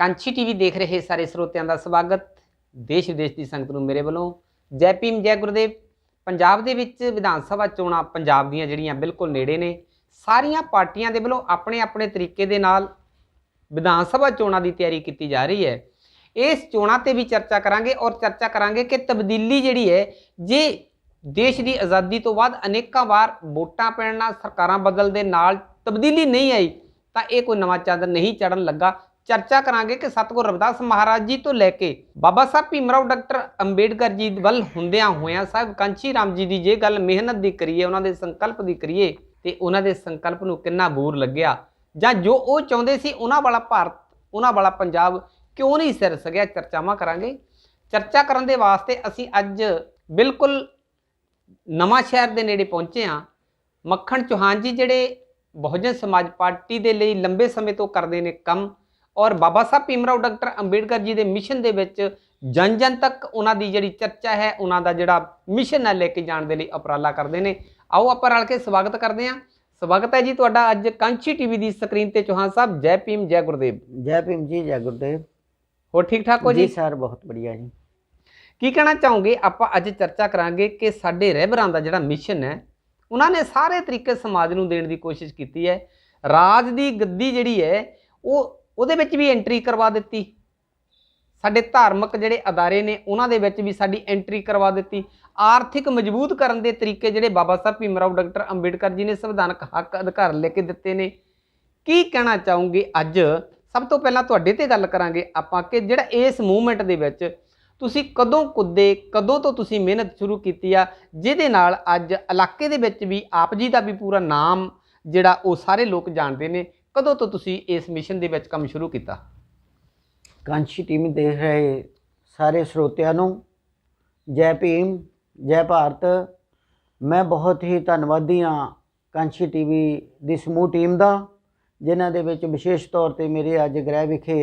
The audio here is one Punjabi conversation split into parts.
ਕਾਂਛੀ ਟੀਵੀ ਦੇਖ ਰਹੇ ਸਾਰੇ ਸਰੋਤਿਆਂ ਦਾ ਸਵਾਗਤ। ਦੇਸ਼ ਵਿਦੇਸ਼ ਦੀ ਸੰਗਤ ਨੂੰ ਮੇਰੇ ਵੱਲੋਂ ਜੈ ਭੀਮ ਜੈ ਗੁਰਦੇਵ। ਪੰਜਾਬ ਦੇ ਵਿੱਚ ਵਿਧਾਨ ਸਭਾ ਚੋਣਾਂ ਪੰਜਾਬ ਦੀਆਂ ਜਿਹੜੀਆਂ ਬਿਲਕੁਲ ਨੇੜੇ ਨੇ। ਸਾਰੀਆਂ ਪਾਰਟੀਆਂ ਦੇ ਵੱਲੋਂ ਆਪਣੇ ਆਪਣੇ ਤਰੀਕੇ ਦੇ ਨਾਲ ਵਿਧਾਨ ਸਭਾ ਚੋਣਾਂ ਦੀ ਤਿਆਰੀ ਕੀਤੀ ਜਾ ਰਹੀ ਹੈ। ਇਸ ਚੋਣਾਂ ਤੇ ਵੀ ਚਰਚਾ ਕਰਾਂਗੇ ਔਰ ਚਰਚਾ ਕਰਾਂਗੇ ਕਿ ਤਬਦੀਲੀ ਜਿਹੜੀ ਹੈ, ਜੇ ਦੇਸ਼ ਦੀ ਆਜ਼ਾਦੀ ਤੋਂ ਬਾਅਦ ਅਨੇਕਾਂ ਵਾਰ ਵੋਟਾਂ ਪੈਣ ਨਾਲ ਸਰਕਾਰਾਂ ਬਦਲ ਦੇ ਨਾਲ ਤਬਦੀਲੀ ਨਹੀਂ ਆਈ ਤਾਂ ਇਹ ਕੋਈ ਨਵਾਂ ਚੰਦ ਨਹੀਂ ਚੜਨ ਲੱਗਾ। ਚਰਚਾ ਕਰਾਂਗੇ ਕਿ ਸਤਿਗੁਰੂ ਰਵਿਦਾਸ ਮਹਾਰਾਜ ਜੀ ਤੋਂ ਲੈ ਕੇ ਬਾਬਾ ਸਾਹਿਬ ਭੀਮਰਾਓ ਡਾਕਟਰ ਅੰਬੇਡਕਰ ਜੀ ਵੱਲ ਹੁੰਦਿਆਂ ਹੋਇਆਂ ਸਾਹਿਬ ਕਾਂਛੀ ਰਾਮ ਜੀ ਦੀ ਜੇ ਗੱਲ ਮਿਹਨਤ ਦੀ ਕਰੀਏ, ਉਹਨਾਂ ਦੇ ਸੰਕਲਪ ਦੀ ਕਰੀਏ ਤੇ ਉਹਨਾਂ ਦੇ ਸੰਕਲਪ ਨੂੰ ਕਿੰਨਾ ਬੂਰ ਲੱਗਿਆ, ਜਾਂ ਜੋ ਉਹ ਚਾਹੁੰਦੇ ਸੀ ਉਹਨਾਂ ਵਾਲਾ ਭਾਰਤ, ਉਹਨਾਂ ਵਾਲਾ ਪੰਜਾਬ ਕਿਉਂ ਨਹੀਂ ਸਿਰ ਸਕਿਆ। ਚਰਚਾਵਾਂ ਕਰਾਂਗੇ। ਚਰਚਾ ਕਰਨ ਦੇ ਵਾਸਤੇ ਅਸੀਂ ਅੱਜ ਬਿਲਕੁਲ ਨਵਾਂ ਸ਼ਹਿਰ ਦੇ ਨੇੜੇ ਪਹੁੰਚੇ ਹਾਂ। ਮੱਖਣ ਚੌਹਾਨ ਜੀ ਜਿਹੜੇ ਬਹੁਜਨ ਸਮਾਜ ਪਾਰਟੀ ਦੇ ਲਈ ਲੰਬੇ ਸਮੇਂ ਤੋਂ ਕਰਦੇ ਨੇ ਕੰਮ, ਔਰ ਬਾਬਾ ਸਾਹਿਬ ਭੀਮਰਾਓ ਡਾਕਟਰ ਅੰਬੇਡਕਰ ਜੀ ਦੇ ਮਿਸ਼ਨ ਦੇ ਵਿੱਚ ਜਨ ਜਨ ਤੱਕ ਉਹਨਾਂ ਦੀ ਜਿਹੜੀ ਚਰਚਾ ਹੈ, ਉਹਨਾਂ ਦਾ ਜਿਹੜਾ ਮਿਸ਼ਨ ਹੈ ਲੈ ਕੇ ਜਾਣ ਦੇ ਲਈ ਉਪਰਾਲਾ ਕਰਦੇ ਨੇ। ਆਓ ਆਪਾਂ ਰਲ ਕੇ ਸਵਾਗਤ ਕਰਦੇ ਹਾਂ। ਸਵਾਗਤ ਹੈ ਜੀ ਤੁਹਾਡਾ ਅੱਜ ਕਾਂਛੀ ਟੀਵੀ ਦੀ ਸਕਰੀਨ ਤੇ। ਚੌਹਾਨ ਸਾਹਿਬ ਜੈ ਭੀਮ ਜੈ ਗੁਰਦੇਵ। जय भीम जी, जय गुरुदेव। ਹੋਰ ਠੀਕ ਠਾਕ ਹੋ जी ਜੀ? सर बहुत बढ़िया जी। ਕੀ ਕਹਿਣਾ ਚਾਹੋਗੇ? ਆਪਾਂ ਅੱਜ ਚਰਚਾ ਕਰਾਂਗੇ ਕਿ ਸਾਡੇ ਰਹਿਬਰਾਂ ਦਾ ਜਿਹੜਾ ਮਿਸ਼ਨ ਹੈ, ਉਹਨਾਂ ਨੇ ਸਾਰੇ ਤਰੀਕੇ ਸਮਾਜ ਨੂੰ ਦੇਣ ਦੀ ਕੋਸ਼ਿਸ਼ ਕੀਤੀ ਹੈ। ਰਾਜ ਦੀ ਗੱਦੀ ਜਿਹੜੀ ਹੈ ਉਹਦੇ ਵਿੱਚ ਵੀ ਐਂਟਰੀ ਕਰਵਾ ਦਿੱਤੀ। ਸਾਡੇ ਧਾਰਮਿਕ ਜਿਹੜੇ ਅਦਾਰੇ ਨੇ ਉਹਨਾਂ ਦੇ ਵਿੱਚ ਵੀ ਸਾਡੀ ਐਂਟਰੀ ਕਰਵਾ ਦਿੱਤੀ। ਆਰਥਿਕ ਮਜ਼ਬੂਤ ਕਰਨ ਦੇ ਤਰੀਕੇ ਜਿਹੜੇ ਬਾਬਾ ਸਾਹਿਬ ਭੀਮਰਾਓ ਡਾਕਟਰ ਅੰਬੇਡਕਰ ਜੀ ਨੇ ਸੰਵਿਧਾਨਕ ਹੱਕ ਅਧਿਕਾਰ ਲੈ ਕੇ ਦਿੱਤੇ ਨੇ। ਕੀ ਕਹਿਣਾ ਚਾਹੋਗੇ? ਅੱਜ ਸਭ ਤੋਂ ਪਹਿਲਾਂ ਤੁਹਾਡੇ ਤੇ ਗੱਲ ਕਰਾਂਗੇ ਆਪਾਂ ਕਿ ਜਿਹੜਾ ਇਸ ਮੂਵਮੈਂਟ ਦੇ ਵਿੱਚ ਤੁਸੀਂ ਕਦੋਂ ਕੁੱਦੇ, ਕਦੋਂ ਤੋਂ ਤੁਸੀਂ ਮਿਹਨਤ ਸ਼ੁਰੂ ਕੀਤੀ ਆ, ਜਿਹਦੇ ਨਾਲ ਅੱਜ ਇਲਾਕੇ ਦੇ ਵਿੱਚ ਵੀ ਆਪ ਜੀ ਦਾ ਵੀ ਪੂਰਾ ਨਾਮ ਜਿਹੜਾ ਉਹ ਸਾਰੇ ਲੋਕ ਜਾਣਦੇ ਨੇ। ਕਦੋਂ ਤੋਂ ਤੁਸੀਂ ਇਸ ਮਿਸ਼ਨ ਦੇ ਵਿੱਚ ਕੰਮ ਸ਼ੁਰੂ ਕੀਤਾ? कांछी टीवी देख रहे सारे ਸਰੋਤਿਆਂ ਨੂੰ जय भीम जय भारत। मैं बहुत ही ਧੰਨਵਾਦੀ ਹਾਂ ਕਾਂਛੀ ਟੀਵੀ ਦੀ ਸਮੂਹ ਟੀਮ ਦਾ, ਜਿਨ੍ਹਾਂ ਦੇ ਵਿੱਚ ਵਿਸ਼ੇਸ਼ ਤੌਰ ਤੇ ਮੇਰੇ ਅੱਜ ਗ੍ਰਹਿ ਵਿਖੇ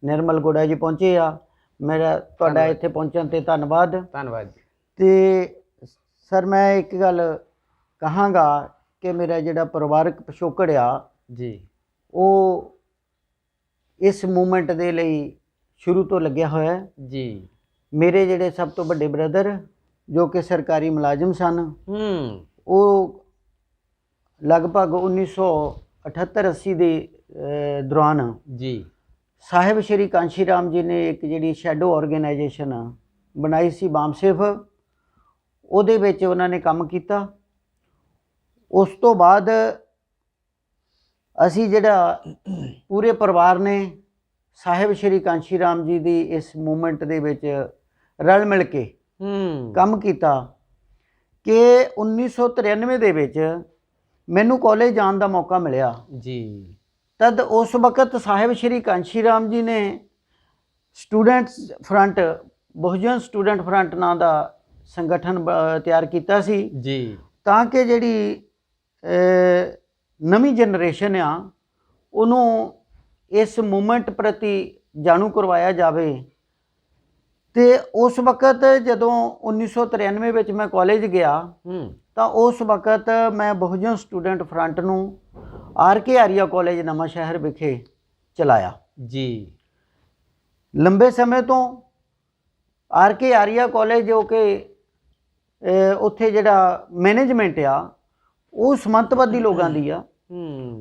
ਨਿਰਮਲ ਗੋੜਾ ਜੀ ਪਹੁੰਚੇ ਆ। ਮੇਰਾ ਤੁਹਾਡਾ ਇੱਥੇ ਪਹੁੰਚਣ ਤੇ ਧੰਨਵਾਦ। ਧੰਨਵਾਦ ਜੀ। ਤੇ ਸਰ ਮੈਂ ਇੱਕ ਗੱਲ ਕਹਾਂਗਾ ਕਿ ਮੇਰਾ ਜਿਹੜਾ ਪਰਿਵਾਰਕ ਪਿਛੋਕੜ ਆ ਜੀ, ਉਹ ਇਸ ਮੂਵਮੈਂਟ ਦੇ ਲਈ ਸ਼ੁਰੂ ਤੋਂ ਲੱਗਿਆ ਹੋਇਆ ਹੈ ਜੀ। ਮੇਰੇ ਜਿਹੜੇ ਸਭ ਤੋਂ ਵੱਡੇ ਬ੍ਰਦਰ ਜੋ ਕਿ ਸਰਕਾਰੀ ਮੁਲਾਜ਼ਮ ਸਨ, ਉਹ ਲਗਭਗ 1978-80 ਦੇ ਦੌਰਾਨ ਜੀ ਸਾਹਿਬ ਸ਼੍ਰੀ ਕਾਂਸ਼ੀ ਰਾਮ ਜੀ ਨੇ ਇੱਕ ਜਿਹੜੀ ਸ਼ੈਡੋ ਆਰਗੇਨਾਈਜੇਸ਼ਨ ਬਣਾਈ ਸੀ ਬਾਮਸੇਫ, ਉਹਦੇ ਵਿੱਚ ਉਹਨਾਂ ਨੇ ਕੰਮ ਕੀਤਾ। ਉਸ ਤੋਂ ਬਾਅਦ ਅਸੀਂ ਜਿਹੜਾ ਪੂਰੇ ਪਰਿਵਾਰ ਨੇ ਸਾਹਿਬ ਸ਼੍ਰੀ ਕਾਂਸ਼ੀ ਰਾਮ ਜੀ ਦੀ ਇਸ ਮੂਵਮੈਂਟ ਦੇ ਵਿੱਚ ਰਲ ਮਿਲ ਕੇ ਕੰਮ ਕੀਤਾ ਕਿ 1993 ਦੇ ਵਿੱਚ ਮੈਨੂੰ ਕਾਲਜ ਜਾਣ ਦਾ ਮੌਕਾ ਮਿਲਿਆ ਜੀ। ਤਦ ਉਸ ਵਕਤ ਸਾਹਿਬ ਸ਼੍ਰੀ ਕਾਂਸ਼ੀ ਰਾਮ ਜੀ ਨੇ students front, Bahujan student front ਨਾਂ ਦਾ ਸੰਗਠਨ ਤਿਆਰ ਕੀਤਾ ਸੀ ਜੀ, ਤਾਂ ਕਿ ਜਿਹੜੀ ਨਵੀਂ ਜਨਰੇਸ਼ਨ ਆ ਉਹਨੂੰ ਇਸ ਮੂਵਮੈਂਟ ਪ੍ਰਤੀ ਜਾਣੂ ਕਰਵਾਇਆ ਜਾਵੇ। ਤੇ ਉਸ ਵਕਤ ਜਦੋਂ 1993 ਵਿੱਚ ਮੈਂ ਕਾਲਜ ਗਿਆ ਤਾਂ ਉਸ ਵਕਤ ਮੈਂ ਬਹੁਜਨ ਸਟੂਡੈਂਟ ਫਰੰਟ ਨੂੰ ਆਰ.ਕੇ. ਆਰੀਆ ਕਾਲਜ ਨਵਾਂ ਸ਼ਹਿਰ ਵਿਖੇ ਚਲਾਇਆ ਜੀ। ਲੰਬੇ ਸਮੇਂ ਤੋਂ ਆਰ.ਕੇ. ਆਰੀਆ ਕਾਲਜ ਜੋ ਕਿ ਉੱਥੇ ਜਿਹੜਾ ਮੈਨੇਜਮੈਂਟ ਆ ਉਹ ਸਮੰਤਵਾਦੀ ਲੋਕਾਂ ਦੀ ਆ।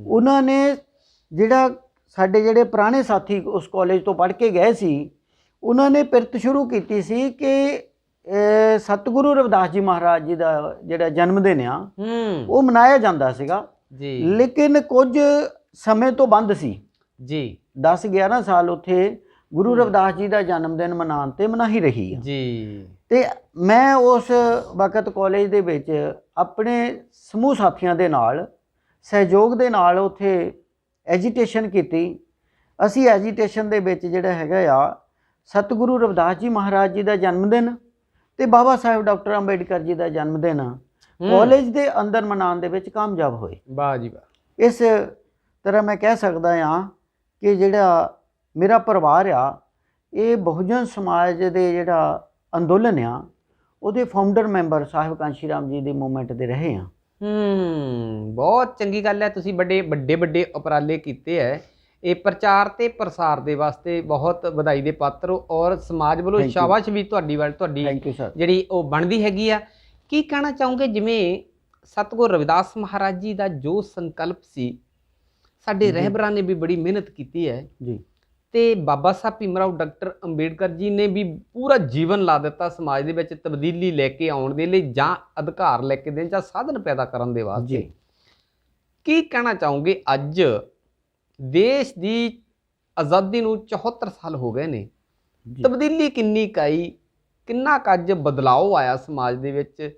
ਉਹਨਾਂ ਨੇ ਜਿਹੜਾ ਸਾਡੇ ਜਿਹੜੇ ਪੁਰਾਣੇ ਸਾਥੀ ਉਸ ਕਾਲਜ ਤੋਂ ਪੜ੍ਹ ਕੇ ਗਏ ਸੀ, ਉਹਨਾਂ ਨੇ ਪਿਰਤ ਸ਼ੁਰੂ ਕੀਤੀ ਸੀ ਕਿ ਸਤਿਗੁਰੂ ਰਵਿਦਾਸ ਜੀ ਮਹਾਰਾਜ ਜੀ ਦਾ ਜਿਹੜਾ ਜਨਮ ਦਿਨ ਆ ਉਹ ਮਨਾਇਆ ਜਾਂਦਾ ਸੀਗਾ ਜੀ, ਲੇਕਿਨ ਕੁਝ ਸਮੇਂ ਤੋਂ ਬੰਦ ਸੀ ਜੀ। 10-11 ਸਾਲ ਉੱਥੇ ਗੁਰੂ ਰਵਿਦਾਸ ਜੀ ਦਾ ਜਨਮ ਦਿਨ ਮਨਾਉਣ ਤੇ ਮਨਾਹੀ ਰਹੀ ਆ ਜੀ। ਤੇ ਮੈਂ ਉਸ ਵਕਤ ਕਾਲਜ ਦੇ ਵਿੱਚ ਆਪਣੇ ਸਮੂਹ ਸਾਥੀਆਂ ਦੇ ਨਾਲ ਸਹਿਯੋਗ ਦੇ ਨਾਲ ਉੱਥੇ ਐਜੀਟੇਸ਼ਨ ਕੀਤੀ। ਅਸੀਂ ਐਜੀਟੇਸ਼ਨ ਦੇ ਵਿੱਚ ਜਿਹੜਾ ਹੈਗਾ ਆ ਸਤਿਗੁਰੂ ਰਵਿਦਾਸ ਜੀ ਮਹਾਰਾਜ ਜੀ ਦਾ ਜਨਮ ਦਿਨ ਤੇ ਬਾਬਾ ਸਾਹਿਬ ਡਾਕਟਰ ਅੰਬੇਡਕਰ ਜੀ ਦਾ ਜਨਮ ਦਿਨ ਕਾਲਜ ਦੇ ਅੰਦਰ ਮਨਾਉਣ ਦੇ ਵਿੱਚ ਕਾਮਯਾਬ ਹੋਏ। ਵਾਹ ਜੀ ਵਾਹ। ਇਸ ਤਰ੍ਹਾਂ ਮੈਂ ਕਹਿ ਸਕਦਾ ਹਾਂ ਕਿ ਜਿਹੜਾ ਮੇਰਾ ਪਰਿਵਾਰ ਆ ਇਹ ਬਹੁਜਨ ਸਮਾਜ ਦੇ ਜਿਹੜਾ ਅੰਦੋਲਨ ਆ ਉਹਦੇ ਫਾਊਂਡਰ ਮੈਂਬਰ ਸਾਹਿਬ ਕਾਂਸ਼ੀ ਰਾਮ ਜੀ ਦੀ ਮੂਵਮੈਂਟ ਦੇ ਰਹੇ ਆ। ਬਹੁਤ ਚੰਗੀ ਗੱਲ ਹੈ। ਤੁਸੀਂ ਵੱਡੇ ਉਪਰਾਲੇ ਕੀਤੇ ਹੈ। ਇਹ ਪ੍ਰਚਾਰ ਤੇ ਪ੍ਰਸਾਰ ਦੇ ਵਾਸਤੇ ਬਹੁਤ ਵਧਾਈ ਦੇ ਪਾਤਰ ਹੋ ਔਰ ਸਮਾਜ ਵੱਲੋਂ Thank you. ਸ਼ਾਬਾਸ਼ ਵੀ ਤੁਹਾਡੀ ਥੈਂਕ ਯੂ ਸਰ। ਜਿਹੜੀ ਉਹ ਬਣਦੀ ਹੈਗੀ ਆ। ਕੀ ਕਹਿਣਾ ਚਾਹੋਗੇ, ਜਿਵੇਂ ਸਤਿਗੁਰ ਰਵਿਦਾਸ ਮਹਾਰਾਜ ਜੀ ਦਾ ਜੋ ਸੰਕਲਪ ਸੀ, ਸਾਡੇ ਰਹਿਬਰਾਂ ਨੇ ਵੀ ਬੜੀ ਮਿਹਨਤ ਕੀਤੀ ਹੈ ਜੀ, ਤੇ ਬਾਬਾ ਸਾਹਿਬ ਭੀਮਰਾਓ ਡਾਕਟਰ ਅੰਬੇਡਕਰ ਜੀ ਨੇ ਵੀ ਪੂਰਾ ਜੀਵਨ ਲਾ ਦਿੱਤਾ ਸਮਾਜ ਦੇ ਵਿੱਚ ਤਬਦੀਲੀ ਲੈ ਕੇ ਆਉਣ ਦੇ ਲਈ, ਜਾਂ ਅਧਿਕਾਰ ਲੈ ਕੇ ਦੇਣ, ਜਾਂ ਸਾਧਨ ਪੈਦਾ ਕਰਨ ਦੇ ਵਾਸਤੇ। ਜੀ। ਕੀ ਕਹਿਣਾ ਚਾਹੋਗੇ, ਅੱਜ ਦੇਸ਼ ਦੀ ਆਜ਼ਾਦੀ ਨੂੰ 74 ਸਾਲ ਹੋ ਗਏ ਨੇ, ਜੀ। ਤਬਦੀਲੀ ਕਿੰਨੀ ਕਾਈ, ਕਿੰਨਾ ਕੁ ਅੱਜ ਬਦਲਾਅ ਆਇਆ ਸਮਾਜ ਦੇ ਵਿੱਚ?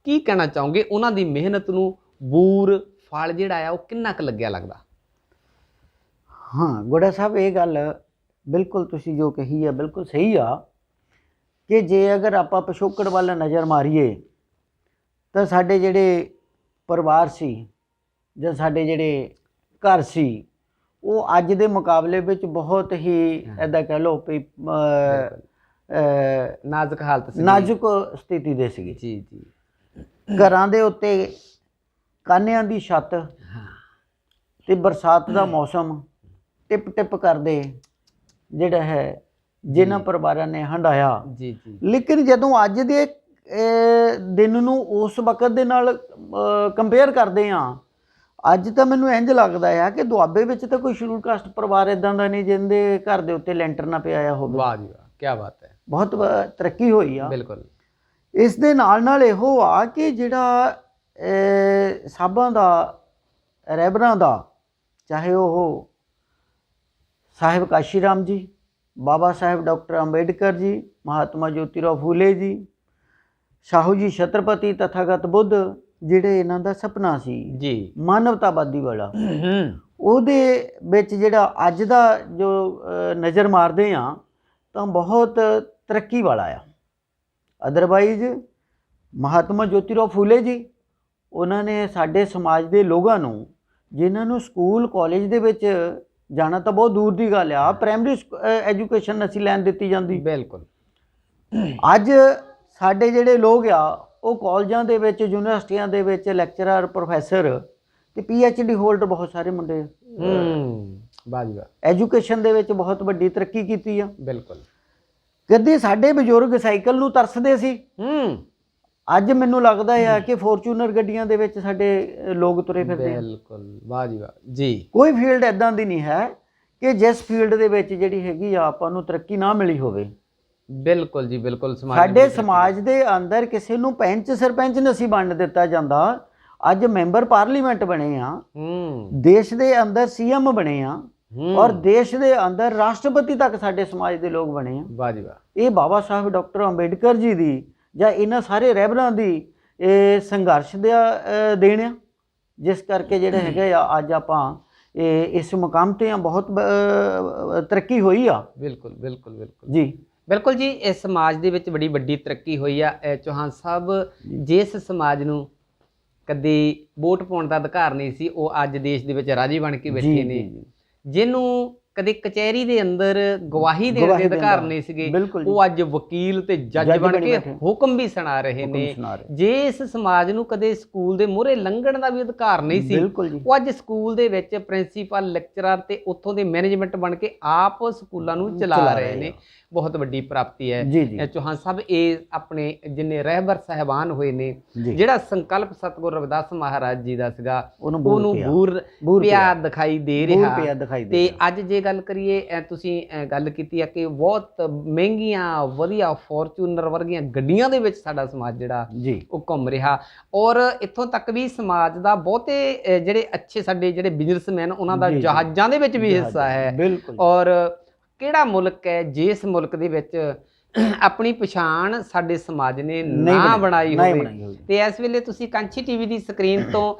ਕੀ ਕਹਿਣਾ ਚਾਹੋਗੇ, ਉਹਨਾਂ ਦੀ ਮਿਹਨਤ ਨੂੰ ਬੂਰ ਫਲ ਜਿਹੜਾ ਆ ਉਹ ਕਿੰਨਾ ਕੁ ਲੱਗਿਆ ਲੱਗਦਾ? ਹਾਂ ਗੋੜਾ ਸਾਹਿਬ, ਇਹ ਗੱਲ ਬਿਲਕੁਲ ਤੁਸੀਂ ਜੋ ਕਹੀ ਹੈ ਬਿਲਕੁਲ ਸਹੀ ਆ ਕਿ ਜੇ ਅਗਰ ਆਪਾਂ ਪਿਛੋਕੜ ਵੱਲ ਨਜ਼ਰ ਮਾਰੀਏ ਤਾਂ ਸਾਡੇ ਜਿਹੜੇ ਪਰਿਵਾਰ ਸੀ ਜਾਂ ਸਾਡੇ ਜਿਹੜੇ ਘਰ ਸੀ, ਉਹ ਅੱਜ ਦੇ ਮੁਕਾਬਲੇ ਵਿੱਚ ਬਹੁਤ ਹੀ ਇੱਦਾਂ ਕਹਿ ਲਓ ਵੀ ਨਾਜ਼ੁਕ ਹਾਲਤ ਸੀ। ਨਾਜ਼ੁਕ ਸਥਿਤੀ ਦੇ ਸੀਗੇ। ਜੀ ਜੀ। ਘਰਾਂ ਦੇ ਉੱਤੇ ਕਾਨਿਆਂ ਦੀ ਛੱਤ ਤੇ ਬਰਸਾਤ ਦਾ ਮੌਸਮ ਟਿਪ ਟਿਪ ਕਰਦੇ ਜਿਹੜਾ ਹੈ ਜਿਨ੍ਹਾਂ ਪਰਿਵਾਰਾਂ ਨੇ ਹੰਡਾਇਆ। ਜੀ ਜੀ। ਲੇਕਿਨ ਜਦੋਂ ਅੱਜ ਦੇ ਦਿਨ ਨੂੰ ਉਸ ਵਕਤ ਦੇ ਨਾਲ ਕੰਪੇਅਰ ਕਰਦੇ ਹਾਂ, ਅੱਜ ਤਾਂ ਮੈਨੂੰ ਇੰਝ ਲੱਗਦਾ ਆ ਕਿ ਦੁਆਬੇ ਵਿੱਚ ਤਾਂ ਕੋਈ ਸ਼ਡਿਊਲ ਕਾਸਟ ਪਰਿਵਾਰ ਇਦਾਂ ਦਾ ਨਹੀਂ ਜਿਹਦੇ ਘਰ ਦੇ ਉੱਤੇ ਲੈਂਟਰ ਨਾ ਪਿਆ ਹੋਵੇ। ਵਾਹ ਜੀ ਵਾਹ, ਕੀ ਬਾਤ ਹੈ। ਬਹੁਤ ਤਰੱਕੀ ਹੋਈ ਆ। ਬਿਲਕੁਲ। ਇਸ ਦੇ ਨਾਲ ਇਹੋ ਆ ਕਿ ਜਿਹੜਾ ਸਾਬਾਂ ਦਾ ਰਹਿਬਰਾਂ ਦਾ, ਚਾਹੇ ਉਹ ਸਾਹਿਬ ਕਾਸ਼ੀ ਰਾਮ ਜੀ, ਬਾਬਾ ਸਾਹਿਬ ਡਾਕਟਰ ਅੰਬੇਡਕਰ ਜੀ, ਮਹਾਤਮਾ ਜੋਤੀਰਾਓ ਫੂਲੇ ਜੀ, ਸ਼ਾਹੂ ਜੀ ਛਤਰਪਤੀ ਤਥਾਗਤ ਬੁੱਧ, ਜਿਹੜੇ ਇਹਨਾਂ ਦਾ ਸੁਪਨਾ ਸੀ ਜੀ ਮਾਨਵਤਾਵਾਦੀ ਵਾਲਾ, ਉਹਦੇ ਵਿੱਚ ਜਿਹੜਾ ਅੱਜ ਦਾ ਜੋ ਨਜ਼ਰ ਮਾਰਦੇ ਆ ਤਾਂ ਬਹੁਤ ਤਰੱਕੀ ਵਾਲਾ ਆ। ਅਦਰਵਾਈਜ਼ ਮਹਾਤਮਾ ਜੋਤੀਰਾਓ ਫੂਲੇ ਜੀ, ਉਹਨਾਂ ਨੇ ਸਾਡੇ ਸਮਾਜ ਦੇ ਲੋਕਾਂ ਨੂੰ, ਜਿਨ੍ਹਾਂ ਨੂੰ ਸਕੂਲ ਕਾਲਜ ਦੇ ਵਿੱਚ ਜਾਣਾ ਤਾਂ ਬਹੁਤ ਦੂਰ ਦੀ ਗੱਲ ਆ, ਪ੍ਰਾਇਮਰੀ ਐਜੂਕੇਸ਼ਨ ਅਸੀਂ ਲੈਣ ਦਿੱਤੀ ਜਾਂਦੀ। ਬਿਲਕੁਲ। ਅੱਜ ਸਾਡੇ ਜਿਹੜੇ ਲੋਕ ਆ ਉਹ ਕਾਲਜਾਂ ਦੇ ਵਿੱਚ, ਯੂਨੀਵਰਸਿਟੀਆਂ ਦੇ ਵਿੱਚ ਲੈਕਚਰਰ, ਪ੍ਰੋਫੈਸਰ ਤੇ PhD ਹੋਲਡਰ ਬਹੁਤ ਸਾਰੇ ਮੁੰਡੇ। ਵਾਹ ਜੀ ਵਾਹ। ਐਜੂਕੇਸ਼ਨ ਦੇ ਵਿੱਚ ਬਹੁਤ ਵੱਡੀ ਤਰੱਕੀ ਕੀਤੀ ਆ। ਬਿਲਕੁਲ। ਕਦੇ ਸਾਡੇ ਬਜ਼ੁਰਗ ਸਾਈਕਲ ਨੂੰ ਤਰਸਦੇ ਸੀ, ਅੱਜ ਮੈਨੂੰ ਲੱਗਦਾ ਆ ਕਿ ਫੋਰਚੂਨਰ ਗੱਡੀਆਂ ਦੇ ਵਿੱਚ ਸਾਡੇ ਲੋਕ ਤੁਰੇ ਫਿਰਦੇ ਆ। ਬਿਲਕੁਲ। ਵਾਹ ਜੀ ਵਾਹ ਜੀ। ਕੋਈ ਫੀਲਡ ਐਦਾਂ ਦੀ ਨਹੀਂ ਹੈ ਕਿ ਜਿਸ ਫੀਲਡ ਦੇ ਵਿੱਚ ਜਿਹੜੀ ਹੈਗੀ ਆ ਆਪਾਂ ਨੂੰ ਤਰੱਕੀ ਨਾ ਮਿਲੀ ਹੋਵੇ। ਬਿਲਕੁਲ ਜੀ ਬਿਲਕੁਲ। ਸਾਡੇ ਸਮਾਜ ਦੇ ਅੰਦਰ ਕਿਸੇ ਨੂੰ ਪੰਚ ਸਰਪੰਚ ਨਹੀਂ ਬਣ ਦਿੱਤਾ ਜਾਂਦਾ, ਅੱਜ ਮੈਂਬਰ ਪਾਰਲੀਮੈਂਟ ਬਣੇ ਆ, ਦੇਸ਼ ਦੇ ਅੰਦਰ CM ਬਣੇ ਆ, ਔਰ ਦੇਸ਼ ਦੇ ਅੰਦਰ ਰਾਸ਼ਟਰਪਤੀ ਤੱਕ ਸਾਡੇ ਸਮਾਜ ਦੇ ਲੋਕ ਬਣੇ ਆ। ਵਾਹ ਜੀ ਵਾਹ। ਇਹ ਬਾਬਾ ਸਾਹਿਬ ਡਾਕਟਰ ਅੰਬੇਡਕਰ ਜੀ ਦੀ ਜਾਂ ਇਹਨਾਂ ਸਾਰੇ ਰਹਿਬਰਾਂ ਦੀ ਇਹ ਸੰਘਰਸ਼ ਦਾ ਦੇਣ ਆ, ਜਿਸ ਕਰਕੇ ਜਿਹੜਾ ਹੈਗਾ ਆ ਅੱਜ ਆਪਾਂ ਇਸ ਮੁਕਾਮ ਤੇ ਆ, ਬਹੁਤ ਤਰੱਕੀ ਹੋਈ ਆ। ਬਿਲਕੁਲ ਬਿਲਕੁਲ ਬਿਲਕੁਲ ਜੀ ਬਿਲਕੁਲ ਜੀ। ਇਸ ਸਮਾਜ ਦੇ ਵਿੱਚ ਬੜੀ ਵੱਡੀ ਤਰੱਕੀ ਹੋਈ ਆ। ਚੌਹਾਨ ਸਾਹਿਬ, ਜਿਸ ਸਮਾਜ ਨੂੰ ਕਦੇ ਵੋਟ ਪਾਉਣ ਦਾ ਅਧਿਕਾਰ ਨਹੀਂ ਸੀ, ਉਹ ਅੱਜ ਦੇਸ਼ ਦੇ ਵਿੱਚ ਰਾਜੀ ਬਣ ਕੇ ਬੈਠੇ ਨੇ। ਜਿਹਨੂੰ ਕਦੇ ਕਚਹਿਰੀ ਦੇ ਅੰਦਰ ਗਵਾਹੀ ਦੇਣ ਦੇ ਅਧਿਕਾਰ ਨਹੀਂ ਸੀਗੇ, ਉਹ ਅੱਜ ਵਕੀਲ ਤੇ ਜੱਜ ਬਣ ਕੇ ਹੁਕਮ ਵੀ ਸੁਣਾ ਰਹੇ ਨੇ। ਜੇ ਇਸ ਸਮਾਜ ਨੂੰ ਕਦੇ ਸਕੂਲ ਦੇ ਮੂਹਰੇ ਲੰਘਣ ਦਾ ਵੀ ਅਧਿਕਾਰ ਨਹੀਂ ਸੀ, ਉਹ ਅੱਜ ਸਕੂਲ ਦੇ ਵਿੱਚ ਪ੍ਰਿੰਸੀਪਲ, ਲੈਕਚਰਰ ਤੇ ਉੱਥੋਂ ਦੇ ਮੈਨੇਜਮੈਂਟ ਬਣ ਕੇ ਆਪ ਸਕੂਲਾਂ ਨੂੰ ਚਲਾ ਰਹੇ ਨੇ। ਬਹੁਤ ਵੱਡੀ ਪ੍ਰਾਪਤੀ ਹੈ। ਚੌਹਾਨ ਸਾਹਿਬ, ਇਹ ਆਪਣੇ ਜਿੰਨੇ ਰਹਿਬਰ ਸਾਹਿਬਾਨ ਹੋਏ ਨੇ, ਜਿਹੜਾ ਸੰਕਲਪ ਸਤਿਗੁਰ ਰਵਿਦਾਸ ਮਹਾਰਾਜ ਜੀ ਦਾ ਸੀਗਾ, ਉਹਨੂੰ ਬੂਰ ਪਿਆ ਦਿਖਾਈ ਦੇ ਰਿਹਾ। ਤੇ ਅੱਜ ਜੇ ਗੱਲ ਕਰੀਏ, ਤੁਸੀਂ ਗੱਲ ਕੀਤੀ ਹੈ ਕਿ ਬਹੁਤ ਮਹਿੰਗੀਆਂ ਵਧੀਆ ਫੋਰਚੂਨਰ ਵਰਗੀਆਂ ਗੱਡੀਆਂ ਦੇ ਵਿੱਚ ਸਾਡਾ ਸਮਾਜ ਜਿਹੜਾ ਉਹ ਘੁੰਮ ਰਿਹਾ, ਔਰ ਇੱਥੋਂ ਤੱਕ ਵੀ ਸਮਾਜ ਦਾ ਬਹੁਤੇ ਜਿਹੜੇ ਅੱਛੇ ਸਾਡੇ ਜਿਹੜੇ ਬਿਜ਼ਨਸਮੈਨ, ਉਹਨਾਂ ਦਾ ਜਹਾਜ਼ਾਂ ਦੇ ਵਿੱਚ ਵੀ ਹਿੱਸਾ ਹੈ। ਔਰ ਕਿਹੜਾ ਮੁਲਕ ਹੈ ਜਿਸ ਮੁਲਕ ਦੇ ਵਿੱਚ ਆਪਣੀ ਪਛਾਣ ਸਾਡੇ ਸਮਾਜ ਨੇ ਨਾ ਬਣਾਈ ਹੋਵੇ? ਤੇ ਇਸ ਵੇਲੇ ਤੁਸੀਂ ਕਾਂਚੀ TV ਦੀ ਸਕਰੀਨ ਤੋਂ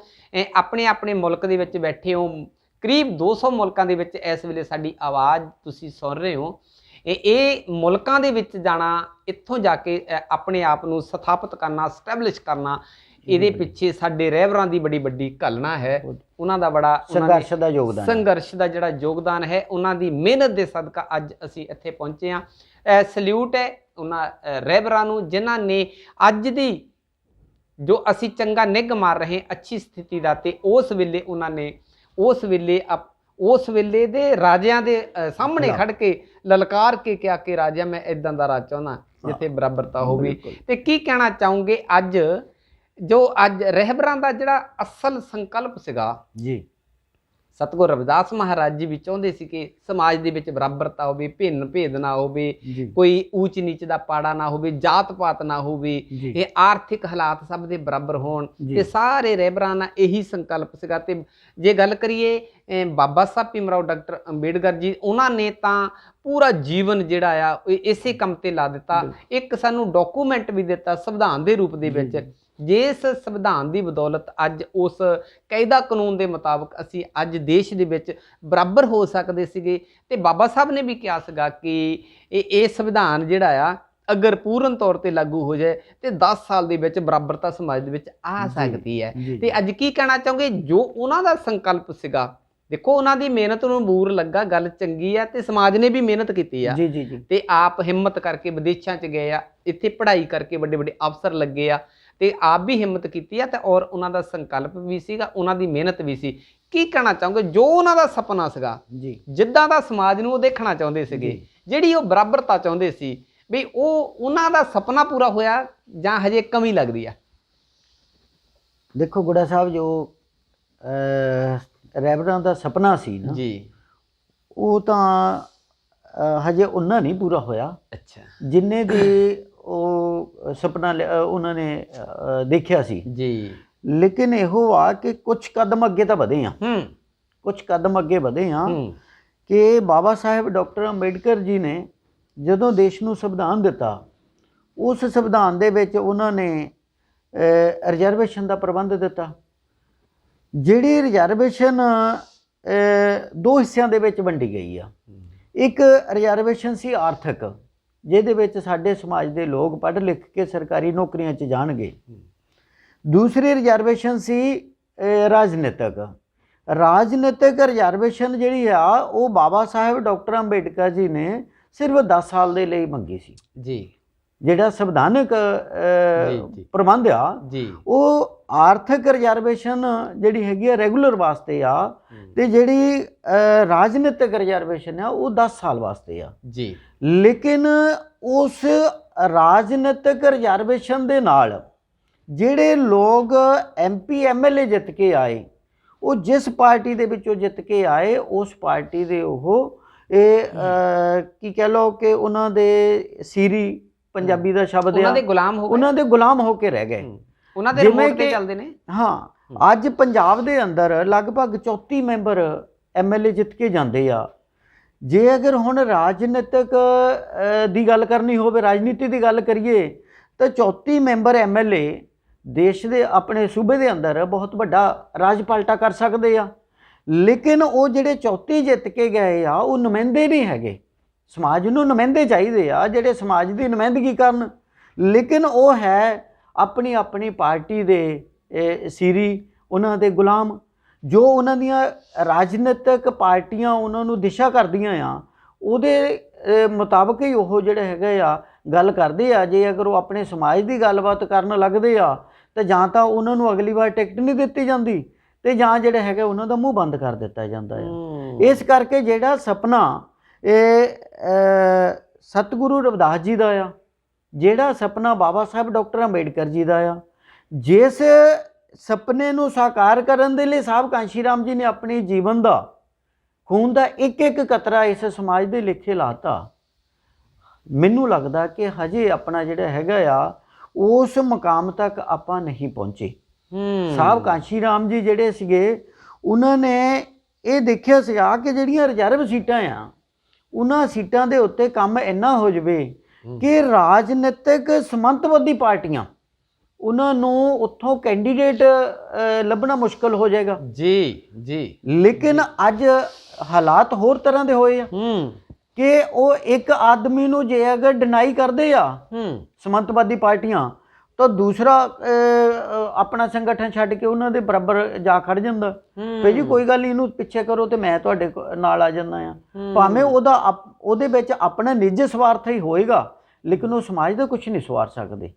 ਆਪਣੇ ਆਪਣੇ ਮੁਲਕ ਦੇ ਵਿੱਚ ਬੈਠੇ ਹੋ, ਕਰੀਬ 200 ਮੁਲਕਾਂ ਦੇ ਵਿੱਚ ਇਸ ਵੇਲੇ ਸਾਡੀ ਆਵਾਜ਼ ਤੁਸੀਂ ਸੁਣ ਰਹੇ ਹੋ। ਇਹ ਮੁਲਕਾਂ ਦੇ ਵਿੱਚ ਜਾਣਾ, ਇੱਥੋਂ ਜਾ ਕੇ ਆਪਣੇ ਆਪ ਨੂੰ ਸਥਾਪਿਤ ਕਰਨਾ, ਸਟੈਬਲਿਸ਼ ਕਰਨਾ, ਇਹਦੇ ਪਿੱਛੇ ਸਾਡੇ ਰਹਿਬਰਾਂ ਦੀ ਬੜੀ ਵੱਡੀ ਘਲਣਾ ਹੈ। ਉਹਨਾਂ ਦਾ ਬੜਾ ਸੰਘਰਸ਼ ਦਾ ਜਿਹੜਾ ਯੋਗਦਾਨ ਹੈ, ਉਹਨਾਂ ਦੀ ਮਿਹਨਤ ਦੇ ਸਦਕਾ ਅੱਜ ਅਸੀਂ ਇੱਥੇ ਪਹੁੰਚੇ ਹਾਂ। ਸਲੂਟ ਹੈ ਉਹਨਾਂ ਰਹਿਬਰਾਂ ਨੂੰ, ਜਿਨ੍ਹਾਂ ਨੇ ਅੱਜ ਦੀ ਜੋ ਅਸੀਂ ਚੰਗਾ ਨਿੱਘ ਮਾਰ ਰਹੇ ਅੱਛੀ ਸਥਿਤੀ ਦਾ, ਤੇ ਉਸ ਵੇਲੇ ਉਹਨਾਂ ਨੇ ਉਸ ਵੇਲੇ ਉਸ ਵੇਲੇ ਦੇ ਰਾਜਿਆਂ ਦੇ ਸਾਹਮਣੇ ਖੜ ਕੇ ਲਲਕਾਰ ਕੇ ਕਿਹਾ ਕਿ ਰਾਜਾ ਮੈਂ ਇਦਾਂ ਦਾ ਰਾਜ ਚਾਹੁੰਦਾ ਜਿੱਥੇ ਬਰਾਬਰਤਾ ਹੋਵੇ। ਤੇ ਕੀ ਕਹਿਣਾ ਚਾਹੋਗੇ ਅੱਜ ਜੋ ਅੱਜ ਰਹਿਬਰਾਂ ਦਾ ਜਿਹੜਾ ਅਸਲ ਸੰਕਲਪ ਸੀਗਾ ਜੀ, ਸਤਿਗੁਰ ਰਵਿਦਾਸ ਮਹਾਰਾਜ ਜੀ ਵੀ ਚਾਹੁੰਦੇ ਸੀ ਕਿ ਸਮਾਜ ਦੇ ਵਿੱਚ ਬਰਾਬਰਤਾ ਹੋਵੇ, ਭਿੰਨ ਭੇਦ ਨਾ ਹੋਵੇ, ਕੋਈ ਊਚ ਨੀਚ ਦਾ ਪਾੜਾ ਨਾ ਹੋਵੇ, ਜਾਤ ਪਾਤ ਨਾ ਹੋਵੇ, ਇਹ ਆਰਥਿਕ ਹਾਲਾਤ ਸਭ ਦੇ ਬਰਾਬਰ ਹੋਣ। ਤੇ ਸਾਰੇ ਰਹਿਬਰਾਂ ਦਾ ਇਹੀ ਸੰਕਲਪ ਸੀਗਾ। ਤੇ ਜੇ ਗੱਲ ਕਰੀਏ ਬਾਬਾ ਸਾਹਿਬ ਭੀਮਰਾਓ ਡਾਕਟਰ ਅੰਬੇਡਕਰ ਜੀ, ਉਹਨਾਂ ਨੇ ਤਾਂ ਪੂਰਾ ਜੀਵਨ ਜਿਹੜਾ ਆ ਇਸੇ ਕੰਮ ਤੇ ਲਾ ਦਿੱਤਾ। ਇੱਕ ਸਾਨੂੰ ਡਾਕੂਮੈਂਟ ਵੀ ਦਿੱਤਾ ਸੰਵਿਧਾਨ ਦੇ ਰੂਪ ਦੇ ਵਿੱਚ, ਜਿਸ ਸੰਵਿਧਾਨ ਦੀ ਬਦੌਲਤ ਅੱਜ ਉਸ ਕਾਇਦਾ ਕਾਨੂੰਨ ਦੇ ਮੁਤਾਬਕ ਅਸੀਂ ਅੱਜ ਦੇਸ਼ ਦੇ ਵਿੱਚ ਬਰਾਬਰ ਹੋ ਸਕਦੇ ਸੀਗੇ। ਤੇ ਬਾਬਾ ਸਾਹਿਬ ਨੇ ਵੀ ਕਿਹਾ ਸੀਗਾ ਕਿ ਇਹ ਸੰਵਿਧਾਨ ਜਿਹੜਾ ਆ ਅਗਰ ਪੂਰਨ ਤੌਰ ਤੇ ਲਾਗੂ ਹੋ ਜਾਏ ਤੇ 10 ਸਾਲ ਦੇ ਵਿੱਚ ਬਰਾਬਰਤਾ ਸਮਾਜ ਦੇ ਵਿੱਚ ਆ ਸਕਦੀ ਹੈ। ਤੇ ਅੱਜ ਕੀ ਕਹਿਣਾ ਚਾਹੋਗੇ, ਜੋ ਉਹਨਾਂ ਦਾ ਸੰਕਲਪ ਸੀਗਾ, ਦੇਖੋ ਉਹਨਾਂ ਦੀ ਮਿਹਨਤ ਨੂੰ ਬੂਰ ਲੱਗਾ, ਗੱਲ ਚੰਗੀ ਆ, ਤੇ ਸਮਾਜ ਨੇ ਵੀ ਮਿਹਨਤ ਕੀਤੀ ਆ ਤੇ ਆਪ ਹਿੰਮਤ ਕਰਕੇ ਵਿਦੇਸ਼ਾਂ 'ਚ ਗਏ ਆ, ਇੱਥੇ ਪੜ੍ਹਾਈ ਕਰਕੇ ਵੱਡੇ ਵੱਡੇ ਅਫਸਰ ਲੱਗੇ ਆ, ਤੇ ਆਪ ਵੀ ਹਿੰਮਤ ਕੀਤੀ ਆ, ਤੇ ਔਰ ਉਹਨਾਂ ਦਾ ਸੰਕਲਪ ਵੀ ਸੀਗਾ, ਉਹਨਾਂ ਦੀ ਮਿਹਨਤ ਵੀ ਸੀ। ਕੀ ਕਹਿਣਾ ਚਾਹੋਗੇ, ਜੋ ਉਹਨਾਂ ਦਾ ਸੁਪਨਾ ਸੀਗਾ, ਜਿੱਦਾਂ ਦਾ ਸਮਾਜ ਨੂੰ ਉਹ ਦੇਖਣਾ ਚਾਹੁੰਦੇ ਸੀਗੇ, ਜਿਹੜੀ ਉਹ ਬਰਾਬਰਤਾ ਚਾਹੁੰਦੇ ਸੀ, ਵੀ ਉਹ ਉਹਨਾਂ ਦਾ ਸੁਪਨਾ ਪੂਰਾ ਹੋਇਆ ਜਾਂ ਹਜੇ ਕਮੀ ਲੱਗਦੀ ਆ? ਦੇਖੋ ਗੁੜਾ ਸਾਹਿਬ, ਜੋ ਰਹਿਬਰਾਂ ਦਾ ਸੁਪਨਾ ਸੀ ਨਾ ਜੀ, ਉਹ ਤਾਂ ਹਜੇ ਉਹਨਾਂ ਨਹੀਂ ਪੂਰਾ ਹੋਇਆ। ਅੱਛਾ, ਜਿੰਨੇ ਦੀ ਉਹ ਸੁਪਨਾ ਉਹਨਾਂ ਨੇ ਦੇਖਿਆ ਸੀ ਜੀ, ਲੇਕਿਨ ਇਹੋ ਆ ਕਿ ਕੁਝ ਕਦਮ ਅੱਗੇ ਤਾਂ ਵਧੇ ਆ, ਕੁਝ ਕਦਮ ਅੱਗੇ ਵਧੇ ਆ ਕਿ ਬਾਬਾ ਸਾਹਿਬ ਡਾਕਟਰ ਅੰਬੇਡਕਰ ਜੀ ਨੇ ਜਦੋਂ ਦੇਸ਼ ਨੂੰ ਸੰਵਿਧਾਨ ਦਿੱਤਾ, ਉਸ ਸੰਵਿਧਾਨ ਦੇ ਵਿੱਚ ਉਹਨਾਂ ਨੇ ਰਿਜ਼ਰਵੇਸ਼ਨ ਦਾ ਪ੍ਰਬੰਧ ਦਿੱਤਾ। ਜਿਹੜੀ ਰਿਜ਼ਰਵੇਸ਼ਨ ਦੋ ਹਿੱਸਿਆਂ ਦੇ ਵਿੱਚ ਵੰਡੀ ਗਈ ਆ। ਇੱਕ ਰਿਜ਼ਰਵੇਸ਼ਨ ਸੀ ਆਰਥਿਕ, ਜਿਹਦੇ ਵਿੱਚ ਸਾਡੇ ਸਮਾਜ ਦੇ ਲੋਕ ਪੜ੍ਹ ਲਿਖ ਕੇ ਸਰਕਾਰੀ ਨੌਕਰੀਆਂ 'ਚ ਜਾਣਗੇ। ਦੂਸਰੀ ਰਿਜ਼ਰਵੇਸ਼ਨ ਸੀ ਰਾਜਨੀਤਿਕ। ਰਾਜਨੀਤਿਕ ਰਿਜ਼ਰਵੇਸ਼ਨ ਜਿਹੜੀ ਆ ਉਹ ਬਾਬਾ ਸਾਹਿਬ ਡਾਕਟਰ ਅੰਬੇਡਕਰ ਜੀ ਨੇ ਸਿਰਫ 10 ਸਾਲ ਦੇ ਲਈ ਮੰਗੀ ਸੀ ਜੀ। ਜਿਹੜਾ ਸੰਵਿਧਾਨਕ ਪ੍ਰਬੰਧ ਆ ਉਹ ਆਰਥਿਕ ਰਿਜ਼ਰਵੇਸ਼ਨ ਜਿਹੜੀ ਹੈਗੀ ਆ ਰੈਗੂਲਰ ਵਾਸਤੇ ਆ, ਤੇ ਜਿਹੜੀ ਰਾਜਨੀਤਿਕ ਰਿਜ਼ਰਵੇਸ਼ਨ ਆ ਉਹ 10 ਸਾਲ ਵਾਸਤੇ ਆ ਜੀ। ਲੇਕਿਨ ਉਸ ਰਾਜਨੀਤਿਕ ਰਿਜ਼ਰਵੇਸ਼ਨ ਦੇ ਨਾਲ ਜਿਹੜੇ ਲੋਕ MP MLA ਜਿੱਤ ਕੇ ਆਏ, ਉਹ ਜਿਸ ਪਾਰਟੀ ਦੇ ਵਿੱਚੋਂ ਜਿੱਤ ਕੇ ਆਏ, ਉਸ ਪਾਰਟੀ ਦੇ ਉਹ ਕੀ ਕਹਿ ਲਓ ਕਿ ਉਹਨਾਂ ਦੇ ਸੀਰੀ, ਪੰਜਾਬੀ ਦਾ ਸ਼ਬਦ ਆ, ਉਹਨਾਂ ਦੇ ਗੁਲਾਮ ਹੋ ਕੇ ਰਹਿ ਗਏ। ਉਹਨਾਂ ਦੇ ਰਿਮੋਟ ਤੇ ਚੱਲਦੇ ਨੇ। ਹਾਂ, ਅੱਜ ਪੰਜਾਬ ਦੇ ਅੰਦਰ ਲਗਭਗ 34 ਮੈਂਬਰ MLA ਜਿੱਤ ਕੇ ਜਾਂਦੇ ਆ। ਜੇ ਅਗਰ ਹੁਣ ਰਾਜਨੀਤਿਕ ਦੀ ਗੱਲ ਕਰਨੀ ਹੋਵੇ, ਰਾਜਨੀਤੀ ਦੀ ਗੱਲ ਕਰੀਏ, ਤਾਂ 34 ਮੈਂਬਰ MLA ਦੇਸ਼ ਦੇ ਆਪਣੇ ਸੂਬੇ ਦੇ ਅੰਦਰ ਬਹੁਤ ਵੱਡਾ ਰਾਜ ਪਲਟਾ ਕਰ ਸਕਦੇ ਆ। ਲੇਕਿਨ ਉਹ ਜਿਹੜੇ 34 ਜਿੱਤ ਕੇ ਗਏ ਆ, ਉਹ ਨੁਮਾਇੰਦੇ ਨਹੀਂ ਹੈਗੇ। ਸਮਾਜ ਨੂੰ ਨੁਮਾਇੰਦੇ ਚਾਹੀਦੇ ਆ ਜਿਹੜੇ ਸਮਾਜ ਦੀ ਨੁਮਾਇੰਦਗੀ ਕਰਨ, ਲੇਕਿਨ ਉਹ ਹੈ ਆਪਣੀ ਆਪਣੀ ਪਾਰਟੀ ਦੇ ਸੀਰੀ, ਉਹਨਾਂ ਦੇ ਗੁਲਾਮ। ਜੋ ਉਹਨਾਂ ਦੀਆਂ ਰਾਜਨੀਤਿਕ ਪਾਰਟੀਆਂ ਉਹਨਾਂ ਨੂੰ ਦਿਸ਼ਾ ਕਰਦੀਆਂ ਆ, ਉਹਦੇ ਮੁਤਾਬਕ ਹੀ ਉਹ ਜਿਹੜੇ ਹੈਗੇ ਆ ਗੱਲ ਕਰਦੇ ਆ। ਜੇ ਅਗਰ ਉਹ ਆਪਣੇ ਸਮਾਜ ਦੀ ਗੱਲਬਾਤ ਕਰਨ ਲੱਗਦੇ ਆ ਤਾਂ ਜਾਂ ਤਾਂ ਉਹਨਾਂ ਨੂੰ ਅਗਲੀ ਵਾਰ ਟਿਕਟ ਨਹੀਂ ਦਿੱਤੀ ਜਾਂਦੀ, ਤੇ ਜਾਂ ਜਿਹੜਾ ਹੈਗਾ ਉਹਨਾਂ ਦਾ ਮੂੰਹ ਬੰਦ ਕਰ ਦਿੱਤਾ ਜਾਂਦਾ ਹੈ। ਇਸ ਕਰਕੇ ਜਿਹੜਾ ਸੁਪਨਾ ਇਹ ਸਤਿਗੁਰੂ ਰਵਿਦਾਸ ਜੀ ਦਾ ਆ, ਜਿਹੜਾ ਸੁਪਨਾ ਬਾਬਾ ਸਾਹਿਬ ਡਾਕਟਰ ਅੰਬੇਡਕਰ ਜੀ ਦਾ ਆ, ਜਿਸ ਸੁਪਨੇ ਨੂੰ ਸਾਕਾਰ ਕਰਨ ਦੇ ਲਈ ਸਾਹਿਬ ਕਾਂਸ਼ੀ ਰਾਮ ਜੀ ਨੇ ਆਪਣੇ ਜੀਵਨ ਦਾ ਖੂਨ ਦਾ ਇੱਕ ਇੱਕ ਕਤਰਾ ਇਸ ਸਮਾਜ ਦੇ ਲੇਖੇ ਲਾਤਾ। ਮੈਨੂੰ ਲੱਗਦਾ ਕਿ ਹਜੇ ਆਪਣਾ ਜਿਹੜਾ ਹੈਗਾ ਆ ਉਸ ਮੁਕਾਮ ਤੱਕ ਆਪਾਂ ਨਹੀਂ ਪਹੁੰਚੇ। ਸਾਹਿਬ ਕਾਂਸ਼ੀ ਰਾਮ ਜੀ ਜਿਹੜੇ ਸੀਗੇ, ਉਹਨਾਂ ਨੇ ਇਹ ਦੇਖਿਆ ਸੀਗਾ ਕਿ ਜਿਹੜੀਆਂ ਰਿਜ਼ਰਵ ਸੀਟਾਂ ਆ, ਉਹਨਾਂ ਸੀਟਾਂ ਦੇ ਉੱਤੇ ਕੰਮ ਇੰਨਾ ਹੋ ਜਾਵੇ ਕਿ ਰਾਜਨੀਤਿਕ ਸਮੰਤਵਾਦੀ ਪਾਰਟੀਆਂ, ਉਹਨਾਂ ਨੂੰ ਉੱਥੋਂ ਕੈਂਡੀਡੇਟ ਲੱਭਣਾ ਮੁਸ਼ਕਲ ਹੋ ਜਾਏਗਾ ਜੀ। ਲੇਕਿਨ ਅੱਜ ਹਾਲਾਤ ਹੋਰ ਤਰ੍ਹਾਂ ਦੇ ਹੋਏ ਆ ਕਿ ਉਹ ਇੱਕ ਆਦਮੀ ਨੂੰ ਜੇ ਅਗਰ ਡਿਨਾਈ ਕਰਦੇ ਆ ਸਮੰਤਵਾਦੀ ਪਾਰਟੀਆਂ, ਤਾਂ ਦੂਸਰਾ ਆਪਣਾ ਸੰਗਠਨ ਛੱਡ ਕੇ ਉਹਨਾਂ ਦੇ ਬਰਾਬਰ ਜਾ ਖੜ ਜਾਂਦਾ। ਭਈ ਜੀ ਕੋਈ ਗੱਲ ਨਹੀਂ, ਇਹਨੂੰ ਪਿੱਛੇ ਕਰੋ ਤੇ ਮੈਂ ਤੁਹਾਡੇ ਨਾਲ ਆ ਜਾਂਦਾ ਆ। ਭਾਵੇਂ ਉਹਦੇ ਵਿੱਚ ਆਪਣਾ ਨਿੱਜੀ ਸਵਾਰਥ ਹੀ ਹੋਏਗਾ, ਲੇਕਿਨ ਉਹ ਸਮਾਜ ਦਾ ਕੁਝ ਨਹੀਂ ਸਵਾਰ ਸਕਦੇ।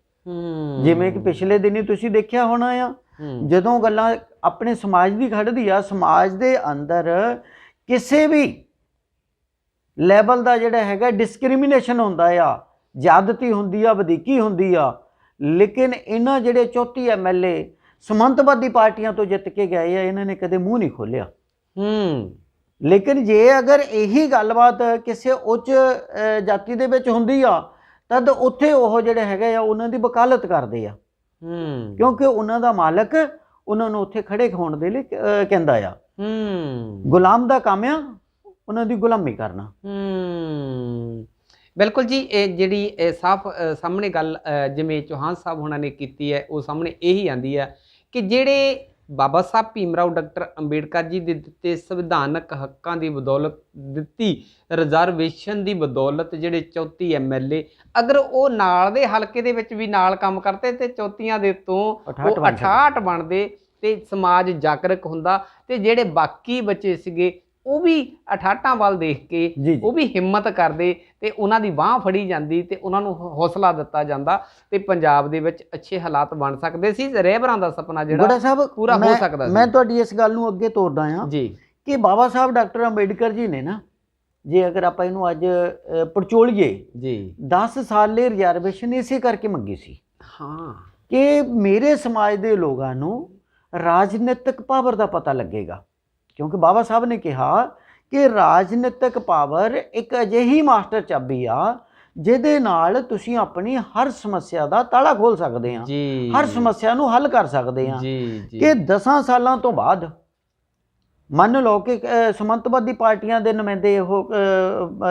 ਜਿਵੇਂ ਕਿ ਪਿਛਲੇ ਦਿਨੀ ਤੁਸੀਂ ਦੇਖਿਆ ਹੋਣਾ ਆ, ਜਦੋਂ ਗੱਲਾਂ ਆਪਣੇ ਸਮਾਜ ਦੀ ਖੜਦੀ ਆ, ਸਮਾਜ ਦੇ ਅੰਦਰ ਕਿਸੇ ਵੀ ਲੈਵਲ ਦਾ ਜਿਹੜਾ ਹੈਗਾ ਡਿਸਕ੍ਰਿਮੀਨੇਸ਼ਨ ਹੁੰਦਾ ਆ, ਜ਼ਿਆਦਤੀ ਹੁੰਦੀ ਆ, ਵਧੀਕੀ ਹੁੰਦੀ ਆ। ਲੇਕਿਨ ਇਹਨਾਂ ਜਿਹੜੇ 34 MLA ਸਮੰਤਵਾਦੀ ਪਾਰਟੀਆਂ ਤੋਂ ਜਿੱਤ ਕੇ ਗਏ ਆ, ਇਹਨਾਂ ਨੇ ਕਦੇ ਮੂੰਹ ਨਹੀਂ ਖੋਲ੍ਹਿਆ। ਲੇਕਿਨ ਜੇ ਅਗਰ ਇਹੀ ਗੱਲਬਾਤ ਕਿਸੇ ਉੱਚ ਜਾਤੀ ਦੇ ਵਿੱਚ ਹੁੰਦੀ ਆ, ਤਦ ਉੱਥੇ ਉਹ ਜਿਹੜੇ ਹੈਗੇ ਆ ਉਹਨਾਂ ਦੀ ਵਕਾਲਤ ਕਰਦੇ ਆ, ਕਿਉਂਕਿ ਉਹਨਾਂ ਦਾ ਮਾਲਕ ਉਹਨਾਂ ਨੂੰ ਉੱਥੇ ਖੜੇ ਹੋਣ ਦੇ ਲਈ ਕਹਿੰਦਾ ਆ। ਗੁਲਾਮ ਦਾ ਕੰਮ ਆ ਉਹਨਾਂ ਦੀ ਗੁਲਾਮੀ ਕਰਨਾ। ਬਿਲਕੁਲ ਜੀ, ਇਹ ਜਿਹੜੀ ਸਾਫ਼ ਸਾਹਮਣੇ ਗੱਲ ਜਿਵੇਂ ਚੌਹਾਨ ਸਾਹਿਬ ਹੋਣਾ ਨੇ ਕੀਤੀ ਹੈ, ਉਹ ਸਾਹਮਣੇ ਇਹੀ ਆਂਦੀ ਹੈ ਕਿ ਜਿਹੜੇ ਬਾਬਾ ਸਾਹਿਬ ਭੀਮ ਰਾਓ ਡਾਕਟਰ ਅੰਬੇਡਕਰ ਜੀ ਦੇ ਦਿੱਤੇ ਸੰਵਿਧਾਨਕ ਹੱਕਾਂ ਦੀ ਬਦੌਲਤ, ਦਿੱਤੀ ਰਿਜ਼ਰਵੇਸ਼ਨ ਦੀ ਬਦੌਲਤ, ਜਿਹੜੇ 34 MLA ਅਗਰ ਉਹ ਨਾਲ ਦੇ ਹਲਕੇ ਦੇ ਵਿੱਚ ਵੀ ਨਾਲ ਕੰਮ ਕਰਦੇ ਤੇ 34 ਦੇ ਤੋਂ ਉਹ 68 ਬਣਦੇ ਤੇ ਸਮਾਜ ਜਾਗਰਕ ਹੁੰਦਾ, ਤੇ ਜਿਹੜੇ ਬਾਕੀ ਬੱਚੇ ਸੀਗੇ ਉਹ ਵੀ 68 ਵੱਲ ਦੇਖ ਕੇ ਉਹ ਵੀ ਹਿੰਮਤ ਕਰਦੇ ਤੇ ਉਹਨਾਂ ਦੀ ਬਾਹ ਫੜੀ ਜਾਂਦੀ ਤੇ ਉਹਨਾਂ ਨੂੰ ਹੌਸਲਾ ਦਿੱਤਾ ਜਾਂਦਾ ਤੇ ਪੰਜਾਬ ਦੇ ਵਿੱਚ ਅੱਛੇ ਹਾਲਾਤ ਬਣ ਸਕਦੇ ਸੀ। ਰਹਿਬਰਾਂ ਦਾ ਸੁਪਨਾ ਜਿਹੜਾ ਪੂਰਾ ਹੋ ਸਕਦਾ ਸੀ। ਮੈਂ ਤੁਹਾਡੀ ਇਸ ਗੱਲ ਨੂੰ ਅੱਗੇ ਤੋਰਦਾ ਹਾਂ ਜੀ ਕਿ ਬਾਬਾ ਸਾਹਿਬ ਡਾਕਟਰ ਅੰਬੇਡਕਰ ਜੀ ਨੇ ਨਾ, ਜੇ ਅਗਰ ਆਪਾਂ ਇਹਨੂੰ ਅੱਜ ਪੜਚੋਲੀਏ ਜੀ, 10 ਸਾਲ ਲਈ ਰਿਜ਼ਰਵੇਸ਼ਨ ਇਸੇ ਕਰਕੇ ਮੰਗੀ ਸੀ ਕਿ ਮੇਰੇ ਸਮਾਜ ਦੇ ਲੋਕਾਂ ਨੂੰ ਰਾਜਨੀਤਿਕ ਪਾਵਰ ਦਾ ਪਤਾ ਲੱਗੇਗਾ। ਕਿਉਂਕਿ ਬਾਬਾ ਸਾਹਿਬ ਨੇ ਕਿਹਾ ਕਿ ਰਾਜਨੀਤਿਕ ਪਾਵਰ ਇੱਕ ਅਜਿਹੀ ਮਾਸਟਰ ਚਾਬੀ ਆ ਜਿਹਦੇ ਨਾਲ ਤੁਸੀਂ ਆਪਣੀ ਹਰ ਸਮੱਸਿਆ ਦਾ ਤਾਲਾ ਖੋਲ ਸਕਦੇ ਆ, ਹਰ ਸਮੱਸਿਆ ਨੂੰ ਹੱਲ ਕਰ ਸਕਦੇ ਆ। ਕਿ 10 ਸਾਲਾਂ ਤੋਂ ਬਾਅਦ ਮੰਨ ਲਓ ਕਿ ਸਮੰਤਵਾਦੀ ਪਾਰਟੀਆਂ ਦੇ ਨੁਮਾਇੰਦੇ ਉਹ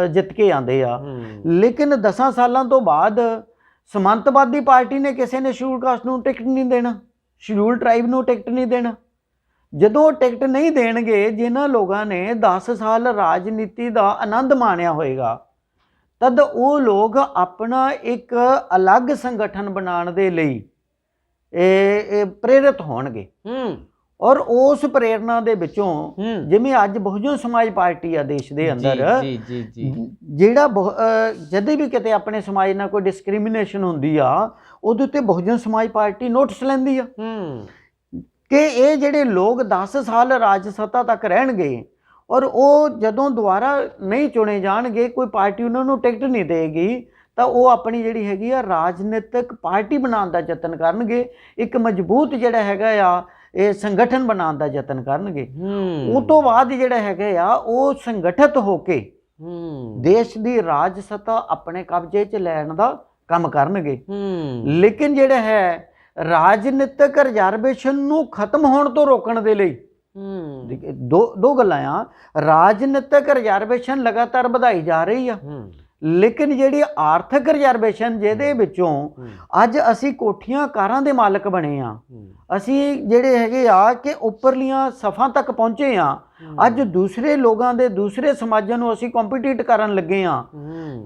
ਜਿੱਤ ਕੇ ਆਉਂਦੇ ਆ, ਲੇਕਿਨ 10 ਸਾਲਾਂ ਤੋਂ ਬਾਅਦ ਸਮੰਤਵਾਦੀ ਪਾਰਟੀ ਨੇ ਕਿਸੇ ਨੇ ਸ਼ਡਿਊਲ ਕਾਸਟ ਨੂੰ ਟਿਕਟ ਨਹੀਂ ਦੇਣਾ, ਸ਼ਡਿਊਲ ਟ੍ਰਾਈਬ ਨੂੰ ਟਿਕਟ ਨਹੀਂ ਦੇਣਾ। ਜਦੋਂ ਟਿਕਟ ਨਹੀਂ ਦੇਣਗੇ, ਜਿਨ੍ਹਾਂ ਲੋਕਾਂ ਨੇ 10 ਸਾਲ ਰਾਜਨੀਤੀ ਦਾ ਆਨੰਦ ਮਾਣਿਆ ਹੋਏਗਾ, ਤਦ ਉਹ ਲੋਕ ਆਪਣਾ ਇੱਕ ਅਲੱਗ ਸੰਗਠਨ ਬਣਾਉਣ ਦੇ ਲਈ ਪ੍ਰੇਰਿਤ ਹੋਣਗੇ। ਔਰ ਉਸ ਪ੍ਰੇਰਨਾ ਦੇ ਵਿੱਚੋਂ ਜਿਵੇਂ ਅੱਜ ਬਹੁਜਨ ਸਮਾਜ ਪਾਰਟੀ ਆ ਦੇਸ਼ ਦੇ ਅੰਦਰ, ਜਿਹੜਾ ਜਦੋਂ ਵੀ ਕਿਤੇ ਆਪਣੇ ਸਮਾਜ ਨਾਲ ਕੋਈ ਡਿਸਕ੍ਰਿਮੀਨੇਸ਼ਨ ਹੁੰਦੀ ਆ, ਉਹਦੇ ਉੱਤੇ ਬਹੁਜਨ ਸਮਾਜ ਪਾਰਟੀ ਨੋਟਿਸ ਲੈਂਦੀ ਆ ਕਿ ਇਹ ਜਿਹੜੇ ਲੋਕ 10 ਸਾਲ ਰਾਜ ਸੱਤਾ ਤੱਕ ਰਹਿਣਗੇ ਔਰ ਉਹ ਜਦੋਂ ਦੁਬਾਰਾ ਨਹੀਂ ਚੁਣੇ ਜਾਣਗੇ, ਕੋਈ ਪਾਰਟੀ ਉਹਨਾਂ ਨੂੰ ਟਿਕਟ ਨਹੀਂ ਦੇਗੀ, ਤਾਂ ਉਹ ਆਪਣੀ ਜਿਹੜੀ ਹੈਗੀ ਆ ਰਾਜਨੀਤਿਕ ਪਾਰਟੀ ਬਣਾਉਣ ਦਾ ਯਤਨ ਕਰਨਗੇ, ਇੱਕ ਮਜ਼ਬੂਤ ਜਿਹੜਾ ਹੈਗਾ ਆ ਇਹ ਸੰਗਠਨ ਬਣਾਉਣ ਦਾ ਯਤਨ ਕਰਨਗੇ। ਉਹ ਤੋਂ ਬਾਅਦ ਜਿਹੜਾ ਹੈਗਾ ਆ ਉਹ ਸੰਗਠਿਤ ਹੋ ਕੇ ਦੇਸ਼ ਦੀ ਰਾਜ ਸੱਤਾ ਆਪਣੇ ਕਬਜ਼ੇ 'ਚ ਲੈਣ ਦਾ ਕੰਮ ਕਰਨਗੇ। ਲੇਕਿਨ ਜਿਹੜਾ ਹੈ ਰਾਜਨੀਤਿਕ ਰਿਜ਼ਰਵੇਸ਼ਨ ਨੂੰ ਖਤਮ ਹੋਣ ਤੋਂ ਰੋਕਣ ਦੇ ਲਈ ਦੋ ਗੱਲਾਂ ਆ। ਰਾਜਨੀਤਿਕ ਰਿਜ਼ਰਵੇਸ਼ਨ ਲਗਾਤਾਰ ਵਧਾਈ ਜਾ ਰਹੀ ਆ, ਲੇਕਿਨ ਜਿਹੜੀ ਆਰਥਿਕ ਰਿਜ਼ਰਵੇਸ਼ਨ ਜਿਹਦੇ ਵਿੱਚੋਂ ਅੱਜ ਅਸੀਂ ਕੋਠੀਆਂ ਕਾਰਾਂ ਦੇ ਮਾਲਕ ਬਣੇ ਆ, ਅਸੀਂ ਜਿਹੜੇ ਹੈਗੇ ਆ ਕਿ ਉੱਪਰਲੀਆਂ ਸਫਾਂ ਤੱਕ ਪਹੁੰਚੇ ਆ, ਅੱਜ ਦੂਸਰੇ ਲੋਕਾਂ ਦੇ ਦੂਸਰੇ ਸਮਾਜਾਂ ਨੂੰ ਅਸੀਂ ਕੰਪੀਟੀਟ ਕਰਨ ਲੱਗੇ ਆ,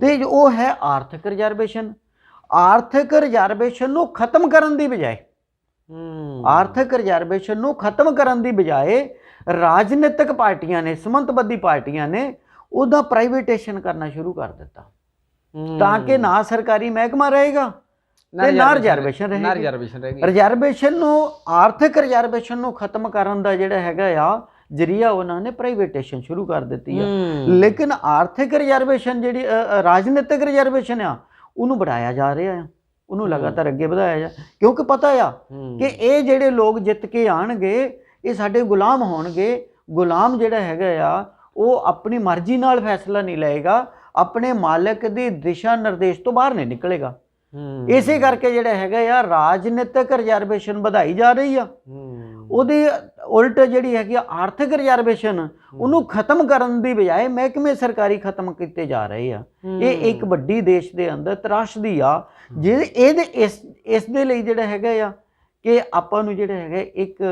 ਤੇ ਉਹ ਹੈ ਆਰਥਿਕ ਰਿਜ਼ਰਵੇਸ਼ਨ। ਆਰਥਿਕ ਰਿਜ਼ਰਵੇਸ਼ਨ ਨੂੰ ਖਤਮ ਕਰਨ ਦੀ ਬਜਾਏ, ਆਰਥਿਕ ਰਿਜ਼ਰਵੇਸ਼ਨ ਨੂੰ ਖਤਮ ਕਰਨ ਦੀ ਬਜਾਏ ਰਾਜਨੀਤਿਕ ਪਾਰਟੀਆਂ ਨੇ, ਸਮੰਤਵਾਦੀ ਪਾਰਟੀਆਂ ਨੇ ਉਹਦਾ ਪ੍ਰਾਈਵੇਟੇਸ਼ਨ ਕਰਨਾ ਸ਼ੁਰੂ ਕਰ ਦਿੱਤਾ, ਤਾਂ ਕਿ ਨਾ ਸਰਕਾਰੀ ਮਹਿਕਮਾ ਰਹੇਗਾ ਤੇ ਨਾ ਰਿਜ਼ਰਵੇਸ਼ਨ ਰਹੇਗੀ। ਰਿਜ਼ਰਵੇਸ਼ਨ ਨੂੰ, ਆਰਥਿਕ ਰਿਜ਼ਰਵੇਸ਼ਨ ਨੂੰ ਖਤਮ ਕਰਨ ਦਾ ਜਿਹੜਾ ਹੈਗਾ ਆ ਜਰੀਆ ਉਹਨਾਂ ਨੇ ਪ੍ਰਾਈਵੇਟੇਸ਼ਨ ਸ਼ੁਰੂ ਕਰ ਦਿੱਤੀ ਆ। ਲੇਕਿਨ ਆਰਥਿਕ ਰਿਜ਼ਰਵੇਸ਼ਨ ਜਿਹੜੀ ਰਾਜਨੀਤਿਕ ਰਿਜ਼ਰਵੇਸ਼ਨ ਆ ਉਹਨੂੰ बढ़ाया जा रहा है, ਉਹਨੂੰ ਲਗਾਤਾਰ ਅੱਗੇ ਵਧਾਇਆ ਜਾ, ਕਿਉਂਕਿ ਪਤਾ ਆ ਕਿ ਇਹ ਜਿਹੜੇ ਲੋਕ ਜਿੱਤ ਕੇ ਆਣਗੇ ਇਹ ਸਾਡੇ ਗੁਲਾਮ ਹੋਣਗੇ। ਗੁਲਾਮ ਜਿਹੜਾ ਹੈਗਾ ਆ ਉਹ ਆਪਣੀ ਮਰਜ਼ੀ ਨਾਲ ਫੈਸਲਾ ਨਹੀਂ ਲਏਗਾ, ਆਪਣੇ ਮਾਲਕ ਦੀ ਦਿਸ਼ਾ ਨਿਰਦੇਸ਼ ਤੋਂ ਬਾਹਰ ਨਹੀਂ ਨਿਕਲੇਗਾ। ਇਸੇ ਕਰਕੇ ਜਿਹੜਾ ਹੈਗਾ ਆ ਰਾਜਨੀਤਿਕ ਰਿਜ਼ਰਵੇਸ਼ਨ ਵਧਾਈ ਜਾ ਰਹੀ ਆ, ਉਹਦੀ ਉਲਟ ਜਿਹੜੀ ਹੈਗੀ ਆ ਆਰਥਿਕ ਰਿਜ਼ਰਵੇਸ਼ਨ ਉਹਨੂੰ ਖਤਮ ਕਰਨ ਦੀ ਬਜਾਏ ਮਹਿਕਮੇ ਸਰਕਾਰੀ ਖਤਮ ਕੀਤੇ ਜਾ ਰਹੇ ਆ। ਇਹ ਇੱਕ ਵੱਡੀ ਦੇਸ਼ ਦੇ ਅੰਦਰ ਤਰਾਸ਼ਦੀ ਆ, ਜਿਹਦੇ ਇਸ ਦੇ ਲਈ ਜਿਹੜਾ ਹੈਗਾ ਆ ਕਿ ਆਪਾਂ ਨੂੰ ਜਿਹੜਾ ਹੈਗਾ ਇੱਕ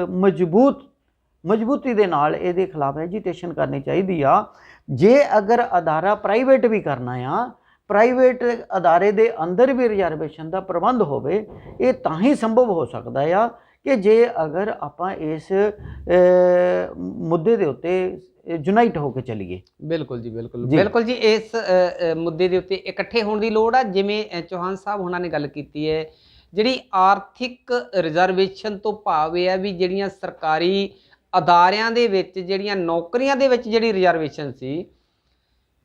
ਮਜ਼ਬੂਤੀ ਦੇ ਨਾਲ ਇਹਦੇ ਖਿਲਾਫ ਐਜੀਟੇਸ਼ਨ ਕਰਨੀ ਚਾਹੀਦੀ ਆ। ਜੇ ਅਗਰ ਅਦਾਰਾ ਪ੍ਰਾਈਵੇਟ ਵੀ ਕਰਨਾ ਆ, ਪ੍ਰਾਈਵੇਟ ਅਦਾਰੇ ਦੇ ਅੰਦਰ ਵੀ ਰਿਜ਼ਰਵੇਸ਼ਨ ਦਾ ਪ੍ਰਬੰਧ ਹੋਵੇ, ਇਹ ਤਾਂ ਹੀ ਸੰਭਵ ਹੋ ਸਕਦਾ ਆ ਕਿ ਜੇ ਅਗਰ ਆਪਾਂ ਇਸ ਮੁੱਦੇ ਦੇ ਉੱਤੇ ਯੂਨਾਈਟ ਹੋ ਕੇ ਚੱਲੀਏ। ਬਿਲਕੁਲ ਜੀ, ਬਿਲਕੁਲ ਜੀ, ਇਸ ਮੁੱਦੇ ਦੇ ਉੱਤੇ ਇਕੱਠੇ ਹੋਣ ਦੀ ਲੋੜ ਆ। ਜਿਵੇਂ ਚੌਹਾਨ ਸਾਹਿਬ ਉਹਨਾਂ ਨੇ ਗੱਲ ਕੀਤੀ ਹੈ, ਜਿਹੜੀ ਆਰਥਿਕ ਰਿਜ਼ਰਵੇਸ਼ਨ ਤੋਂ ਭਾਵ ਇਹ ਹੈ ਵੀ ਜਿਹੜੀਆਂ ਸਰਕਾਰੀ ਅਦਾਰਿਆਂ ਦੇ ਵਿੱਚ ਜਿਹੜੀਆਂ ਨੌਕਰੀਆਂ ਦੇ ਵਿੱਚ ਜਿਹੜੀ ਰਿਜ਼ਰਵੇਸ਼ਨ ਸੀ,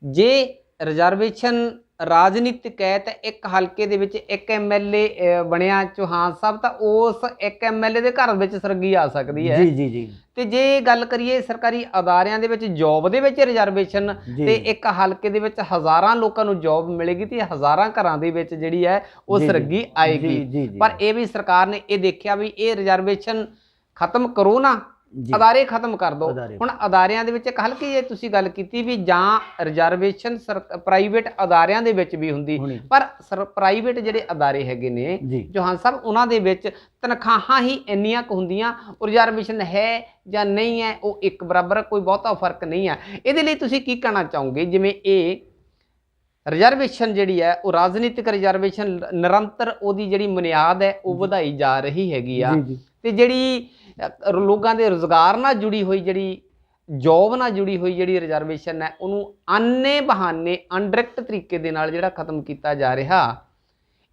ਜੇ ਰਿਜ਼ਰਵੇਸ਼ਨ ਰਾਜਨੀਤਿਕ ਹੈ ਤਾਂ ਇੱਕ ਹਲਕੇ ਦੇ ਵਿੱਚ ਇੱਕ ਐਮਐਲਏ ਬਣਿਆ ਚੌਹਾਨ ਸਾਹਿਬ, ਤਾਂ ਉਸ ਇੱਕ ਐਮਐਲਏ ਦੇ ਘਰ ਵਿੱਚ ਸਰਗੀ ਆ ਸਕਦੀ ਹੈ। ਜੀ ਜੀ ਜੀ। ਤੇ ਜੇ ਗੱਲ ਕਰੀਏ ਸਰਕਾਰੀ ਅਦਾਰਿਆਂ ਦੇ ਵਿੱਚ ਜੌਬ ਦੇ ਵਿੱਚ ਰਿਜ਼ਰਵੇਸ਼ਨ, ਤੇ ਇੱਕ ਹਲਕੇ ਦੇ ਵਿੱਚ ਹਜ਼ਾਰਾਂ ਲੋਕਾਂ ਨੂੰ ਜੌਬ ਮਿਲੇਗੀ ਤੇ ਹਜ਼ਾਰਾਂ ਘਰਾਂ ਦੇ ਵਿੱਚ ਜਿਹੜੀ ਹੈ ਉਹ ਸਰਗੀ ਆਏਗੀ। ਪਰ ਇਹ ਵੀ ਸਰਕਾਰ ਨੇ ਇਹ ਦੇਖਿਆ ਵੀ ਇਹ ਰਿਜ਼ਰਵੇਸ਼ਨ ਖਤਮ ਕਰੋ ਨਾ, ਅਦਾਰੇ ਖਤਮ ਕਰ ਦੋ। ਹੁਣ ਅਦਾਰਿਆਂ ਦੇ ਵਿੱਚ ਇੱਕ ਹਲਕੀ ਜੇ ਤੁਸੀਂ ਗੱਲ ਕੀਤੀ ਵੀ ਜਾਂ ਰਿਜ਼ਰਵੇਸ਼ਨ ਪ੍ਰਾਈਵੇਟ ਅਦਾਰਿਆਂ ਦੇ ਵਿੱਚ ਵੀ ਹੁੰਦੀ, ਪਰ ਪ੍ਰਾਈਵੇਟ ਜਿਹੜੇ ਅਦਾਰੇ ਹੈਗੇ ਨੇ ਚੌਹਾਨ ਸਾਹਿਬ, ਉਹਨਾਂ ਦੇ ਵਿੱਚ ਤਨਖਾਹਾਂ ਹੀ ਇੰਨੀਆਂ ਕੁ ਹੁੰਦੀਆਂ, ਰਿਜ਼ਰਵੇਸ਼ਨ ਹੈ ਜਾਂ ਨਹੀਂ ਹੈ ਉਹ ਇੱਕ ਬਰਾਬਰ, ਕੋਈ ਬਹੁਤਾ ਫਰਕ ਨਹੀਂ ਹੈ। ਇਹਦੇ ਲਈ ਤੁਸੀਂ ਕੀ ਕਹਿਣਾ ਚਾਹੋਗੇ? ਜਿਵੇਂ ਇਹ ਰਿਜ਼ਰਵੇਸ਼ਨ ਜਿਹੜੀ ਹੈ ਉਹ ਰਾਜਨੀਤਿਕ ਰਿਜ਼ਰਵੇਸ਼ਨ ਨਿਰੰਤਰ ਉਹਦੀ ਜਿਹੜੀ ਬੁਨਿਆਦ ਹੈ ਉਹ ਵਧਾਈ ਜਾ ਰਹੀ ਹੈਗੀ ਆ, ਤੇ ਜਿਹੜੀ ਲੋਕਾਂ ਦੇ ਰੁਜ਼ਗਾਰ ਨਾਲ ਜੁੜੀ ਹੋਈ, ਜਿਹੜੀ ਜੌਬ ਨਾਲ ਜੁੜੀ ਹੋਈ ਜਿਹੜੀ ਰਿਜ਼ਰਵੇਸ਼ਨ ਹੈ, ਉਹਨੂੰ ਆਨੇ ਬਹਾਨੇ ਅਨਡਾਇਰੈਕਟ ਤਰੀਕੇ ਦੇ ਨਾਲ ਜਿਹੜਾ ਖਤਮ ਕੀਤਾ ਜਾ ਰਿਹਾ।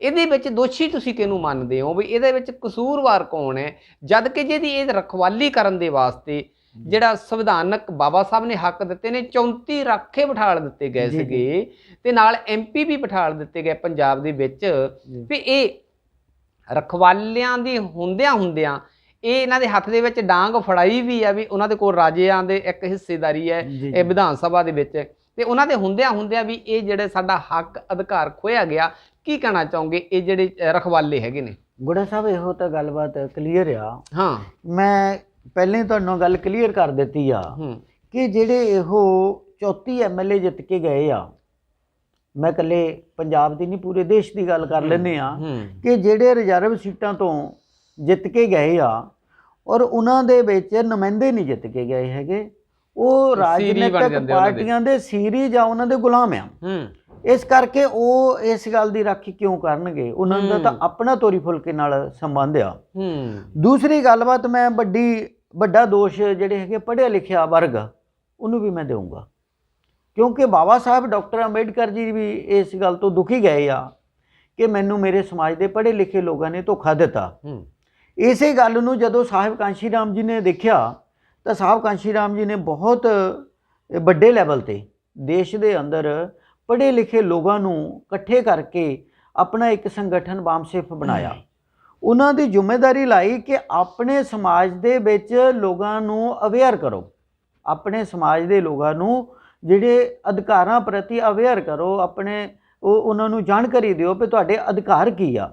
ਇਹਦੇ ਵਿੱਚ ਦੋਸ਼ੀ ਤੁਸੀਂ ਕਿਹਨੂੰ ਮੰਨਦੇ ਹੋ ਵੀ ਇਹਦੇ ਵਿੱਚ ਕਸੂਰਵਾਰ ਕੌਣ ਹੈ? ਜਦ ਕਿ ਜਿਹਦੀ ਇਹ ਰਖਵਾਲੀ ਕਰਨ ਦੇ ਵਾਸਤੇ ਜਿਹੜਾ ਸੰਵਿਧਾਨਕ ਬਾਬਾ ਸਾਹਿਬ ਨੇ ਹੱਕ ਦਿੱਤੇ ਨੇ, 34 ਰਾਖੇ ਬਿਠਾਲ ਦਿੱਤੇ ਗਏ ਸੀਗੇ ਤੇ ਨਾਲ MP ਵੀ ਬਿਠਾਲ ਦਿੱਤੇ ਗਏ ਪੰਜਾਬ ਦੇ ਵਿੱਚ, ਵੀ ਇਹ ਰਖਵਾਲਿਆਂ ਦੀ ਹੁੰਦਿਆਂ ਇਹ ਇਹਨਾਂ ਦੇ ਹੱਥ ਦੇ ਵਿੱਚ ਡਾਂਗ ਫੜਾਈ ਵੀ ਆ, ਵੀ ਉਹਨਾਂ ਦੇ ਕੋਲ ਰਾਜਿਆਂ ਦੇ ਇੱਕ ਹਿੱਸੇਦਾਰੀ ਹੈ ਇਹ ਵਿਧਾਨ ਸਭਾ ਦੇ ਵਿੱਚ, ਤੇ ਉਹਨਾਂ ਦੇ ਹੁੰਦਿਆਂ ਵੀ ਇਹ ਜਿਹੜੇ ਸਾਡਾ ਹੱਕ ਅਧਿਕਾਰ ਖੋਇਆ ਗਿਆ। ਕੀ ਕਹਿਣਾ ਚਾਹੋਗੇ ਇਹ ਜਿਹੜੇ ਰਖਵਾਲੇ ਹੈਗੇ ਨੇ? ਗੁੜਾ ਸਾਹਿਬ ਇਹੋ ਤਾਂ ਗੱਲਬਾਤ ਕਲੀਅਰ ਆ। ਹਾਂ, ਮੈਂ ਪਹਿਲੇ ਤੁਹਾਨੂੰ ਗੱਲ ਕਲੀਅਰ ਕਰ ਦਿੱਤੀ ਆ ਕਿ ਜਿਹੜੇ ਇਹੋ 34 MLA ਜਿੱਤ ਕੇ ਗਏ ਆ, ਮੈਂ ਇਕੱਲੇ ਪੰਜਾਬ ਦੀ ਨਹੀਂ ਪੂਰੇ ਦੇਸ਼ ਦੀ ਗੱਲ ਕਰ ਲੈਂਦੇ ਆ, ਕਿ ਜਿਹੜੇ ਰਿਜ਼ਰਵ ਸੀਟਾਂ ਤੋਂ ਜਿੱਤ ਕੇ ਗਏ ਆ ਔਰ ਉਹਨਾਂ ਦੇ ਵਿੱਚ ਨੁਮਾਇੰਦੇ ਨਹੀਂ ਜਿੱਤ ਕੇ ਗਏ ਹੈਗੇ, ਉਹ ਰਾਜਨੀਤਿਕ ਪਾਰਟੀਆਂ ਦੇ ਸੀਰੀ ਜਾਂ ਉਹਨਾਂ ਦੇ ਗੁਲਾਮ ਆ। ਇਸ ਕਰਕੇ ਉਹ ਇਸ ਗੱਲ ਦੀ ਰਾਖੀ ਕਿਉਂ ਕਰਨਗੇ? ਉਹਨਾਂ ਦਾ ਤਾਂ ਆਪਣਾ ਤੋਰੀ ਫੁਲਕੇ ਨਾਲ ਸੰਬੰਧ ਆ। ਦੂਸਰੀ ਗੱਲਬਾਤ, ਮੈਂ ਵੱਡਾ ਦੋਸ਼ ਜਿਹੜੇ ਹੈਗੇ ਪੜ੍ਹਿਆ ਲਿਖਿਆ ਵਰਗ, ਉਹਨੂੰ ਵੀ ਮੈਂ ਦੇਵਾਂਗਾ, ਕਿਉਂਕਿ ਬਾਬਾ ਸਾਹਿਬ ਡਾਕਟਰ ਅੰਬੇਡਕਰ ਜੀ ਵੀ ਇਸ ਗੱਲ ਤੋਂ ਦੁਖੀ ਗਏ ਆ ਕਿ ਮੈਨੂੰ ਮੇਰੇ ਸਮਾਜ ਦੇ ਪੜ੍ਹੇ ਲਿਖੇ ਲੋਕਾਂ ਨੇ ਧੋਖਾ ਦਿੱਤਾ। ਇਸੇ ਗੱਲ ਨੂੰ ਜਦੋਂ ਸਾਹਿਬ ਕਾਂਸ਼ੀ ਰਾਮ ਜੀ ਨੇ ਦੇਖਿਆ ਤਾਂ ਸਾਹਿਬ ਕਾਂਸ਼ੀ ਰਾਮ ਜੀ ਨੇ ਬਹੁਤ ਵੱਡੇ ਲੈਵਲ ਤੇ ਦੇਸ਼ ਦੇ ਅੰਦਰ ਪੜ੍ਹੇ ਲਿਖੇ ਲੋਕਾਂ ਨੂੰ ਇਕੱਠੇ ਕਰਕੇ ਆਪਣਾ ਇੱਕ ਸੰਗਠਨ ਵਾਮਸਿਫ ਬਣਾਇਆ। ਉਹਨਾਂ ਦੀ ਜ਼ਿੰਮੇਵਾਰੀ ਲਾਈ ਕਿ ਆਪਣੇ ਸਮਾਜ ਦੇ ਵਿੱਚ ਲੋਕਾਂ ਨੂੰ ਅਵੇਅਰ ਕਰੋ, ਆਪਣੇ ਸਮਾਜ ਦੇ ਲੋਕਾਂ ਨੂੰ ਜਿਹੜੇ ਅਧਿਕਾਰਾਂ ਪ੍ਰਤੀ ਅਵੇਅਰ ਕਰੋ, ਆਪਣੇ ਉਹਨਾਂ ਨੂੰ ਜਾਣਕਾਰੀ ਦਿਓ ਕਿ ਤੁਹਾਡੇ ਅਧਿਕਾਰ ਕੀ ਆ।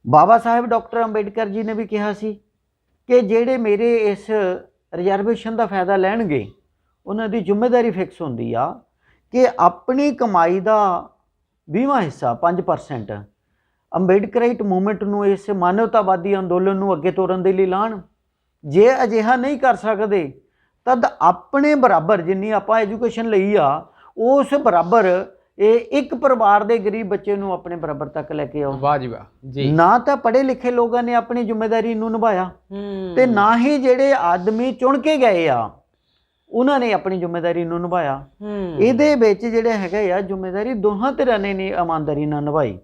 ਬਾਬਾ ਸਾਹਿਬ ਡਾਕਟਰ ਅੰਬੇਡਕਰ ਜੀ ਨੇ ਵੀ ਕਿਹਾ ਸੀ ਕਿ ਜਿਹੜੇ ਮੇਰੇ ਇਸ ਰਿਜ਼ਰਵੇਸ਼ਨ ਦਾ ਫਾਇਦਾ ਲੈਣਗੇ ਉਹਨਾਂ ਦੀ ਜ਼ਿੰਮੇਵਾਰੀ ਫਿਕਸ ਹੁੰਦੀ ਆ ਕਿ ਆਪਣੀ ਕਮਾਈ ਦਾ 20ਵਾਂ ਹਿੱਸਾ 5% ਅੰਬੇਡਕਰਾਈਟ ਮੂਵਮੈਂਟ ਨੂੰ, ਇਸ ਮਾਨਵਤਾਵਾਦੀ ਅੰਦੋਲਨ ਨੂੰ ਅੱਗੇ ਤੋਰਨ ਦੇ ਲਈ ਲਾਣ। ਜੇ ਅਜਿਹਾ ਨਹੀਂ ਕਰ ਸਕਦੇ ਤਦ ਆਪਣੇ ਬਰਾਬਰ ਜਿੰਨੀ ਆਪਾਂ ਐਜੂਕੇਸ਼ਨ ਲਈ ਆ ਉਸ ਬਰਾਬਰ ਇਹ ਇੱਕ ਪਰਿਵਾਰ ਦੇ ਗਰੀਬ ਬੱਚੇ ਨੂੰ ਆਪਣੇ ਬਰਾਬਰ ਤੱਕ ਲੈ ਕੇ ਆਓ। ਵਾਹ ਜੀ ਵਾਹ ਜੀ। ਨਾ ਤਾਂ ਪੜ੍ਹੇ ਲਿਖੇ ਲੋਕਾਂ ਨੇ ਆਪਣੀ ਜ਼ਿੰਮੇਵਾਰੀ ਨੂੰ ਨਿਭਾਇਆ ਤੇ ਨਾ ਹੀ ਜਿਹੜੇ ਆਦਮੀ ਚੁਣ ਕੇ ਗਏ ਆ ਉਹਨਾਂ ਨੇ ਆਪਣੀ ਜ਼ਿੰਮੇਵਾਰੀ ਨੂੰ ਨਿਭਾਇਆ। ਇਹਦੇ ਵਿੱਚ ਜਿਹੜਾ ਹੈਗਾ ਆ ਜ਼ਿੰਮੇਵਾਰੀ ਦੋਹਾਂ ਧਿਰਾਂ ਨੇ ਨਹੀਂ ਇਮਾਨਦਾਰੀ ਨਾਲ ਨਿਭਾਈ।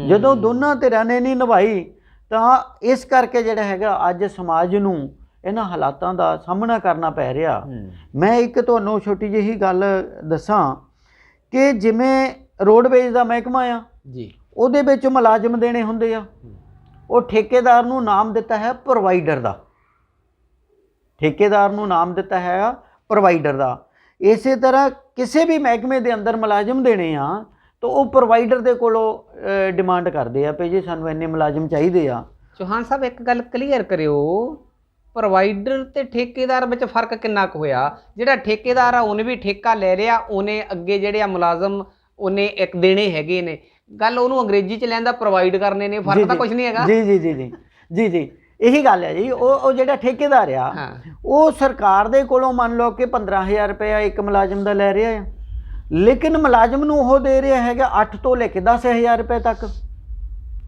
ਜਦੋਂ ਦੋਨਾਂ ਧਿਰਾਂ ਨੇ ਨਹੀਂ ਨਿਭਾਈ ਤਾਂ ਇਸ ਕਰਕੇ ਜਿਹੜਾ ਹੈਗਾ ਅੱਜ ਸਮਾਜ ਨੂੰ ਇਹਨਾਂ ਹਾਲਾਤਾਂ ਦਾ ਸਾਹਮਣਾ ਕਰਨਾ ਪੈ ਰਿਹਾ। ਮੈਂ ਇੱਕ ਤੁਹਾਨੂੰ ਛੋਟੀ ਜਿਹੀ ਗੱਲ ਦੱਸਾਂ ਕਿ ਜਿਵੇਂ ਰੋਡਵੇਜ਼ ਦਾ ਮਹਿਕਮਾ ਆ ਜੀ, ਉਹਦੇ ਵਿੱਚ ਮੁਲਾਜ਼ਮ ਦੇਣੇ ਹੁੰਦੇ ਆ, ਉਹ ਠੇਕੇਦਾਰ ਨੂੰ ਨਾਮ ਦਿੱਤਾ ਹੈ ਪ੍ਰੋਵਾਈਡਰ ਦਾ, ਠੇਕੇਦਾਰ ਨੂੰ ਨਾਮ ਦਿੱਤਾ ਹੈ ਪ੍ਰੋਵਾਈਡਰ ਦਾ। ਇਸੇ ਤਰ੍ਹਾਂ ਕਿਸੇ ਵੀ ਮਹਿਕਮੇ ਦੇ ਅੰਦਰ ਮੁਲਾਜ਼ਮ ਦੇਣੇ ਆ ਤਾਂ ਉਹ ਪ੍ਰੋਵਾਈਡਰ ਦੇ ਕੋਲੋਂ ਡਿਮਾਂਡ ਕਰਦੇ ਆ ਵੀ ਜੀ ਸਾਨੂੰ ਇੰਨੇ ਮੁਲਾਜ਼ਮ ਚਾਹੀਦੇ ਆ। ਚੌਹਾਨ ਸਾਹਿਬ ਇੱਕ ਗੱਲ ਕਲੀਅਰ ਕਰਿਓ, ਪ੍ਰੋਵਾਈਡਰ ਤੇ ਠੇਕੇਦਾਰ ਵਿੱਚ ਫਰਕ ਕਿੰਨਾ ਕੁ ਹੋਇਆ? ਜਿਹੜਾ ਠੇਕੇਦਾਰ ਆ ਉਹਨੇ ਵੀ ਠੇਕਾ ਲੈ ਰਿਹਾ, ਉਹਨੇ ਅੱਗੇ ਜਿਹੜੇ ਆ ਮੁਲਾਜ਼ਮ ਉਹਨੇ ਇੱਕ ਦੇਣੇ ਹੈਗੇ ਨੇ, ਗੱਲ ਉਹਨੂੰ ਅੰਗਰੇਜ਼ੀ ਚ ਲੈਂਦਾ ਪ੍ਰੋਵਾਈਡ ਕਰਨੇ ਨੇ, ਫਰਕ ਤਾਂ ਕੁਝ ਨਹੀਂ ਹੈਗਾ। ਜੀ ਜੀ ਜੀ ਜੀ ਜੀ ਜੀ ਇਹੀ ਗੱਲ ਹੈ ਜੀ। ਉਹ ਜਿਹੜਾ ਠੇਕੇਦਾਰ ਆ ਉਹ ਸਰਕਾਰ ਦੇ ਕੋਲੋਂ ਮੰਨ ਲਓ ਕਿ 15,000 ਰੁਪਇਆ ਇੱਕ ਮੁਲਾਜ਼ਮ ਦਾ ਲੈ ਰਿਹਾ ਆ, ਲੇਕਿਨ ਮੁਲਾਜ਼ਮ ਨੂੰ ਉਹ ਦੇ ਰਿਹਾ ਹੈਗਾ 8 ਤੋਂ ਲੈ ਕੇ 10,000 ਰੁਪਏ ਤੱਕ।